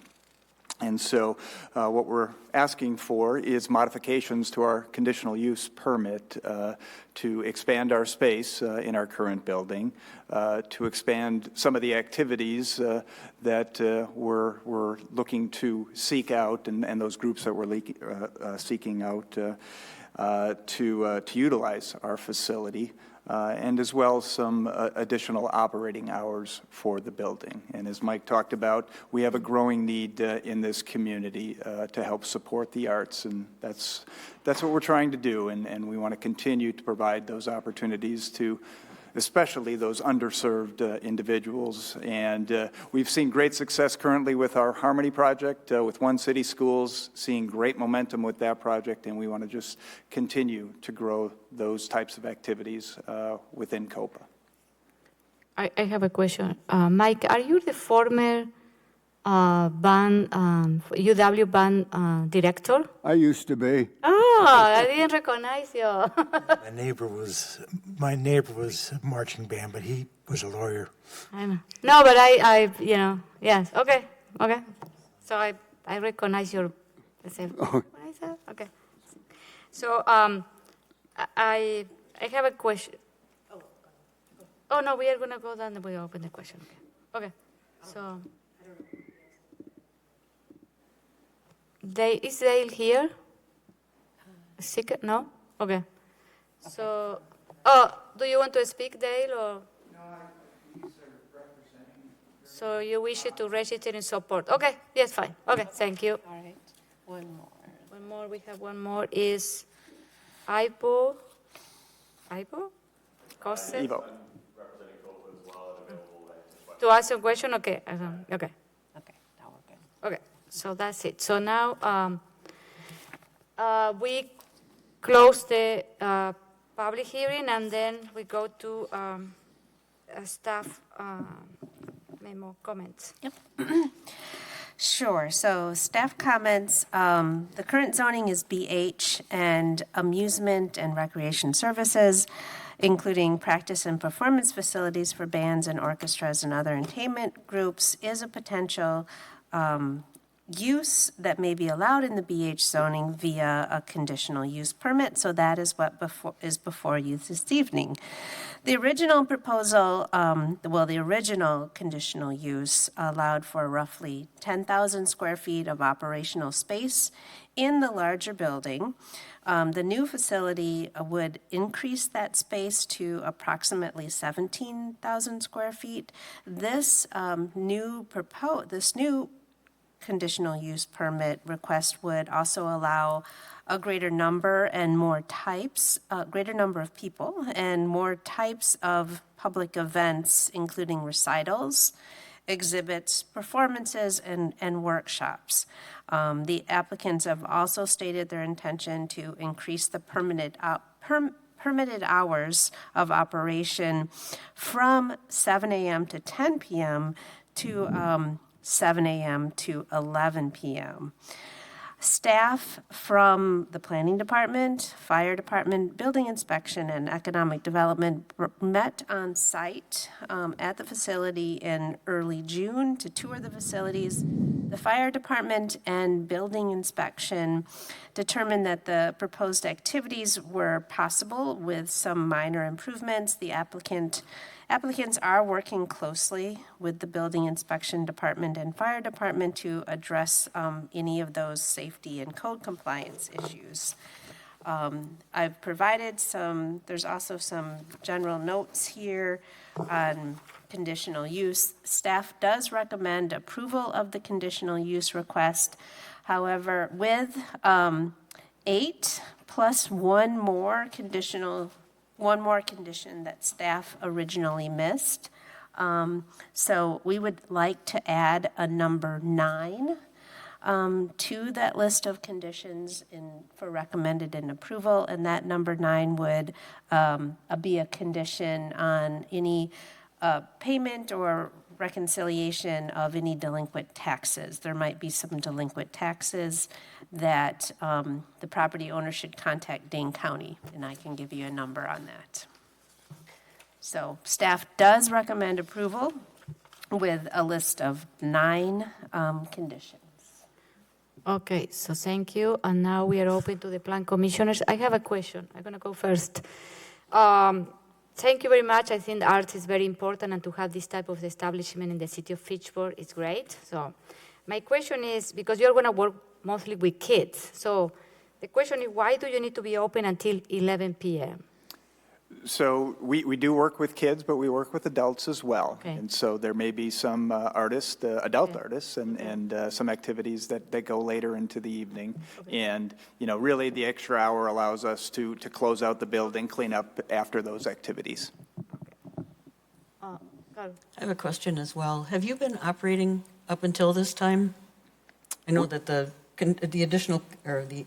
And so what we're asking for is modifications to our conditional use permit to expand our space in our current building, to expand some of the activities that we're looking to seek out, and those groups that we're seeking out. to utilize our facility, and as well as some additional operating hours for the building. And as Mike talked about, we have a growing need in this community to help support the arts, and that's what we're trying to do, and we want to continue to provide those opportunities to especially those underserved individuals. And we've seen great success currently with our Harmony project with One City Schools, seeing great momentum with that project, and we want to just continue to grow those types of activities within COPA. I have a question. Mike, are you the former band, UW band director? I used to be. Oh, I didn't recognize you. My neighbor was marching band, but he was a lawyer. I know. No, but I, yes. Okay. So I recognize your, what is that? Okay. So, I have a question. Oh, no, we are going to go down and we open the question. Okay. So, is Dale here? Secret? No? Okay. So, do you want to speak, Dale, or? No, he's representing. So you wish to register in support? Okay, yes, fine. Okay, thank you. All right, one more. We have one more is Ivo? Cosset? Ivo. To ask a question? Okay. Okay. Okay, now we're good. Okay, so that's it. So now we close the public hearing, and then we go to staff memo comments. Yep. Sure. So staff comments, the current zoning is BH, and amusement and recreation services, including practice and performance facilities for bands and orchestras and other entertainment groups, is a potential use that may be allowed in the BH zoning via a conditional use permit. So that is what is before you this evening. The original proposal, the original conditional use allowed for roughly 10,000 square feet of operational space in the larger building. The new facility would increase that space to approximately 17,000 square feet. This new conditional use permit request would also allow a greater number and more types, greater number of people and more types of public events, including recitals, exhibits, performances, and workshops. The applicants have also stated their intention to increase the permitted hours of operation from 7 a.m. to 10 p.m. to 7 a.m. to 11 p.m. Staff from the planning department, fire department, building inspection, and economic development met on site at the facility in early June to tour the facilities. The fire department and building inspection determined that the proposed activities were possible with some minor improvements. The applicants are working closely with the building inspection department and fire department to address any of those safety and code compliance issues. I've provided there's also some general notes here on conditional use. Staff does recommend approval of the conditional use request. However, with 8 plus one more condition that staff originally missed. So we would like to add a number 9 to that list of conditions for recommended and approval, and that number 9 would be a condition on any payment or reconciliation of any delinquent taxes. There might be some delinquent taxes that the property owner should contact Dane County, and I can give you a number on that. So staff does recommend approval with a list of 9 conditions. Okay, so thank you. And now we are open to the plan commissioners. I have a question. I'm going to go first. Thank you very much. I think art is very important, and to have this type of establishment in the city of Fitchburg is great. So my question is, because you're going to work mostly with kids, so The question is, why do you need to be open until 11 p.m.? So we do work with kids, but we work with adults as well. Okay. And so there may be some artists, adult artists, and some activities that go later into the evening. And, really the extra hour allows us to close out the building, clean up after those activities. I have a question as well. Have you been operating up until this time? I know that the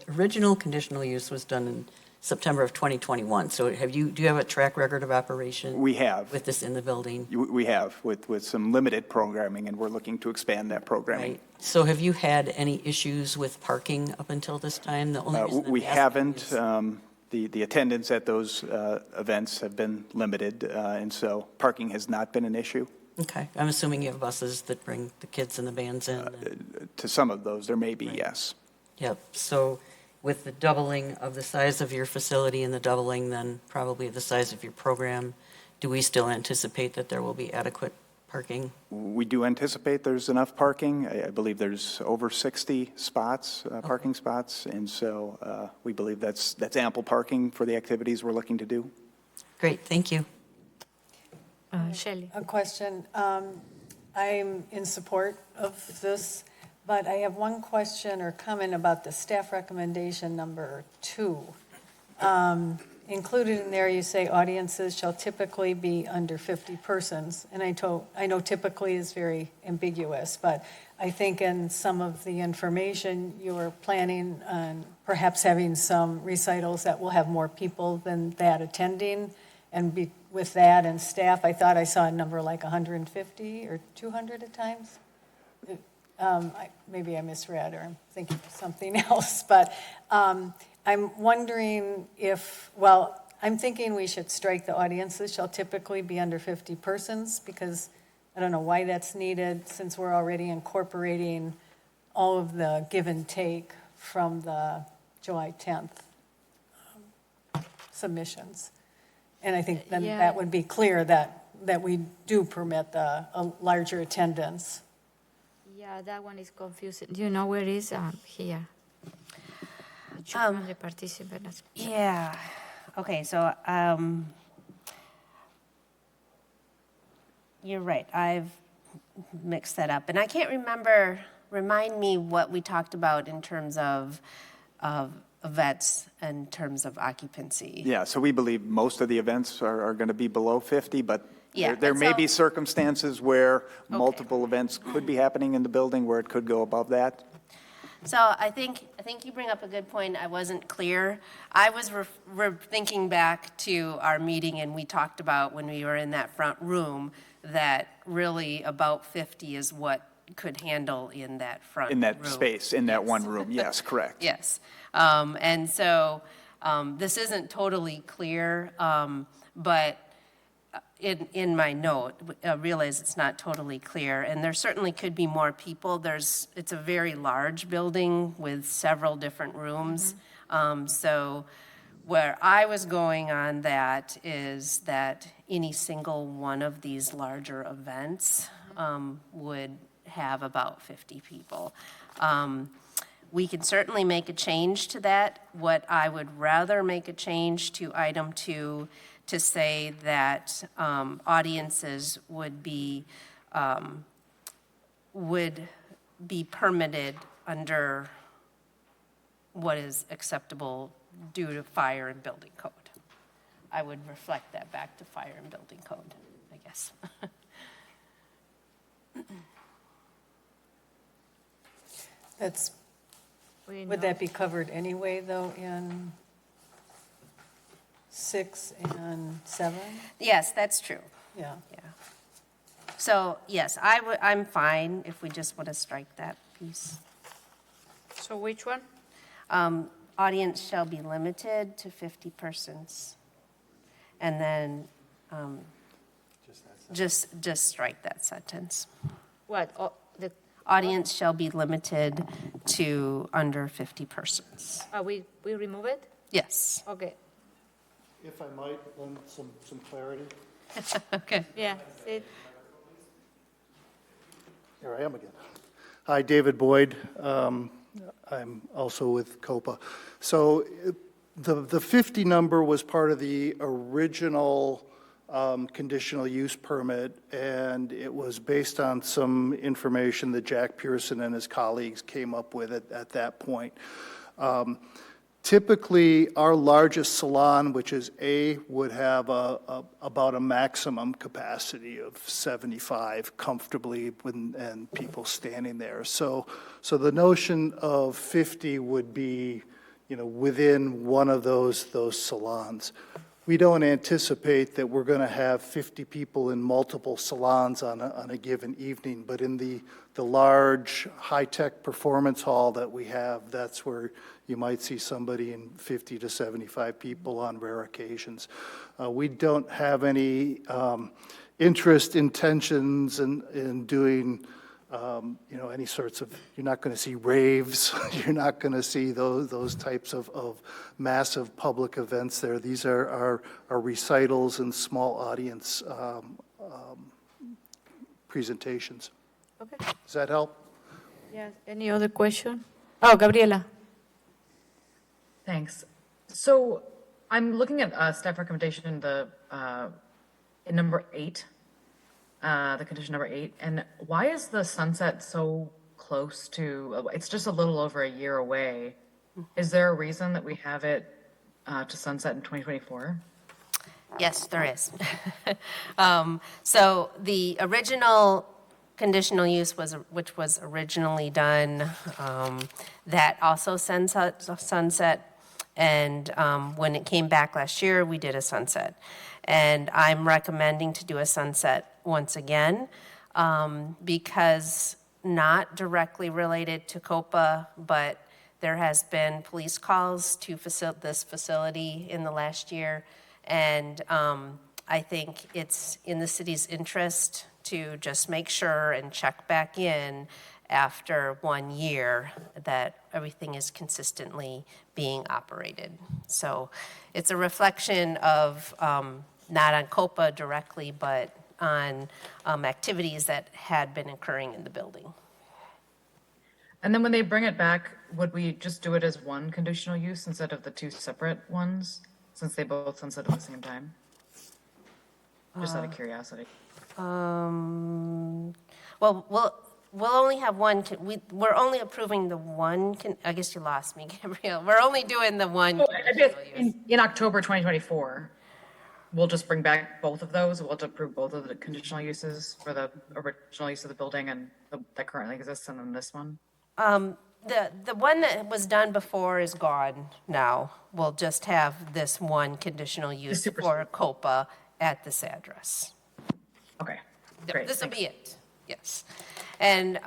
original conditional use was done in September of 2021. So do you have a track record of operation? We have. With this in the building? We have, with some limited programming, and we're looking to expand that programming. Right. So have you had any issues with parking up until this time? The only reason We I'm asking haven't. is- The attendance at those events have been limited, and so parking has not been an issue. Okay. I'm assuming you have buses that bring the kids and the bands in. To some of those, there may be, yes. Yep. So with the doubling of the size of your facility and the doubling then probably the size of your program, do we still anticipate that there will be adequate parking? We do anticipate there's enough parking. I believe there's over 60 spots, parking spots, and so we believe that's ample parking for the activities we're looking to do. Great. Thank you. Shelley. A question. I'm in support of this, but I have one question or comment about the staff recommendation number 2. Included in there, you say audiences shall typically be under 50 persons. And I know typically is very ambiguous, but I think in some of the information, you're planning on perhaps having some recitals that will have more people than that attending. And with that and staff, I thought I saw a number like 150 or 200 at times. Maybe I misread or I'm thinking of something else, but I'm wondering I'm thinking we should strike the audiences shall typically be under 50 persons because I don't know why that's needed since we're already incorporating all of the give and take from the July 10th submissions. And I think then that would be clear that we do permit a larger attendance. Yeah, that one is confusing. Do you know where it is? Here. Yeah. Okay, so you're right. I've mixed that up. And I can't remember, remind me what we talked about in terms of events in terms of occupancy. Yeah, so we believe most of the events are going to be below 50, but there may be circumstances where multiple events could be happening in the building where it could go above that. So I think you bring up a good point. I wasn't clear. I was thinking back to our meeting, and we talked about when we were in that front room that really about 50 is what could handle in that front room. In that space, in that one room, yes, correct. Yes. And so this isn't totally clear, but in my note, I realize it's not totally clear, and there certainly could be more people. It's a very large building with several different rooms. So where I was going on that is that any single one of these larger events would have about 50 people. We can certainly make a change to that. What I would rather make a change to item 2 to say that audiences would be permitted under what is acceptable due to fire and building code. I would reflect that back to fire and building code, I guess. Would that be covered anyway, though, in 6 and 7? Yes, that's true. Yeah. So, yes, I'm fine if we just want to strike that piece. So which one? Audience shall be limited to 50 persons. And then just strike that sentence. What? The Audience shall be limited to under 50 persons. we remove it? Yes. Okay. If I might, lend some clarity. Okay. Yeah. Sid. Here I am again. Hi, David Boyd. I'm also with COPA. So the 50 number was part of the original conditional use permit, and it was based on some information that Jack Pearson and his colleagues came up with at that point. Typically, our largest salon, which is A, would have about a maximum capacity of 75 comfortably, and people standing there. So the notion of 50 would be, within one of those salons. We don't anticipate that we're going to have 50 people in multiple salons on a given evening, but in the large high-tech performance hall that we have, that's where you might see somebody in 50 to 75 people on rare occasions. We don't have any interest, intentions in doing any sorts of, you're not going to see raves, you're not going to see those types of massive public events there. These are recitals and small audience presentations. Okay. Does that help? Yes. Any other question? Oh, Gabriela. Thanks. So I'm looking at staff recommendation in number 8, the condition number 8, and why is the sunset so close to? It's just a little over a year away. Is there a reason that we have it to sunset in 2024? Yes, there is. So the original conditional use which was originally done, that also sunset. And when it came back last year, we did a sunset. And I'm recommending to do a sunset once again because not directly related to COPA, but there has been police calls to this facility in the last year. And I think it's in the city's interest to just make sure and check back in after 1 year that everything is consistently being operated. So it's a reflection of not on COPA directly, but on activities that had been occurring in the building. And then when they bring it back, would we just do it as one conditional use instead of the 2 separate ones, since they both sunset at the same time? Just out of curiosity. Well, we'll only have one. We're only approving the one. I guess you lost me, Gabrielle. We're only doing the one. In October 2024, we'll just bring back both of those. We'll have to approve both of the conditional uses for the original use of the building and that currently exists, and then this one. The one that was done before is gone now. We'll just have this one conditional use for COPA at this address. Okay, great. This will be it, yes. And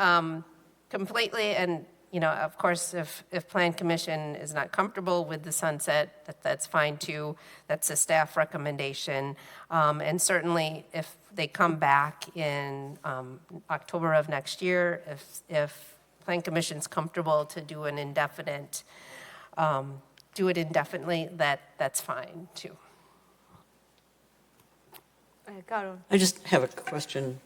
completely, and of course, if Plan Commission is not comfortable with the sunset, that's fine too. That's a staff recommendation. And certainly if they come back in October of next year, if Plan Commission's comfortable to do an indefinite, do it indefinitely, that's fine too. Carol. I just have a question.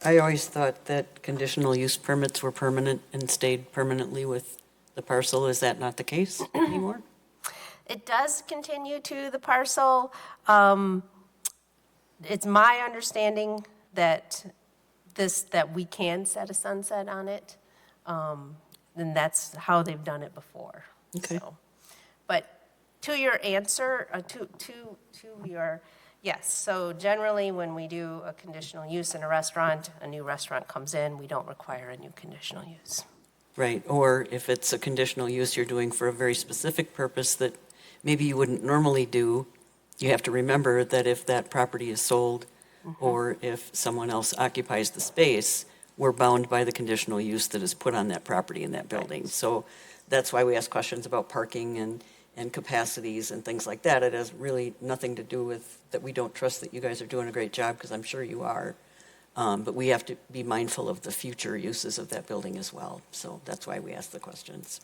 I always thought that conditional use permits were permanent and stayed permanently with the parcel. Is that not the case anymore? It does continue to the parcel. It's my understanding that we can set a sunset on it. And that's how they've done it before. Okay. So, but to your answer, to your, yes. So generally when we do a conditional use in a restaurant, a new restaurant comes in, we don't require a new conditional use. Right, or if it's a conditional use you're doing for a very specific purpose that maybe you wouldn't normally do, you have to remember that if that property is sold or if someone else occupies the space, we're bound by the conditional use that is put on that property in that building. Right. So that's why we ask questions about parking and capacities and things like that. It has really nothing to do with that we don't trust that you guys are doing a great job, because I'm sure you are. But we have to be mindful of the future uses of that building as well. So that's why we ask the questions.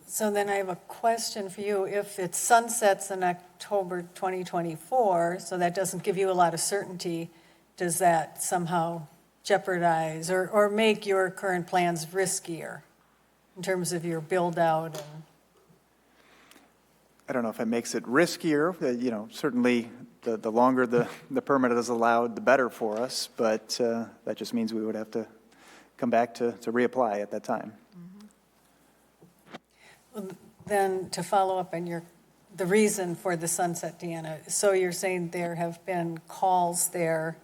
So then I have a question for you. If it sunsets in October 2024, so that doesn't give you a lot of certainty, does that somehow jeopardize or make your current plans riskier? in terms of your build-out and? I don't know if it makes it riskier. Certainly the longer the permit is allowed, the better for us, but that just means we would have to come back to reapply at that time. Then to follow up on the reason for the sunset, Deanna, so you're saying there have been calls there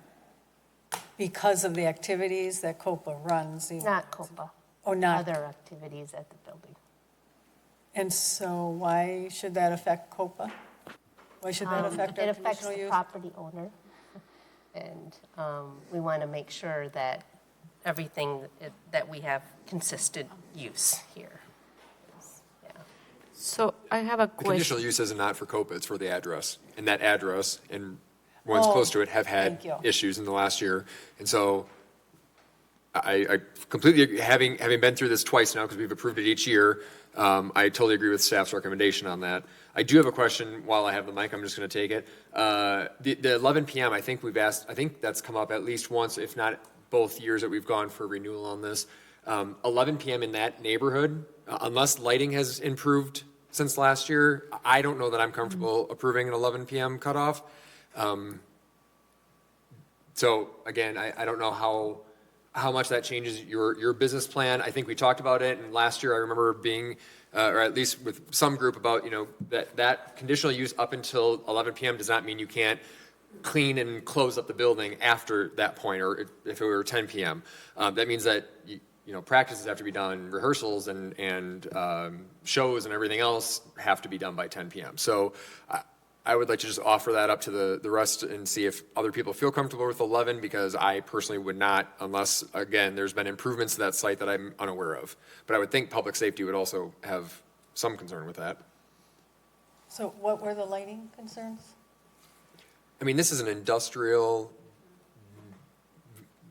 because of the activities that COPA runs? Not COPA. Oh, not. Other activities at the building. And so why should that affect COPA? Why should that affect our It affects conditional the use? property owner, and we want to make sure that everything, that we have consistent use here. Yeah. So I have a The conditional question. use is not for COPA, it's for the address. And that address and ones close to it have had thank you. issues in the last year. And so I completely, having been through this twice now, because we've approved it each year, I totally agree with staff's recommendation on that. I do have a question while I have the mic, I'm just going to take it. The 11 p.m., I think that's come up at least once, if not both years that we've gone for renewal on this. 11 p.m. in that neighborhood, unless lighting has improved since last year, I don't know that I'm comfortable approving an 11 p.m. cutoff. So again, I don't know how much that changes your business plan. I think we talked about it, and last year I remember being, or at least with some group about, that conditional use up until 11 p.m. does not mean you can't clean and close up the building after that point, or if it were 10 p.m. That means that, practices have to be done, rehearsals and shows and everything else have to be done by 10 p.m. So I would like to just offer that up to the rest and see if other people feel comfortable with 11, because I personally would not, unless, again, there's been improvements to that site that I'm unaware of. But I would think public safety would also have some concern with that. So what were the lighting concerns? I mean, this is an industrial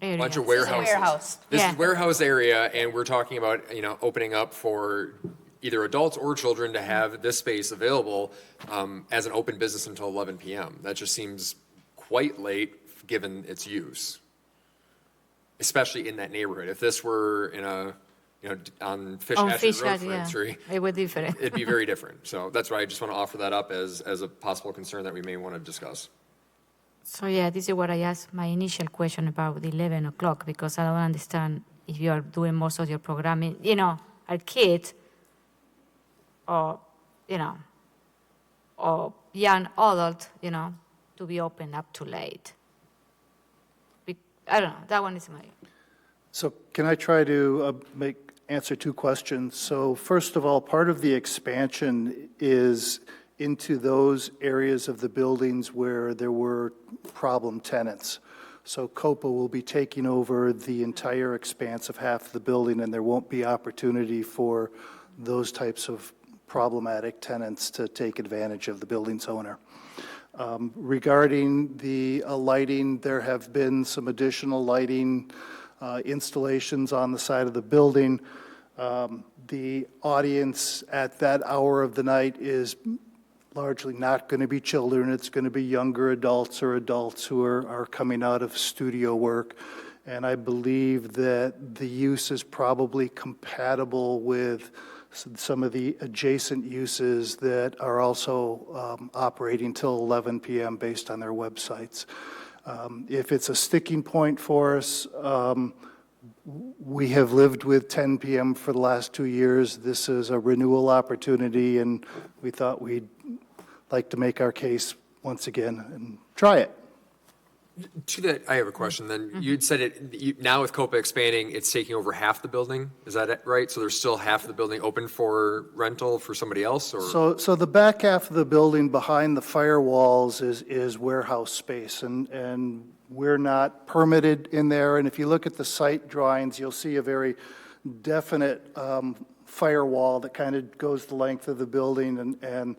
Area. bunch of This is a warehouses. warehouse. This Yeah. is warehouse area, and we're talking about, opening up for either adults or children to have this space available as an open business until 11 p.m. That just seems quite late given its use, especially in that neighborhood. If this were in on Fish On Hatchery Fish Road, Hatch, for yeah. instance, It would be different. it'd be very different. So that's why I just want to offer that up as a possible concern that we may want to discuss. So yeah, this is what I asked my initial question about the 11 o'clock, because I don't understand if you are doing most of your programming, a kid or, or young adult, to be open up too late. I don't know, that one is my... So can I try to answer two questions? So first of all, part of the expansion is into those areas of the buildings where there were problem tenants. So COPA will be taking over the entire expanse of half the building, and there won't be opportunity for those types of problematic tenants to take advantage of the building's owner. Regarding the lighting, there have been some additional lighting installations on the side of the building. The audience at that hour of the night is largely not going to be children. It's going to be younger adults or adults who are coming out of studio work. And I believe that the use is probably compatible with some of the adjacent uses that are also operating till 11 p.m. based on their websites. If it's a sticking point for us, we have lived with 10 p.m. for the last 2 years. This is a renewal opportunity, and we thought we'd like to make our case once again and try it. To that, I have a question then. You'd said now with COPA expanding, it's taking over half the building. Is that right? So there's still half of the building open for rental for somebody else? Or? So the back half of the building behind the firewalls is warehouse space, and we're not permitted in there. And if you look at the site drawings, you'll see a very definite firewall that kind of goes the length of the building, and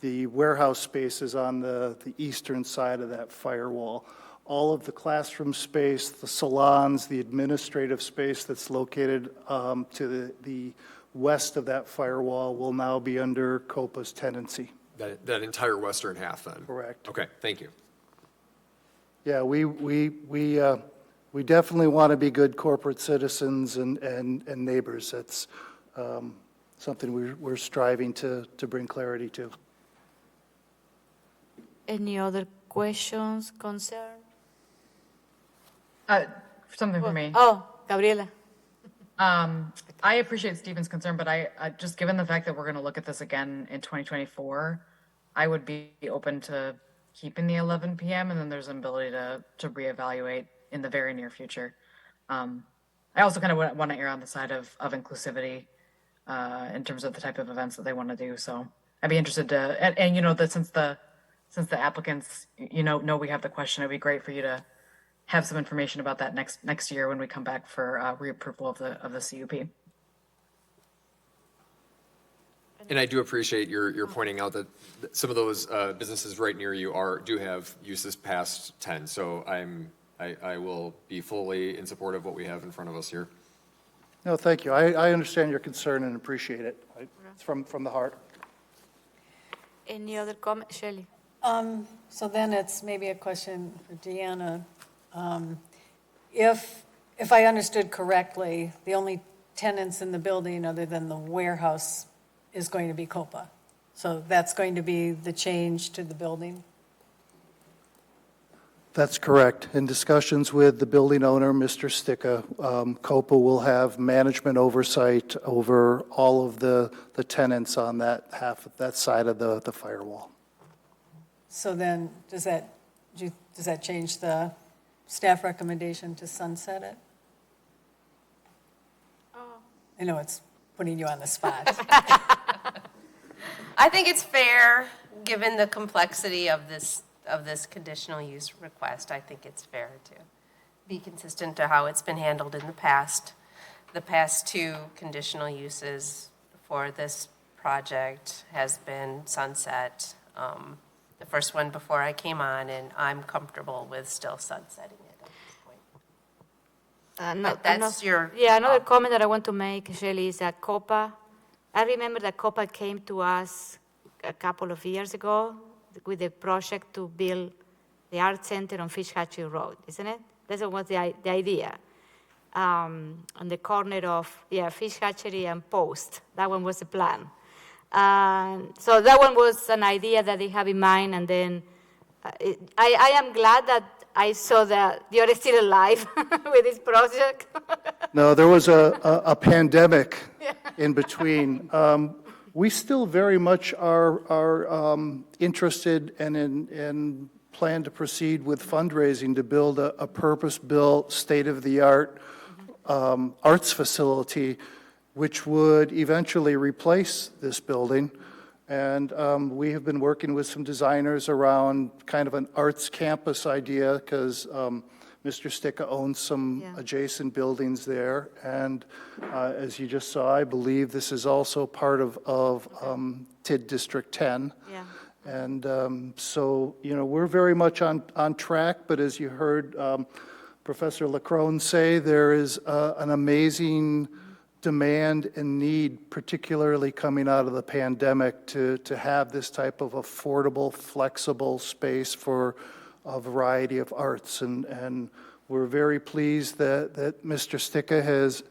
the warehouse space is on the eastern side of that firewall. All of the classroom space, the salons, the administrative space that's located to the west of that firewall will now be under COPA's tenancy. That entire western half then? Correct. Okay, thank you. Yeah, we definitely want to be good corporate citizens and neighbors. That's something we're striving to bring clarity to. Any other questions, concerns? Something for me. Oh, Gabriela. I appreciate Stephen's concern, but I just given the fact that we're going to look at this again in 2024, I would be open to keeping the 11 p.m. and then there's an ability to reevaluate in the very near future. I also kind of want to err on the side of inclusivity in terms of the type of events that they want to do. So I'd be interested to, and you know, that since the applicants, know we have the question, it'd be great for you to have some information about that next year when we come back for reapproval of the CUP. And I do appreciate your pointing out that some of those businesses right near you do have uses past 10. So I will be fully in support of what we have in front of us here. No, thank you. I understand your concern and appreciate it. It's from the heart. Any other comment, Shelley? So then it's maybe a question for Deanna. If I understood correctly, the only tenants in the building other than the warehouse is going to be COPA. So that's going to be the change to the building? That's correct. In discussions with the building owner, Mr. Sticka, COPA will have management oversight over all of the tenants on that side of the firewall. So then, does that change the staff recommendation to sunset it? I know it's putting you on the spot. I think it's fair, given the complexity of this conditional use request. I think it's fair to be consistent to how it's been handled in the past. The past two conditional uses for this project has been sunset. The first one before I came on, and I'm comfortable with still sunsetting it at this point. That's your... Yeah, another comment that I want to make, Shelley, is that COPA, I remember that COPA came to us a couple of years ago with a project to build the art center on Fish Hatchery Road, isn't it? That was the idea. On the corner of, Fish Hatchery and Post. That one was the plan. So that one was an idea that they have in mind, and then I am glad that I saw that you're still alive with this project. No, there was a pandemic in between. We still very much are interested and plan to proceed with fundraising to build a purpose-built, state-of-the-art arts facility, which would eventually replace this building. And we have been working with some designers around kind of an arts campus idea, because Mr. Sticka owns some adjacent buildings there. And as you just saw, I believe this is also part of TID District 10. Yeah. And so, we're very much on track, but as you heard Professor Lacrone say, there is an amazing demand and need, particularly coming out of the pandemic, to have this type of affordable, flexible space for a variety of arts. And we're very pleased that Mr. Sticka has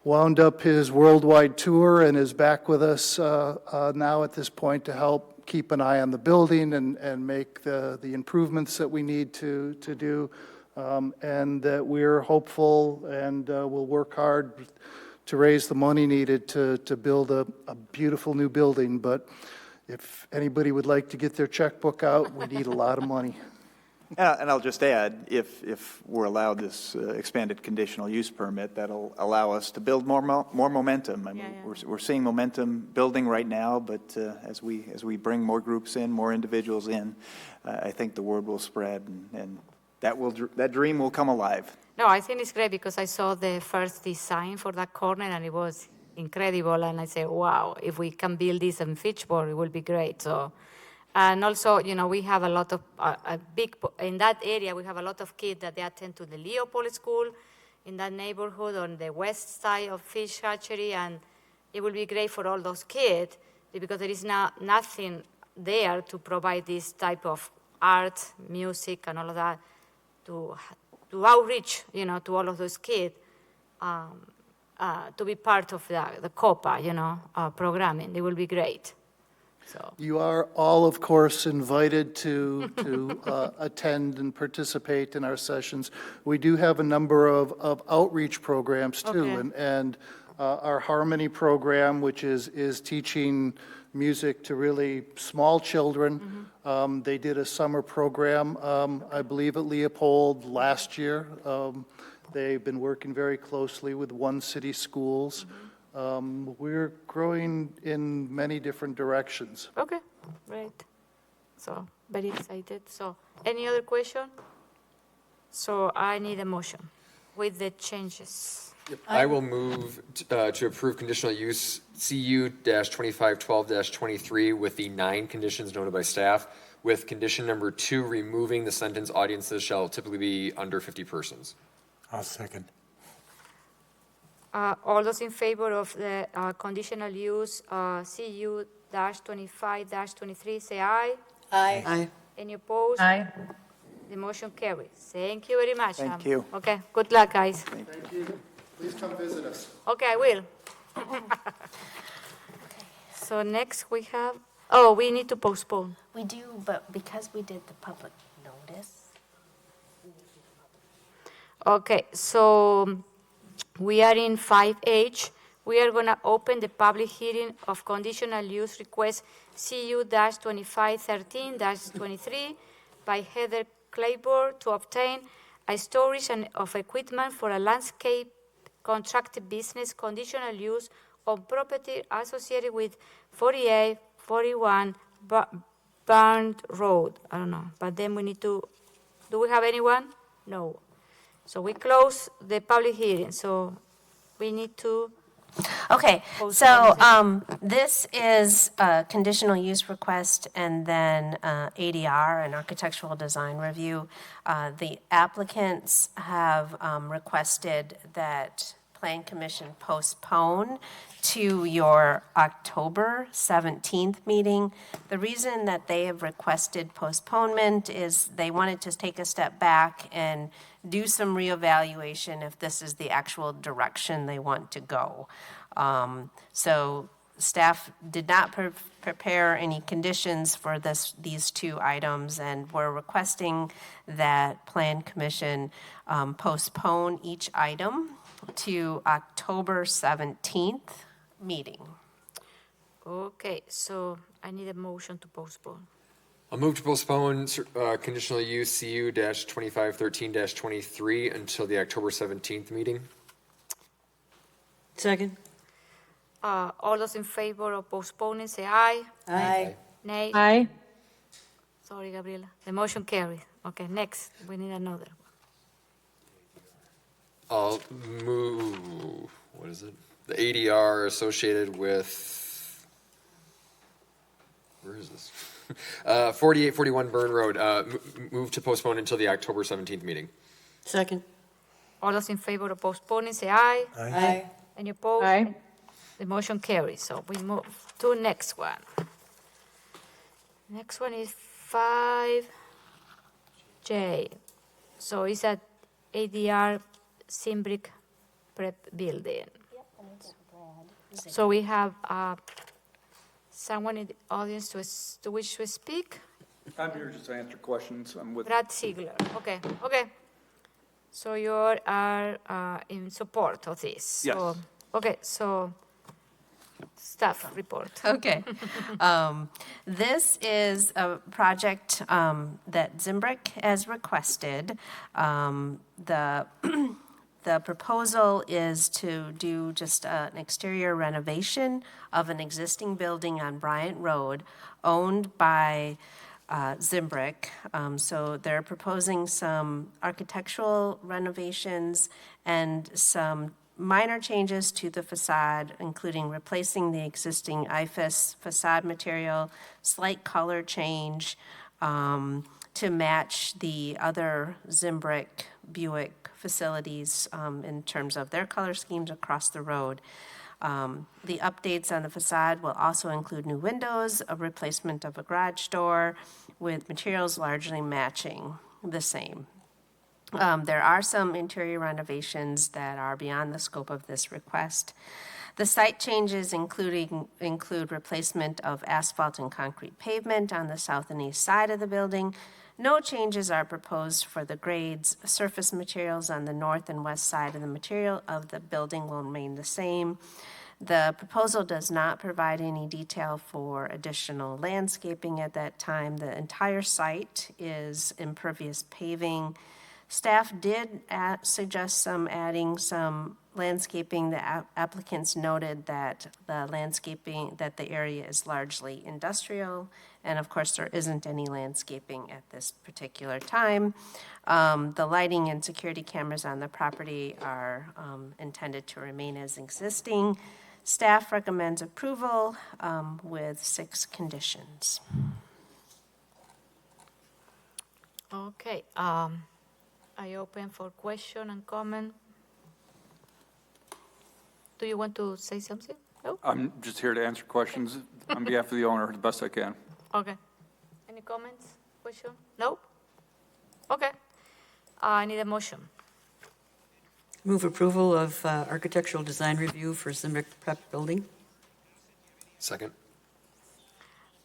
wound up his worldwide tour and is back with us now at this point to help keep an eye on the building and make the improvements that we need to do, and that we're hopeful and will work hard to raise the money needed to build a beautiful new building. But if anybody would like to get their checkbook out, we need a lot of money. And I'll just add, if we're allowed this expanded conditional use permit, that'll allow us to build more momentum. I mean, we're seeing momentum building right now, but as we bring more groups in, more individuals in, I think the word will spread, and that dream will come alive. No, I think it's great because I saw the first design for that corner and it was incredible. And I said, wow, if we can build this in Fitchburg, it will be great. So, and also, we have a lot of, in that area, we have a lot of kids that they attend to the Leopold School in that neighborhood on the west side of Fish Hatchery. And it will be great for all those kids because there is nothing there to provide this type of art, music, and all of that to outreach, to all of those kids. to be part of the COPA, programming. It will be great. So You are all, of course, invited to attend and participate in our sessions. We do have a number of outreach programs, too. Okay. And our Harmony program, which is teaching music to really small children. They did a summer program, I believe, at Leopold last year. They've been working very closely with One City Schools. We're growing in many different directions. okay, great. So very excited. So any other question? So I need a motion with the changes. I will move to approve conditional use CU-2512-23 with the 9 conditions noted by staff, with condition number 2 removing the sentence audiences shall typically be under 50 persons. I'll second. All those in favor of the conditional use CU-25-23, say aye. Aye. Aye. Any opposed? Aye. The motion carries. Thank you very much. Thank you. Okay, good luck, guys. Thank you. Please come visit us. Okay, I will. So next we have, we need to postpone. We do, but because we did the public notice. Okay, so we are in 5H. We are going to open the public hearing of conditional use request CU-2513-23 by Heather Claiborne to obtain a storage of equipment for a landscape contracted business conditional use on property associated with 4841 Barn Road. I don't know, but then we need to, do we have anyone? No. So we close the public hearing, so we need to. Okay, so this is a conditional use request and then ADR, an architectural design review. The applicants have requested that Plan Commission postpone to your October 17th meeting. The reason that they have requested postponement is they wanted to take a step back and do some reevaluation if this is the actual direction they want to go. So staff did not prepare any conditions for these 2 items, and we're requesting that Plan Commission postpone each item to October 17th meeting. Okay, so I need a motion to postpone. I'll move to postpone conditional use CU-2513-23 until the October 17th meeting. Second. All those in favor of postponing, say aye. Aye. Nay. Aye. Sorry, Gabriela. The motion carries. Okay, next, we need another. I'll move, what is it? The ADR associated with, where is this? 4841 Burn Road, move to postpone until the October 17th meeting. Second. All those in favor of postponing, say aye. Aye. Any opposed? Aye. The motion carries. So we move to next one. Next one is 5J. So it's at ADR Simbrick Prep Building. So we have someone in the audience to wish to speak. I'm here just to answer questions. I'm with. Brad Ziegler. Okay. So you are in support of this. Yes. So, okay. So staff report. Okay. This is a project that Zimbrick has requested. The proposal is to do just an exterior renovation of an existing building on Bryant Road owned by Zimbrick. So they're proposing some architectural renovations and some minor changes to the facade, including replacing the existing IFAS facade material, slight color change to match the other Zimbrick Buick facilities in terms of their color schemes across the road. The updates on the facade will also include new windows, a replacement of a garage door with materials largely matching the same. There are some interior renovations that are beyond the scope of this request. The site changes include replacement of asphalt and concrete pavement on the south and east side of the building. No changes are proposed for the grades. Surface materials on the north and west side of the building will remain the same. The proposal does not provide any detail for additional landscaping at that time. The entire site is impervious paving. Staff did suggest adding some landscaping. The applicants noted that the area is largely industrial, and of course there isn't any landscaping at this particular time. The lighting and security cameras on the property are intended to remain as existing. Staff recommends approval with 6 conditions. Okay, I open for question and comment. Do you want to say something? No? I'm just here to answer questions on behalf of the owner the best I can. Okay. Any comments, question? No? Okay. I need a motion. Move approval of architectural design review for Zimrick Prep Building. Second.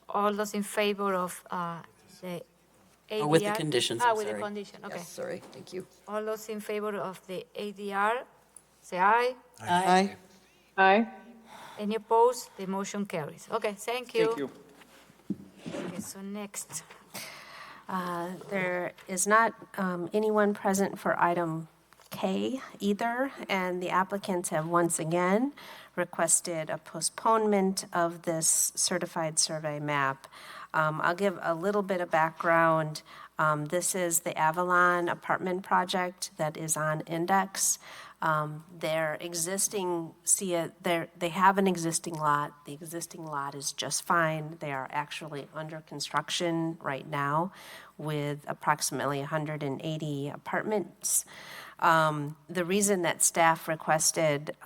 All those in favor of the ADR? With the conditions, I'm with the sorry. condition, okay. Yes, sorry, thank you. All those in favor of the ADR, say aye. Aye. Aye. Any opposed? The motion carries. Okay, thank you. Thank you. Okay, so next. There is not anyone present for item K either, and the applicants have once again requested a postponement of this certified survey map. I'll give a little bit of background. This is the Avalon apartment project that is on index. Their existing, they have an existing lot. The existing lot is just fine. They are actually under construction right now with approximately 180 apartments. The reason that staff requested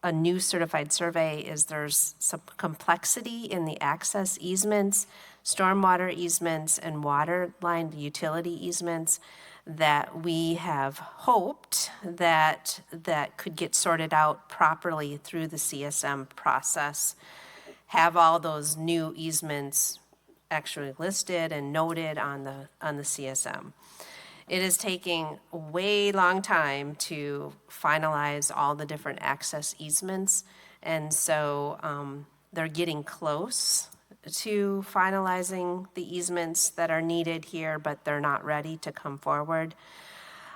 a new certified survey is there's some complexity in the access easements, stormwater easements, and water line utility easements that we have hoped that could get sorted out properly through the CSM process, have all those new easements actually listed and noted on the CSM. It is taking a way long time to finalize all the different access easements, and so they're getting close to finalizing the easements that are needed here, but they're not ready to come forward.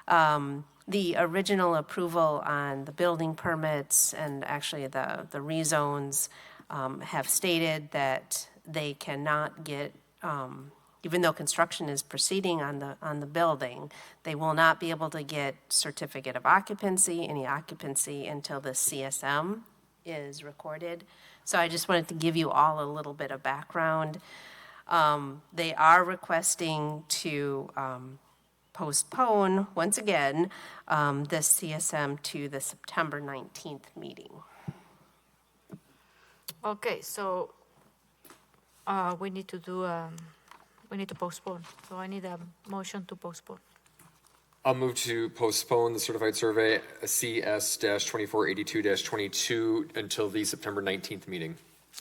The original approval on the building permits and actually the rezones have stated that they cannot get, even though construction is proceeding on the building, they will not be able to get certificate of occupancy, any occupancy, until the CSM is recorded. So I just wanted to give you all a little bit of background. They are requesting to postpone, once again, this CSM to the September 19th meeting. Okay, so we need to postpone. So I need a motion to postpone. I'll move to postpone the certified survey CS-2482-22 until the September 19th meeting.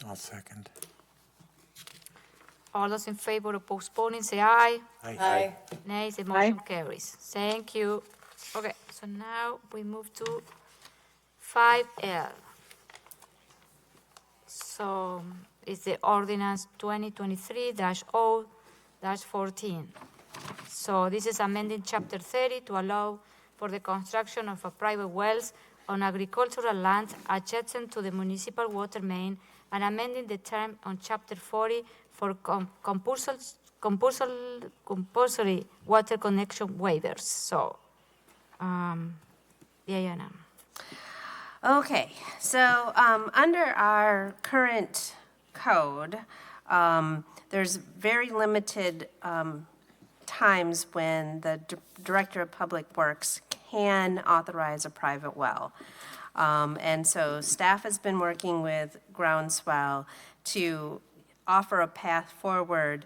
I'll second. All those in favor of postponing, say aye. Aye. Nay, the motion carries. Thank you. Okay, so now we move to 5L. So it's the ordinance 2023-0-14. So this is amending Chapter 30 to allow for the construction of a private wells on agricultural land adjacent to the municipal water main and amending the term on Chapter 40 for compulsory water connection waivers. So, Diana. Okay, so under our current code, there's very limited times when the Director of Public Works can authorize a private well. And so staff has been working with Groundswell to offer a path forward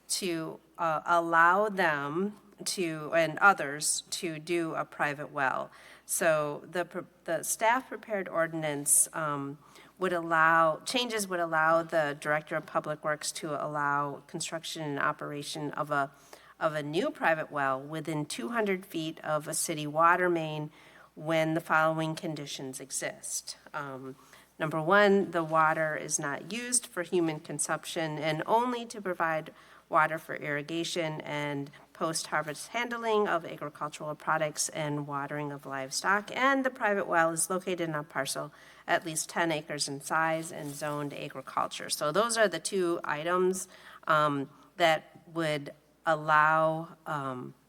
to allow them and others to do a private well. So the staff prepared ordinance changes would allow the Director of Public Works to allow construction and operation of a new private well within 200 feet of a city water main when the following conditions exist. Number one, the water is not used for human consumption and only to provide water for irrigation and post-harvest handling of agricultural products and watering of livestock, and the private well is located in a parcel at least 10 acres in size and zoned agriculture. So those are the two items that would allow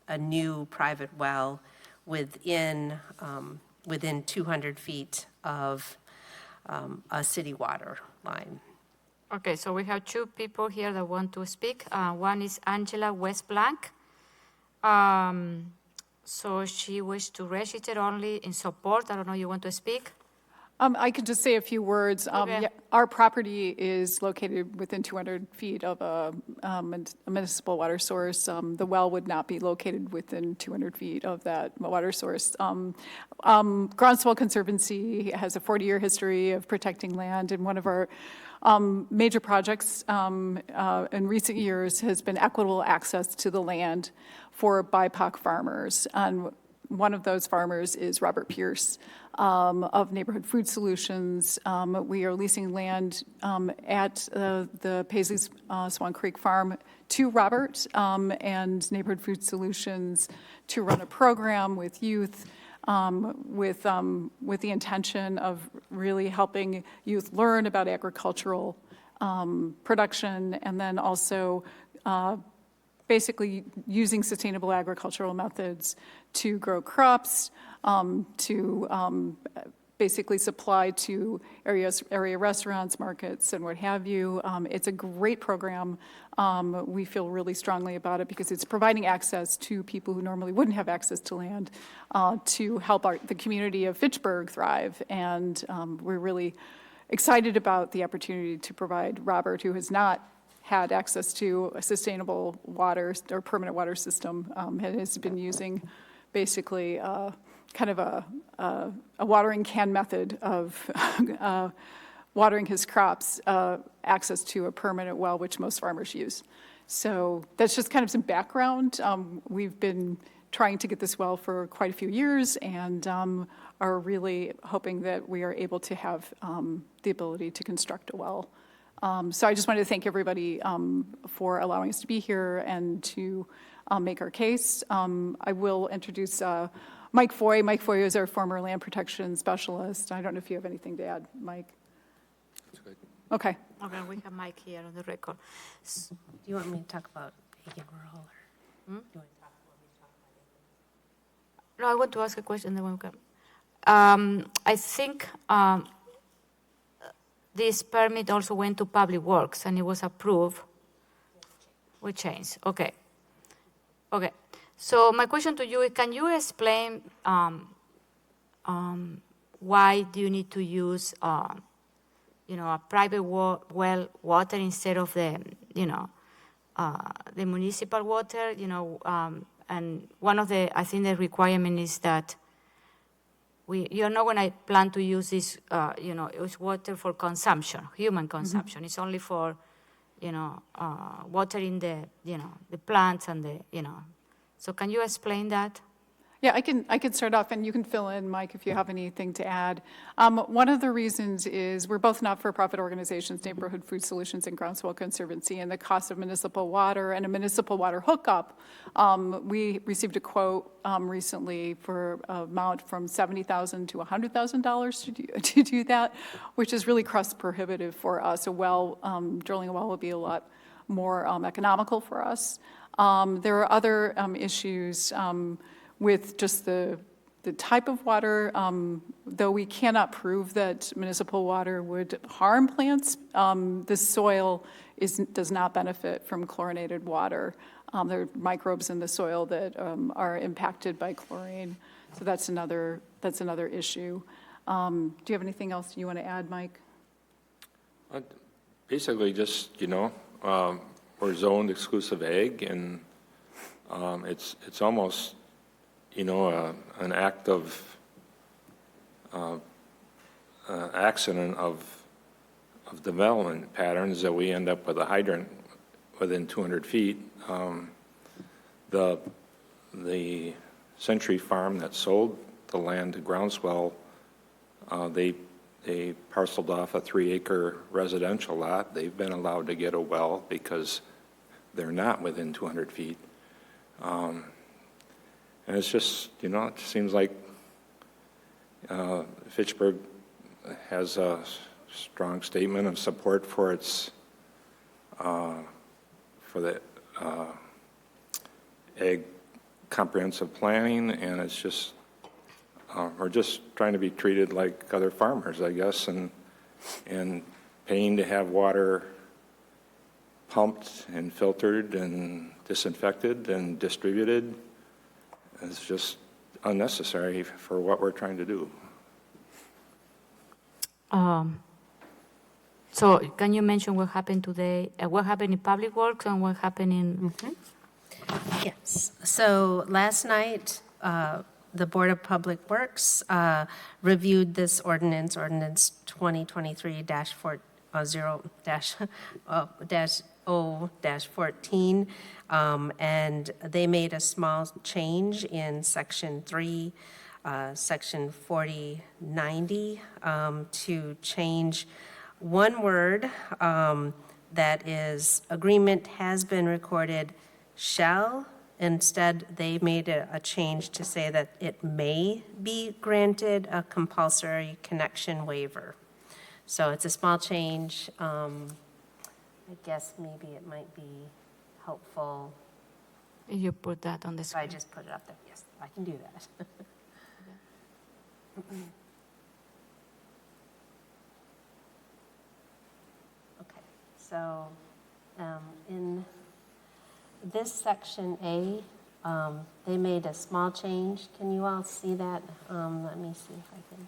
a new private well within 200 feet of a city water line. Okay, so we have two people here that want to speak. One is Angela Westblank. So she wished to register only in support. I don't know, you want to speak? I could just say a few words. Okay. Yeah, our property is located within 200 feet of a municipal water source. The well would not be located within 200 feet of that water source. Groundswell Conservancy has a 40-year history of protecting land, and one of our major projects in recent years has been equitable access to the land for BIPOC farmers. And one of those farmers is Robert Pierce of Neighborhood Food Solutions. We are leasing land at the Paisley's Swan Creek Farm to Robert and Neighborhood Food Solutions to run a program with youth with the intention of really helping youth learn about agricultural production, and then also basically using sustainable agricultural methods to grow crops, to basically supply to area restaurants, markets, and what have you. It's a great program. We feel really strongly about it because it's providing access to people who normally wouldn't have access to land to help the community of Fitchburg thrive. And we're really excited about the opportunity to provide Robert, who has not had access to a sustainable water or permanent water system, and has been using basically kind of a watering can method of watering his crops, access to a permanent well, which most farmers use. So that's just kind of some background. We've been trying to get this well for quite a few years, and are really hoping that we are able to have the ability to construct a well. So I just wanted to thank everybody for allowing us to be here and to make our case. I will introduce Mike Foy. Mike Foy is our former land protection specialist. I don't know if you have anything to add, Mike. That's good. Okay, we have Mike here on the record. Do you want me to talk about Hagen Rural? Or, do you want me to talk about No, I want to ask a question. Then we'll come. I think this permit also went to Public Works and it was approved. We changed. Okay. Okay. So my question to you is, can you explain why do you need to use, a private well water instead of the municipal water? And one of the, I think the requirement is that you're not going to plan to use this, use water for consumption, human consumption. Mm-hmm. It's only for, watering the plants and So can you explain that? Yeah, I can start off, and you can fill in, Mike, if you have anything to add. One of the reasons is we're both not-for-profit organizations, Neighborhood Food Solutions and Groundswell Conservancy, and the cost of municipal water and a municipal water hookup. We received a quote recently for an amount from $70,000 to $100,000 to do that, which is really cost prohibitive for us. Drilling a well would be a lot more economical for us. There are other issues with just the type of water, though we cannot prove that municipal water would harm plants, the soil does not benefit from chlorinated water. There are microbes in the soil that are impacted by chlorine, so that's another issue. Do you have anything else you want to add, Mike? Basically, just we're zoned exclusive ag, and It's almost, an act of accident of development patterns that we end up with a hydrant within 200 feet. The Century Farm that sold the land to Groundswell, they parceled off a 3-acre residential lot. They've been allowed to get a well because they're not within 200 feet. And it's just, it seems like Fitchburg has a strong statement of support for its, for the ag comprehensive planning, and it's just, we're just trying to be treated like other farmers, I guess, and paying to have water pumped and filtered and disinfected and distributed is just unnecessary for what we're trying to do. So can you mention what happened today, what happened in Public Works and what happened in? Yes. So last night, the Board of Public Works reviewed this ordinance 2023-0-14, and they made a small change in Section 3, Section 4090, to change one word that is agreement has been recorded shall. Instead, they made a change to say that it may be granted a compulsory connection waiver. So it's a small change. I guess maybe it might be helpful. You put that on the If screen. I just put it up there. Yes, I can do that. Okay, so in this section A, they made a small change. Can you all see that? Let me see if I can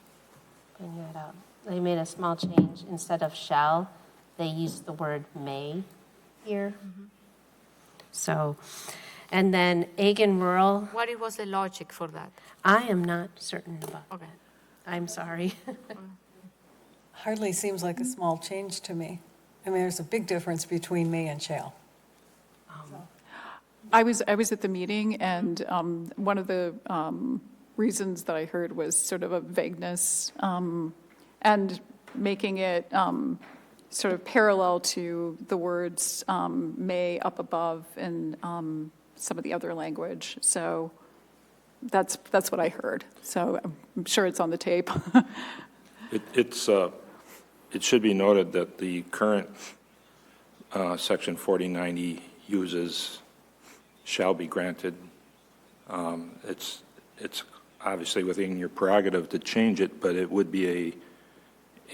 bring that up. They made a small change. Instead of shall, they used the word may here. So, and then ag and rural, What was the logic for that? I am not certain about Okay. that. I'm sorry. Hardly seems like a small change to me. I mean, there's a big difference between may and shall. I was at the meeting, and one of the reasons that I heard was sort of a vagueness and making it sort of parallel to the words may up above in some of the other language. So that's what I heard. So I'm sure it's on the tape. It should be noted that the current Section 4090 uses shall be granted. It's obviously within your prerogative to change it, but it would be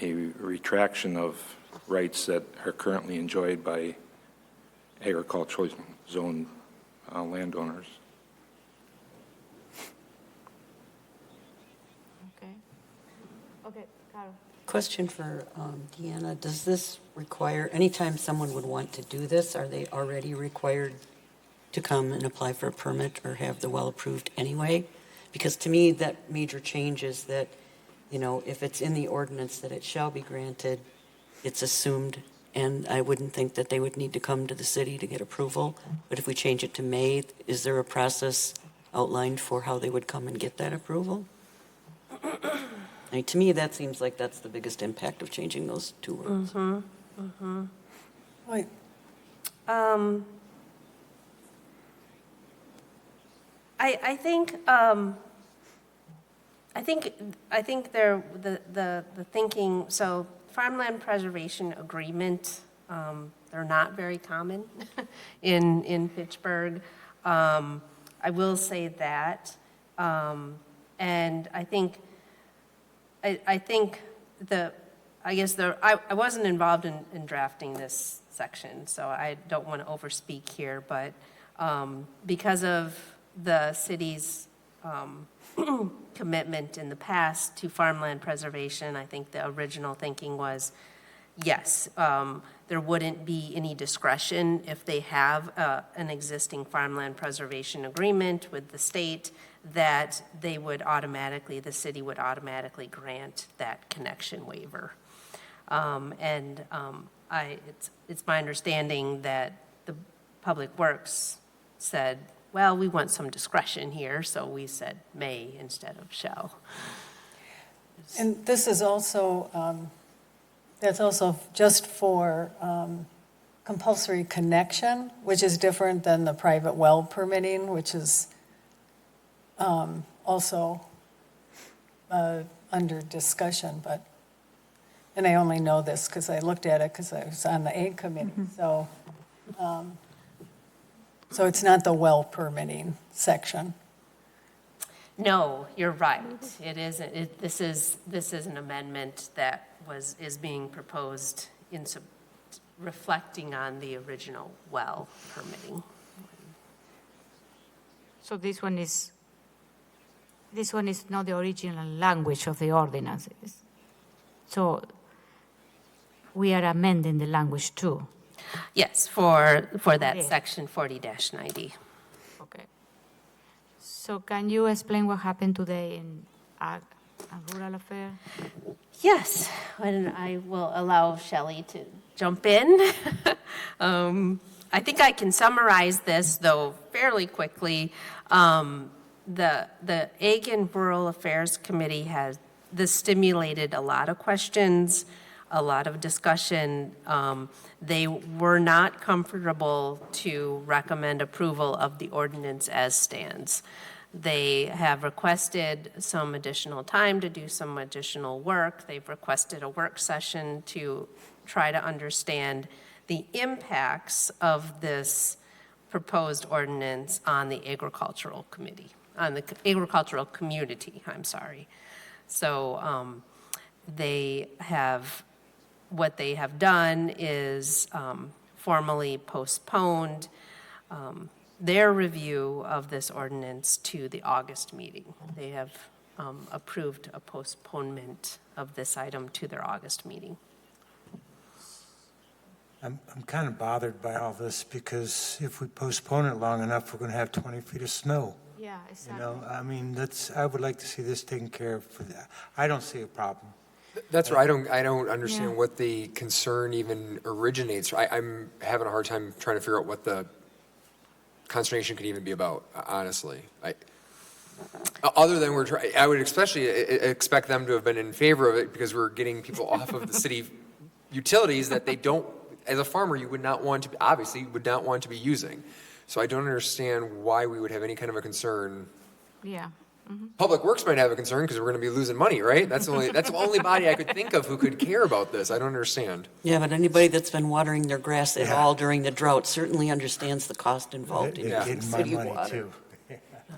a retraction of rights that are currently enjoyed by agricultural zone landowners. Okay. Okay, Carol. Question for Deanna. Does this require, anytime someone would want to do this, are they already required to come and apply for a permit or have the well approved anyway? Because to me, that major change is that, if it's in the ordinance that it shall be granted, it's assumed, and I wouldn't think that they would need to come to the city to get approval. But if we change it to may, is there a process outlined for how they would come and get that approval? I mean, to me, that seems like that's the biggest impact of changing those two words. Like, I think the thinking, so farmland preservation agreement, they're not very common in Fitchburg. I will say that. And I wasn't involved in drafting this section, so I don't want to overspeak here, but because of the city's commitment in the past to farmland preservation, I think the original thinking was yes, there wouldn't be any discretion if they have an existing farmland preservation agreement with the state, that they would automatically, the city would automatically grant that connection waiver. It's my understanding that the Public Works said, well, we want some discretion here, so we said may instead of shall. And this is also, that's also just for compulsory connection, which is different than the private well permitting, which is also under discussion, but, and I only know this because I looked at it because I was on the Ag Committee, so it's not the well permitting section. No, you're right. It isn't. This is an amendment that is being proposed reflecting on the original well permitting. So this one is not the original language of the ordinances. So we are amending the language too. Yes, for that section 40-90. Okay. So can you explain what happened today in Ag and Rural Affairs? Yes, and I will allow Shelley to jump in. I think I can summarize this, though, fairly quickly. The Ag and Rural Affairs Committee this stimulated a lot of questions, a lot of discussion. They were not comfortable to recommend approval of the ordinance as stands. They have requested some additional time to do some additional work. They've requested a work session to try to understand the impacts of this proposed ordinance on the agricultural committee, on the agricultural community, I'm sorry. So what they have done is formally postponed their review of this ordinance to the August meeting. They have approved a postponement of this item to their August meeting. I'm kind of bothered by all this because if we postpone it long enough, we're going to have 20 feet of snow. Yeah, exactly. You know, I mean, I would like to see this taken care of for that. I don't see a problem. That's right. I don't understand what the concern even originates. I'm having a hard time trying to figure out what the consternation could even be about, honestly. Other than I would especially expect them to have been in favor of it because we're getting people off of the city utilities that they don't, as a farmer, you would not want to, obviously, would not want to be using. So I don't understand why we would have any kind of a concern. Yeah. Mm-hmm. Public Works might have a concern because we're going to be losing money, right? That's the only body I could think of who could care about this. I don't understand. Yeah, but anybody that's been watering their grass at all during the drought certainly understands the cost involved in using city water.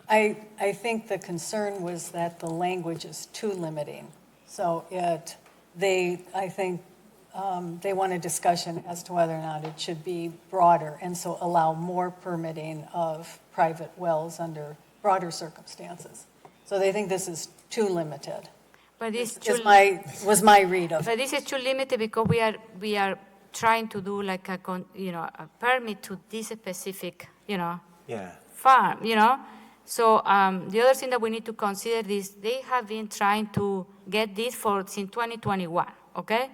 I think the concern was that the language is too limiting. So I think they want a discussion as to whether or not it should be broader and so allow more permitting of private wells under broader circumstances. So they think this is too limited. But was my read of it. But this is too limited because we are trying to do like a permit to this specific farm, So the other thing that we need to consider is they have been trying to get this since 2021. Okay.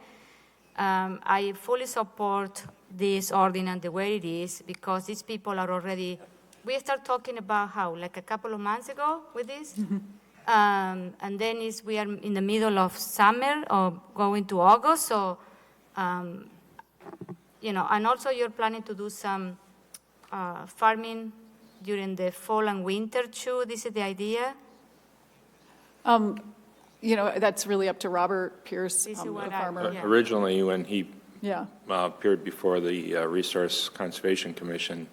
I fully support this ordinance the way it is because these people are already. We start talking about like a couple of months ago with this, and then we are in the middle of summer or going to August. So, and also you're planning to do some farming during the fall and winter too. This is the idea. That's really up to Robert Pierce, the farmer. Originally, when he appeared before the Resource Conservation Commission,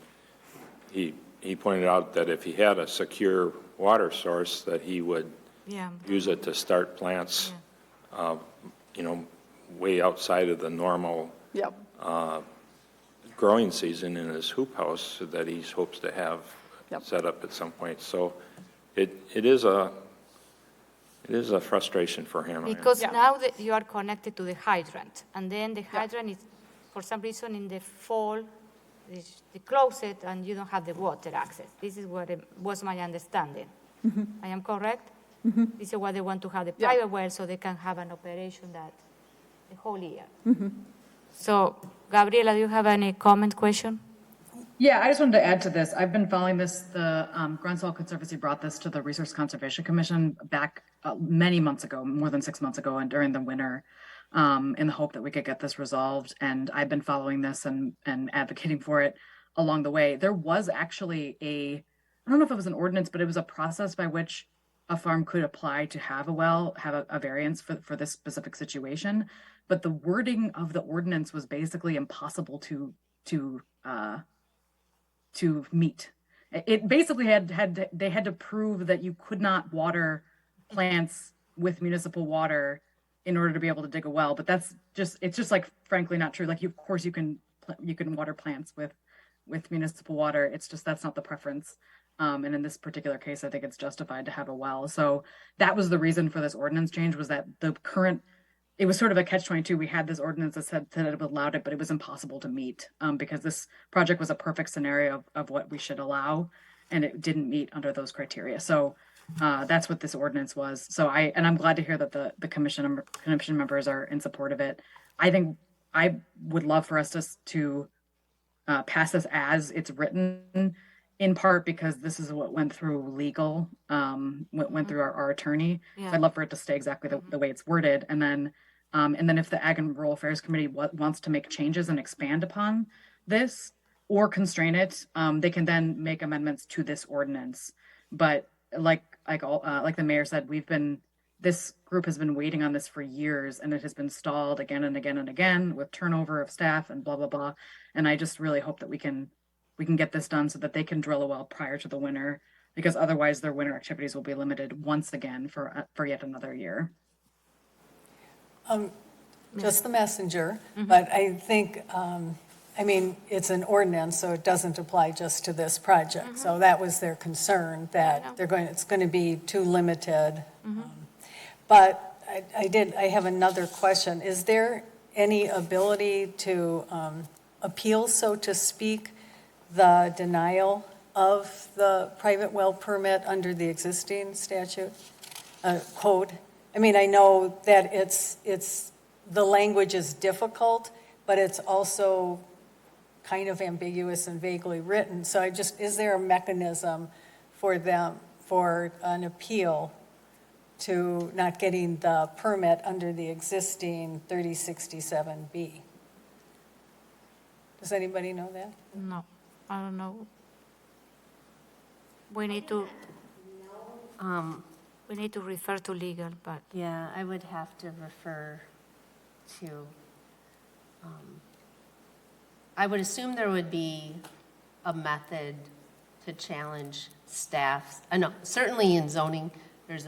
he pointed out that if he had a secure water source, that he would use it to start plants, way outside of the normal growing season in his hoop house that he hopes to have set up at some point. So it is It is a frustration for him. Because now that you are connected to the hydrant, and then the hydrant is, for some reason, in the fall, they close it, and you don't have the water access. This is what was my understanding. I am correct? This is why they want to have the private well, so they can have an operation that the whole year. So, Gabriela, do you have any comment, question? Yeah, I just wanted to add to this. I've been following this. The Grand Soil Conservancy brought this to the Resource Conservation Commission back many months ago, more than 6 months ago, and during the winter, in the hope that we could get this resolved. And I've been following this and advocating for it along the way. There was actually I don't know if it was an ordinance, but it was a process by which a farm could apply to have a variance for this specific situation. But the wording of the ordinance was basically impossible to meet. It basically they had to prove that you could not water plants with municipal water in order to be able to dig a well. But it's just like, frankly, not true. Like, of course you can water plants with municipal water. It's just, that's not the preference. And in this particular case, I think it's justified to have a well. So that was the reason for this ordinance change, was that it was sort of a catch-22. We had this ordinance that said that it allowed it, but it was impossible to meet because this project was a perfect scenario of what we should allow, and it didn't meet under those criteria. So that's what this ordinance was. So I'm glad to hear that the commission members are in support of it. I think I would love for us to pass this as it's written, in part because this is what went through legal, went through our attorney. Yeah. So I'd love for it to stay exactly the way it's worded. And then if the Ag and Rural Affairs Committee wants to make changes and expand upon this or constrain it, they can then make amendments to this ordinance. But like the mayor said, this group has been waiting on this for years, and it has been stalled again and again and again with turnover of staff and blah, blah, blah. And I just really hope that we can get this done so that they can drill a well prior to the winter, because otherwise their winter activities will be limited once again for yet another year. Just the messenger, but I think, it's an ordinance, so it doesn't apply just to this project. So that was their concern, that it's going to be too limited. But I have another question. Is there any ability to appeal, so to speak, the denial of the private well permit under the existing statute code? I know that the language is difficult, but it's also kind of ambiguous and vaguely written. So is there a mechanism for an appeal to not getting the permit under the existing 3067B? Does anybody know that? No, I don't know. We need to refer to legal, but. Yeah, I would have to refer to, I would assume there would be a method to challenge staff. No, certainly in zoning, there's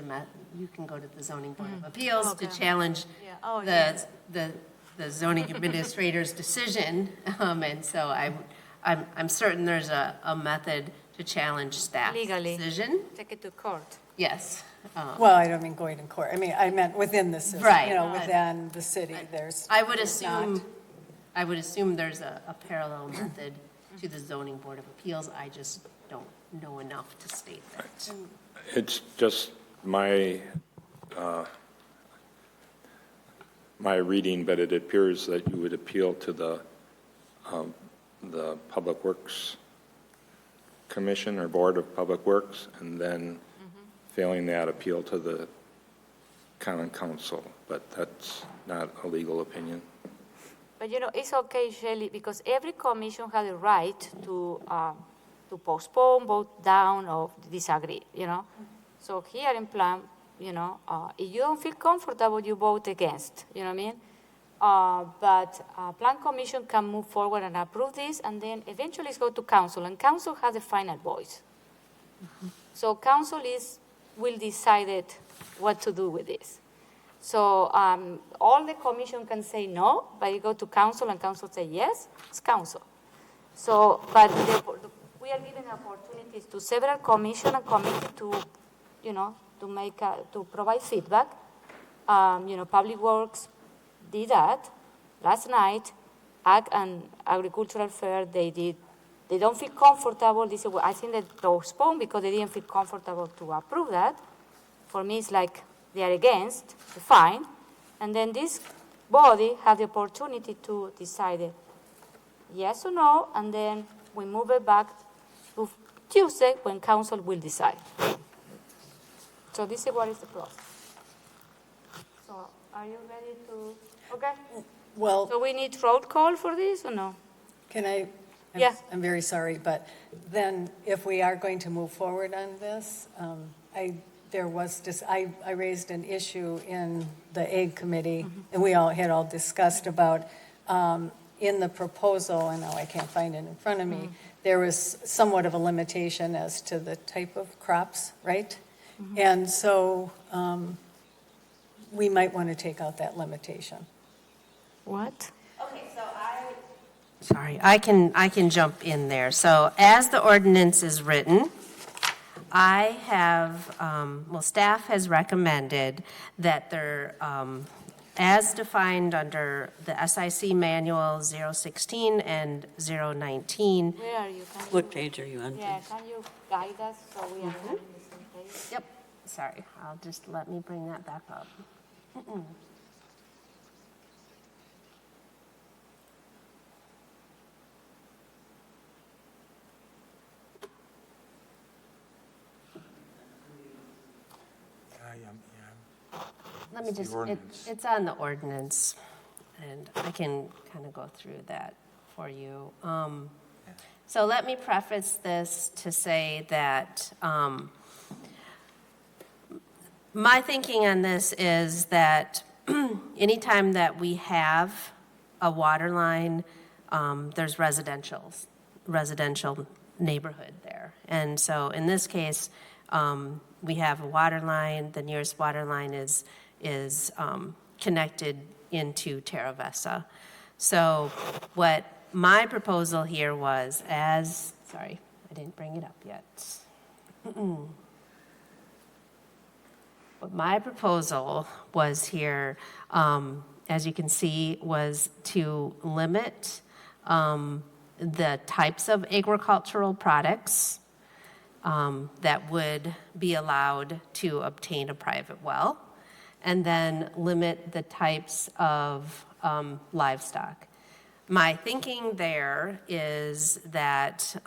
you can go to the Zoning Board of Appeals to challenge the zoning administrator's decision. And so I'm certain there's a method to challenge staff's Legally. decision. Take it to court. Yes. Well, I don't mean going to court. I meant within the system, Right. within the city, there's. I would assume there's a parallel method to the Zoning Board of Appeals. I just don't know enough to state that. It's just my reading, but it appears that you would appeal to the Public Works Commission or Board of Public Works, and then failing that, appeal to the Common Council, but that's not a legal opinion. But it's okay, Shelley, because every commission has a right to postpone, vote down, or disagree, So here in plan, if you don't feel comfortable, you vote against, you know what I mean? But Plan Commission can move forward and approve this, and then eventually it's go to council, and council has the final voice. So council will decide what to do with this. So all the commission can say no, but you go to council and council say yes, it's council. So, but we are giving opportunities to several commission and committee to to to provide feedback. Public Works did that last night. Ag and Agricultural Fair, they don't feel comfortable. They say, well, I think they postponed because they didn't feel comfortable to approve that. For me, it's like they are against, fine. And then this body had the opportunity to decide yes or no, and then we move it back to Tuesday when council will decide. So this is what is the process. So are you ready to, okay? Well, so we need roll call for this or no? Can I? Yeah. I'm very sorry, but then if we are going to move forward on this, I raised an issue in the Ag Committee, and we had all discussed about, in the proposal, and now I can't find it in front of me, there was somewhat of a limitation as to the type of crops, right? And so we might want to take out that limitation. What? Okay, so sorry, I can jump in there. So as the ordinance is written, I have, staff has recommended that there, as defined under the SIC manual 016 and 019. Where are you? What page are you on? Yeah, can you guide us so we are on the same page? Yep, sorry, let me bring that back up. Let me just, it's on the ordinance, and I can kind of go through that for you. So let me preface this to say that my thinking on this is that anytime that we have a water line, there's residential neighborhood there. And so in this case, we have a water line. The nearest water line is connected into Terra Vesta. So what my proposal here was sorry, I didn't bring it up yet. What my proposal was here, as you can see, was to limit the types of agricultural products that would be allowed to obtain a private well, and then limit the types of livestock. My thinking there is that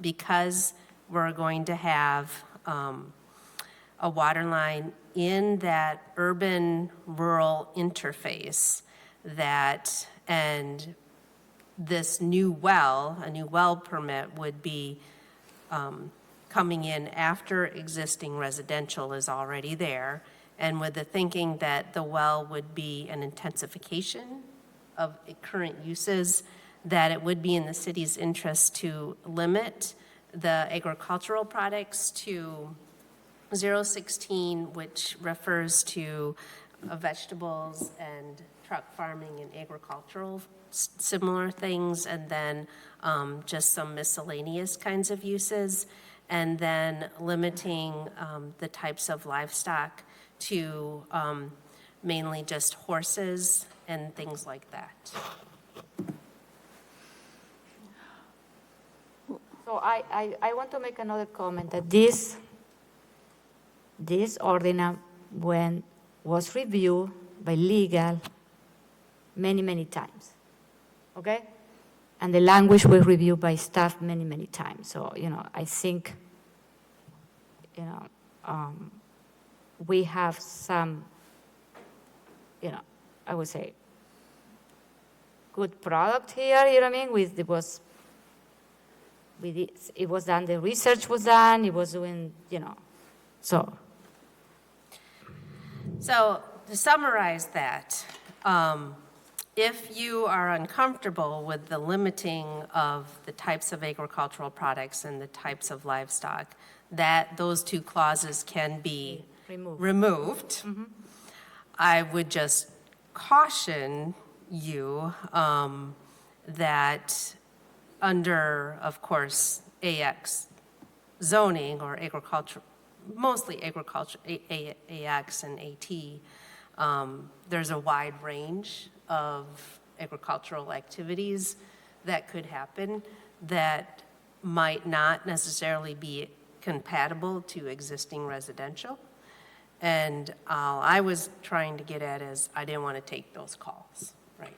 because we're going to have a water line in that urban-rural interface, and this new well, a new well permit would be coming in after existing residential is already there, and with the thinking that the well would be an intensification of current uses, that it would be in the city's interest to limit the agricultural products to 016, which refers to vegetables and truck farming and agricultural similar things, and then just some miscellaneous kinds of uses, and then limiting the types of livestock to mainly just horses and things like that. So I want to make another comment that this ordinance was reviewed by legal many times, okay? And the language was reviewed by staff many times. So, I think, we have some, I would say, good product here, you know what I mean? It was done, the research was done, it was doing, so. So to summarize that, if you are uncomfortable with the limiting of the types of agricultural products and the types of livestock, that those two clauses can be removed. I would just caution you that under, of course, AX zoning or agricultural mostly agriculture, AX and AT, there's a wide range of agricultural activities that could happen that might not necessarily be compatible to existing residential. And all I was trying to get at is I didn't want to take those calls, right?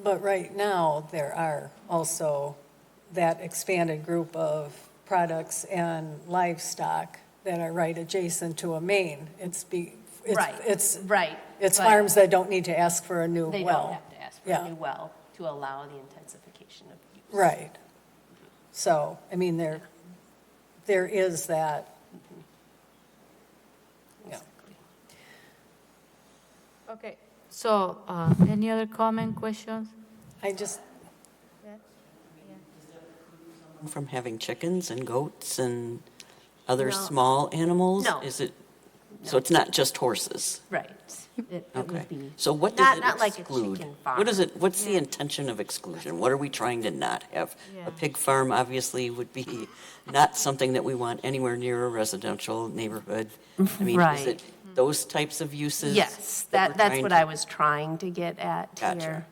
But right now, there are also that expanded group of products and livestock that are right adjacent to a main. Right. It's But farms that don't need to ask for a new well. they don't have to ask for Yeah. a new well to allow the intensification of use. Right. So, I mean, there is that. Yeah. Okay, so any other comment, questions? I just, From having chickens and goats and other No. small animals? No. Is it, so it's not just horses? Right. It Okay. would be So what does it not like a exclude? chicken farm. What is it, what's the intention of exclusion? What are we trying to not have? A pig farm obviously would be not something that we want anywhere near a residential neighborhood. I mean, is Right. it those types of uses? Yes, that we're that's trying what to- I was trying to get at Gotcha. here.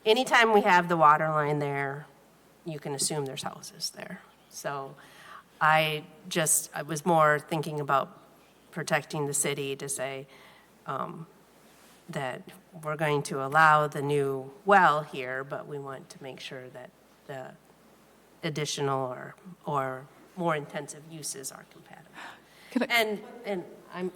Anytime we have the water line there, you can assume there's houses there. So I was more thinking about protecting the city to say that we're going to allow the new well here, but we want to make sure that the additional or more intensive uses are compatible. And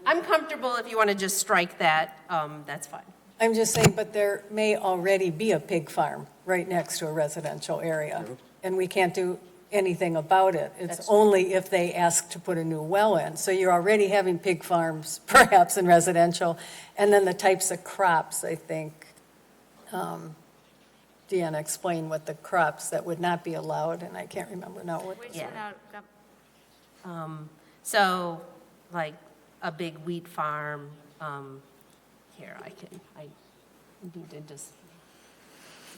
I'm comfortable if you want to just strike that, that's fine. I'm just saying, but there may already be a pig farm right next to a residential area, and we can't do anything about it. It's only if they ask to put a new well in. So you're already having pig farms, perhaps in residential, and then the types of crops, I think. Deanna explained what the crops that would not be allowed, and I can't remember now what. Yeah. So, like, a big wheat farm, here, I need to just,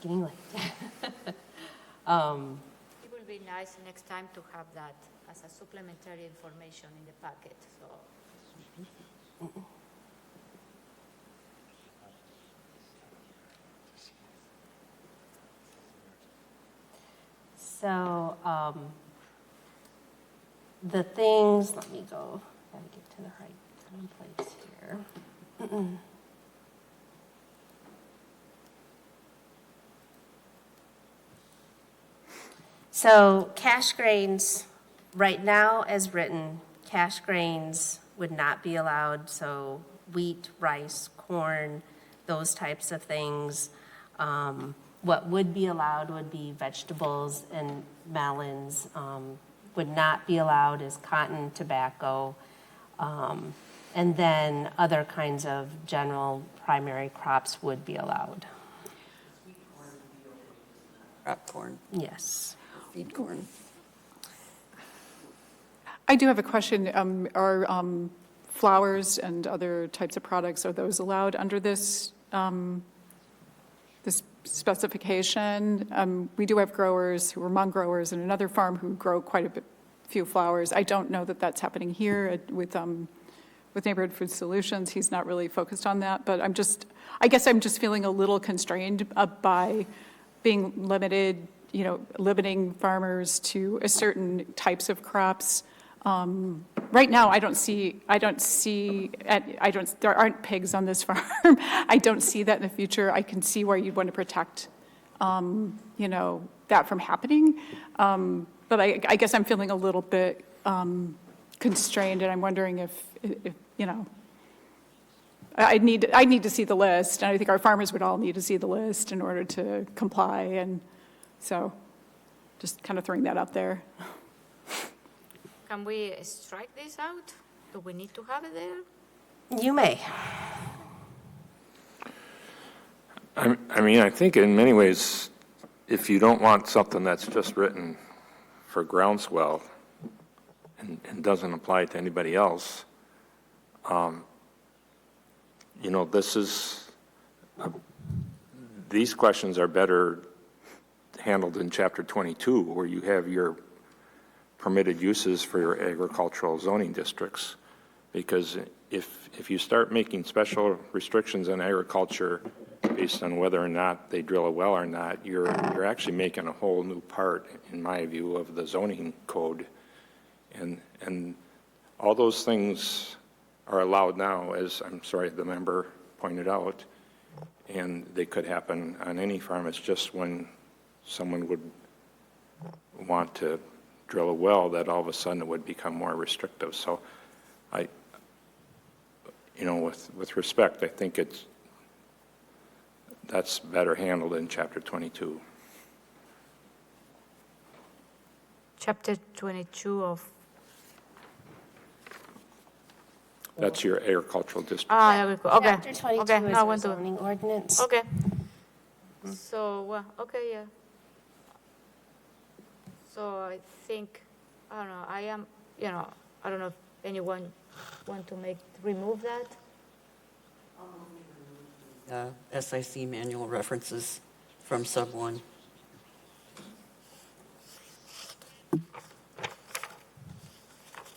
getting late. It would be nice next time to have that as a supplementary information in the packet, so. So, the things, let me go, gotta get to the right place here. So cash grains, right now as written, cash grains would not be allowed, so wheat, rice, corn, those types of things. What would be allowed would be vegetables and melons. Would not be allowed is cotton, tobacco, and then other kinds of general primary crops would be allowed. Crop corn. Yes. Feed corn. I do have a question. Are flowers and other types of products, are those allowed under this, this specification? We do have growers who are among growers in another farm who grow quite a few flowers. I don't know that that's happening here with Neighborhood Food Solutions. He's not really focused on that, but I guess I'm just feeling a little constrained by being limited, limiting farmers to a certain types of crops. Right now, there aren't pigs on this farm. I don't see that in the future. I can see where you'd want to protect, that from happening. But I guess I'm feeling a little bit constrained, and I'm wondering if I need to see the list, and I think our farmers would all need to see the list in order to comply, and so just kind of throwing that out there. Can we strike this out? Do we need to have it there? You may. I mean, I think in many ways, if you don't want something that's just written for groundswell and doesn't apply to anybody else, these questions are better handled in Chapter 22, where you have your permitted uses for your agricultural zoning districts. Because if you start making special restrictions on agriculture based on whether or not they drill a well or not, you're actually making a whole new part, in my view, of the zoning code. And all those things are allowed now, as I'm sorry, the member pointed out, and they could happen on any farm. It's just when someone would want to drill a well that all of a sudden it would become more restrictive. So with respect, I think that's better handled in Chapter 22. Chapter 22 of... That's your agricultural district. Okay. Chapter 22 Okay. is Now I our want to... zoning ordinance. Okay. So, well, okay, yeah. So I think, I don't know, I don't know if anyone want to remove that? SIC manual references from sub 1.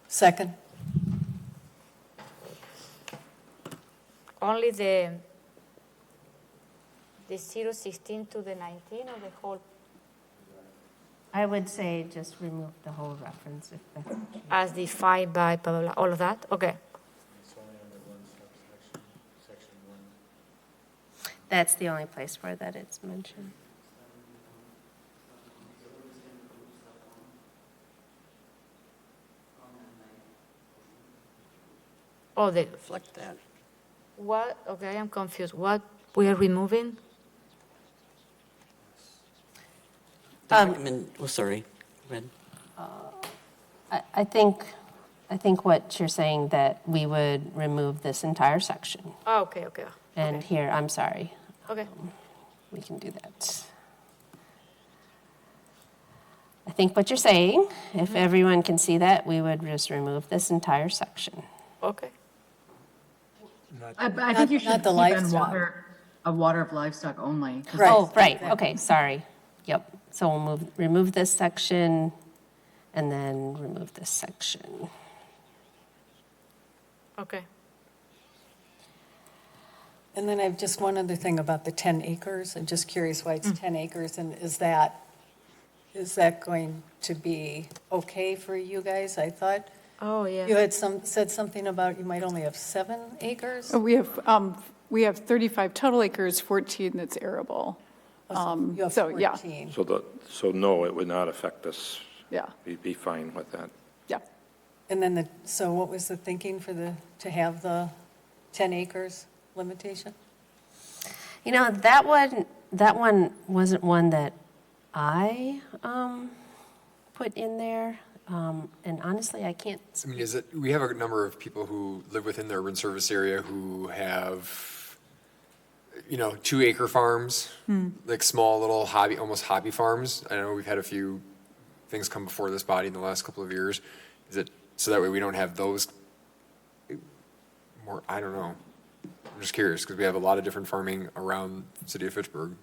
Second. Only the 016 to the 19 or the whole, I would say just remove the whole reference if that's what you... as defined by blah, blah, blah, all of that? Okay. That's the only place where that it's mentioned. Oh, they reflect that. What? Okay, I'm confused. What we are removing? Sorry. Go ahead. I think what you're saying, that we would remove this entire section. Oh, okay. And here, I'm sorry. Okay. We can do that. I think what you're saying, if everyone can see that, we would just remove this entire section. Okay. I think you should not the keep in livestock. water of livestock only. 'cause Right. Oh, right, okay, sorry. Yep, so we'll remove this section and then remove this section. Okay. And then I have just one other thing about the 10 acres. I'm just curious why it's 10 acres, and is that going to be okay for you guys? I thought Oh, yeah. you had said something about you might only have 7 acres? We have 35 total acres, 14 that's arable. You have So, yeah. 14. So no, it would not affect us. Yeah, We'd be fine with that. yeah. And then so what was the thinking to have the 10 acres limitation? You know, that one wasn't one that I put in there. And honestly, I can't. I mean, we have a number of people who live within the urban service area who have, 2-acre farms, like small little almost hobby farms. I know we've had a few things come before this body in the last couple of years. Is it so that way we don't have those more? I don't know. I'm just curious because we have a lot of different farming around the city of Fitchburg.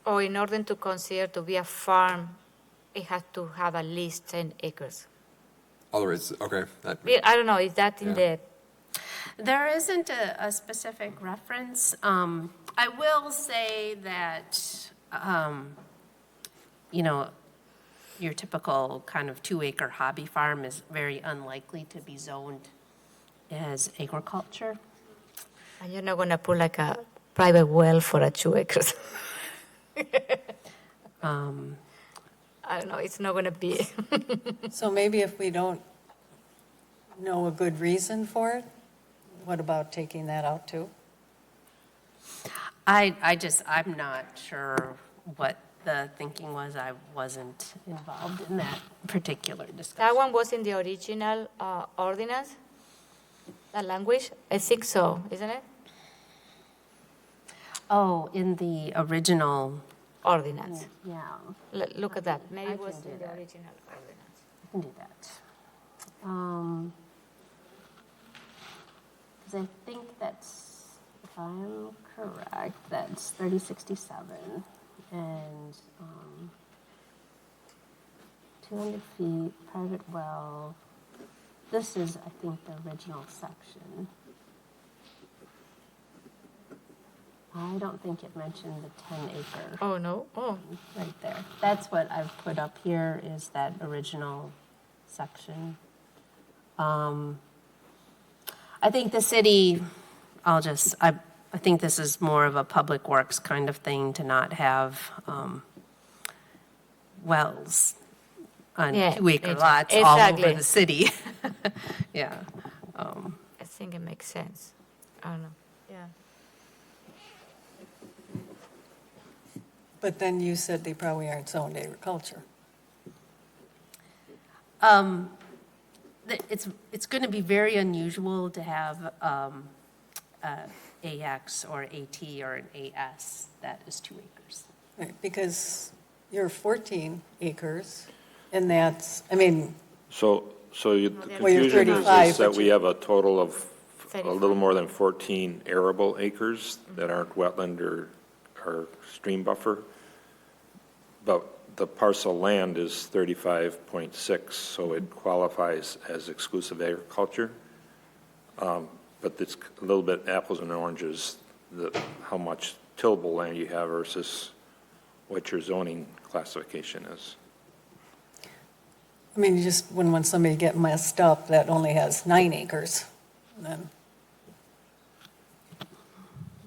Or in order to consider to be a farm, it has to have at least 10 acres. Otherwise, okay. I don't know, is that in the... There isn't a specific reference. I will say that, your typical kind of 2-acre hobby farm is very unlikely to be zoned as agriculture. And you're not going to put like a private well for a 2 acres. I don't know, it's not going to be. So maybe if we don't know a good reason for it, what about taking that out too? I'm not sure what the thinking was. I wasn't involved in that particular discussion. That one was in the original ordinance, that language? I think so, isn't it? Oh, in the original ordinance. Yeah. Look at that. Maybe I it was can do in the that. original ordinance. I can do that. Because I think that's, if I'm correct, that's 3067 and 200 feet, private well. This is, I think, the original section. I don't think it mentioned the 10 acre. Oh, no? Oh. Right there. That's what I've put up here is that original section. I think the city, I think this is more of a public works kind of thing to not have wells on 2-acre lots all over the city. Yeah. I think it makes sense. I don't know. Yeah. But then you said they probably aren't zoned agriculture. It's going to be very unusual to have AX or AT or an AS that is 2 acres. Right, because you're 14 acres, and that's, I mean, So the Well, you're confusion 35, is that but we have a total of a 35. little more than 14 arable acres that aren't wetland or stream buffer. But the parcel land is 35.6, so it qualifies as exclusive agriculture. But it's a little bit apples and oranges, how much tillable land you have versus what your zoning classification is. I mean, you just wouldn't want somebody to get messed up that only has 9 acres. And then,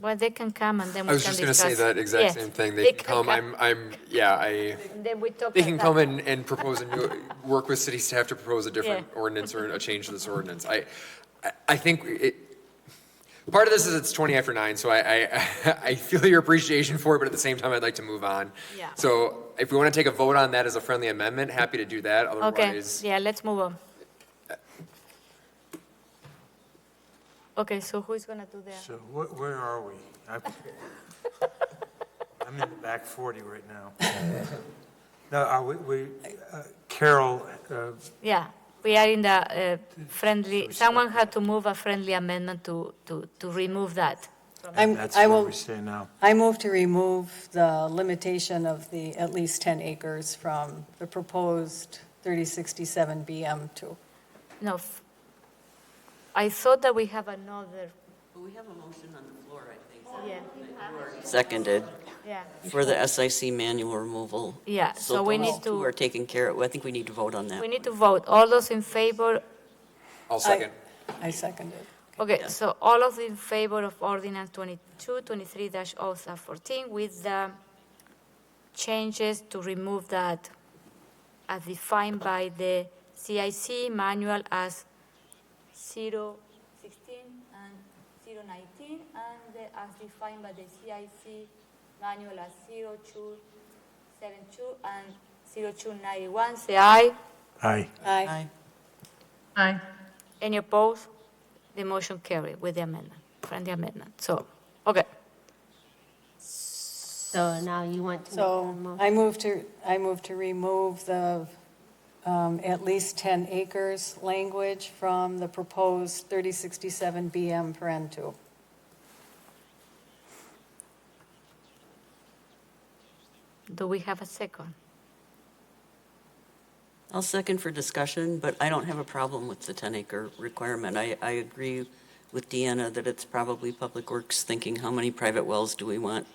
Well, they can come and then we I was can just going to say discuss. that exact Yes, same thing. They can come. And then we talk They can about come that. and propose a new, work with city staff to propose a different ordinance or a change to this ordinance. I think part of this is it's 20 after 9, so I feel your appreciation for it, but at the same time, I'd like to move on. Yeah. So if we want to take a vote on that as a friendly amendment, happy to do that. Okay, Otherwise, yeah, let's move on. Okay, so who's going to do that? So where are we? I'm in the back 40 right now. No, are we Carol, Yeah, we are in the friendly, someone had to move a friendly amendment to remove that. that's I where will, we stand now. I move to remove the limitation of the at least 10 acres from the proposed 3067 BM2. No, I thought that we have another. We have a motion on the floor, I think. Yeah. Seconded Yeah. for the SIC manual removal. Yeah, so we those need two to, are taken care of. I think we need to vote on that. we need to vote. All those in favor? I'll second. I second it. Okay, so all of in favor of ordinance 22-23-014 with the changes to remove that as defined by the CIC manual as 016 and 019, and as defined by the CIC manual as 0272 and 0291. Say aye. Aye. Aye. Aye. Any opposed? The motion carried with the amendment, friendly amendment. So, okay. So now you want to make So a motion? I move to remove the at least 10 acres language from the proposed 3067 BM paren 2. Do we have a second? I'll second for discussion, but I don't have a problem with the 10-acre requirement. I agree with Deanna that it's probably Public Works thinking, how many private wells do we want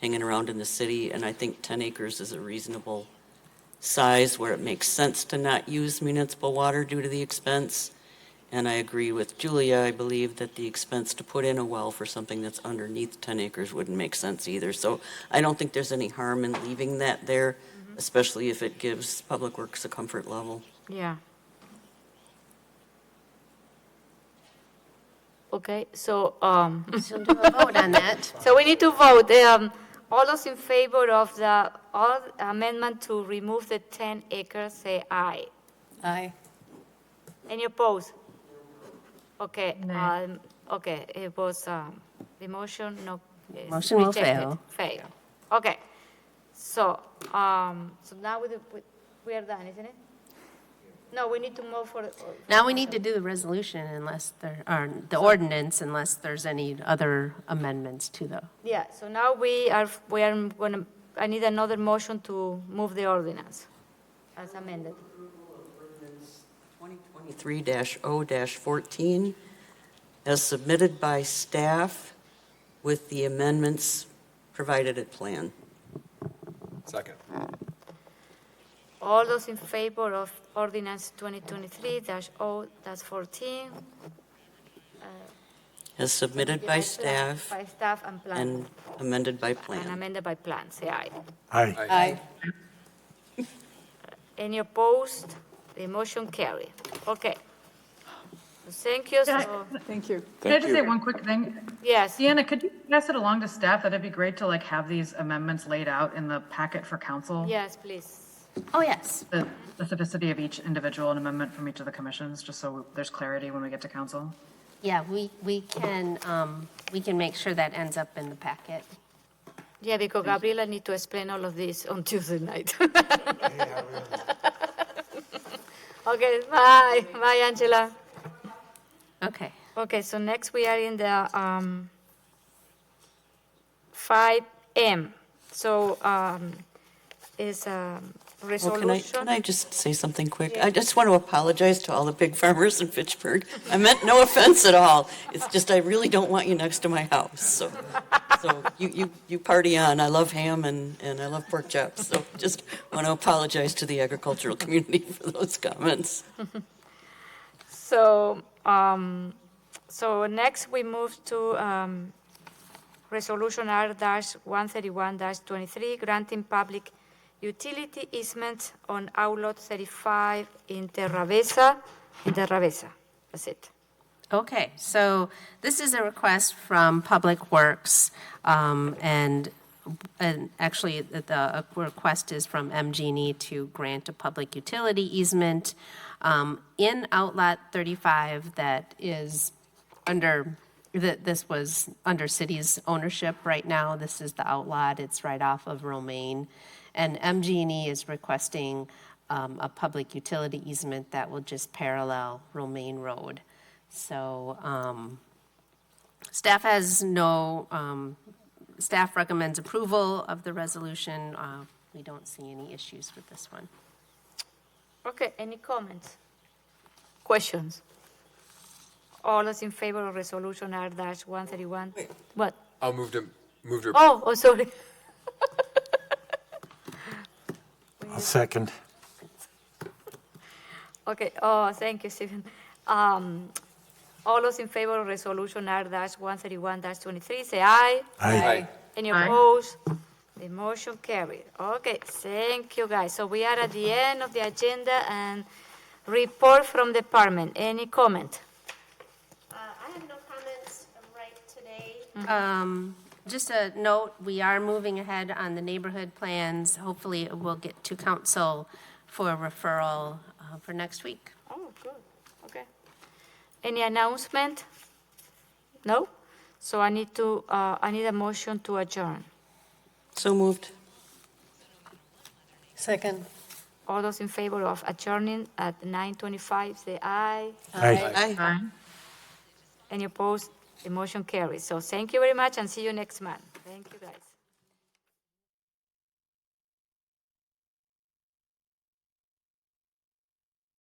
hanging around in the city? And I think 10 acres is a reasonable size where it makes sense to not use municipal water due to the expense. And I agree with Julia. I believe that the expense to put in a well for something that's underneath 10 acres wouldn't make sense either. So I don't think there's any harm in leaving that there, especially if it gives Public Works a comfort level. Yeah. Okay, so, So do a vote on that. so we need to vote. All those in favor of the amendment to remove the 10 acres, say aye. Aye. Any opposed? Okay, okay, it was, the motion, no. is Motion will rejected. fail. Fail. Okay, so, so now we are done, isn't it? No, we need to move for. Now we need to do the resolution unless there are, the ordinance unless there's any other amendments to the. Yeah, so now we are going to, I need another motion to move the ordinance. as amended. 2023-0-14, as submitted by staff with the amendments provided at plan. Second. All those in favor of ordinance 2023-0-14? As submitted by staff By staff and plan. and amended by And plan. amended by plan, say aye. Aye. Aye. Any opposed? The motion carry. Okay. Thank you. So, Thank you. Can I just say one quick thing? yes, Deanna, could you pass it along to staff? That'd be great to like have these amendments laid out in the packet for council. yes, please. Oh, yes. The specificity of each individual and amendment from each of the commissions, just so there's clarity when we get to council. Yeah, we can make sure that ends up in the packet. Yeah, because Gabriela need to explain all of this on Tuesday night. Okay, bye. Bye, Angela. Okay. Okay, so next we are in the 5M. So is Well, resolution. can I just say something quick? I just want to apologize to all the pig farmers in Fitchburg. I meant no offense at all. It's just I really don't want you next to my house. So you party on. I love ham and I love pork chops. So just want to apologize to the agricultural community for those comments. So, so next we move to Resolution R-131-23, granting public utility easements on Outlot 35 in Terravesa. That's it. Okay, so this is a request from Public Works, and actually the request is from MG&E to grant a public utility easement in Outlot 35 that is this was under city's ownership right now. This is the outlot. It's right off of Romaine. And MG&E is requesting a public utility easement that will just parallel Romaine Road. So staff recommends approval of the resolution. We don't see any issues with this one. Okay, any comments? Questions? All those in favor of Resolution R-131? What? I'll move to Oh, sorry. I'll second. Okay, oh, thank you, Stephen. All those in favor of Resolution R-131-23, say aye. Aye. Any Aye. opposed? The motion carried. Okay, thank you, guys. So we are at the end of the agenda and report from department. Any comment? I have no comments right today. Just a note, we are moving ahead on the neighborhood plans. Hopefully it will get to council for a referral for next week. Oh, good. Okay. Any announcement? No? So I need a motion to adjourn. So moved. Second. All those in favor of adjourning at 9:25, say aye. Aye. Aye. Any opposed? The motion carries. So thank you very much and see you next month. Thank you, guys.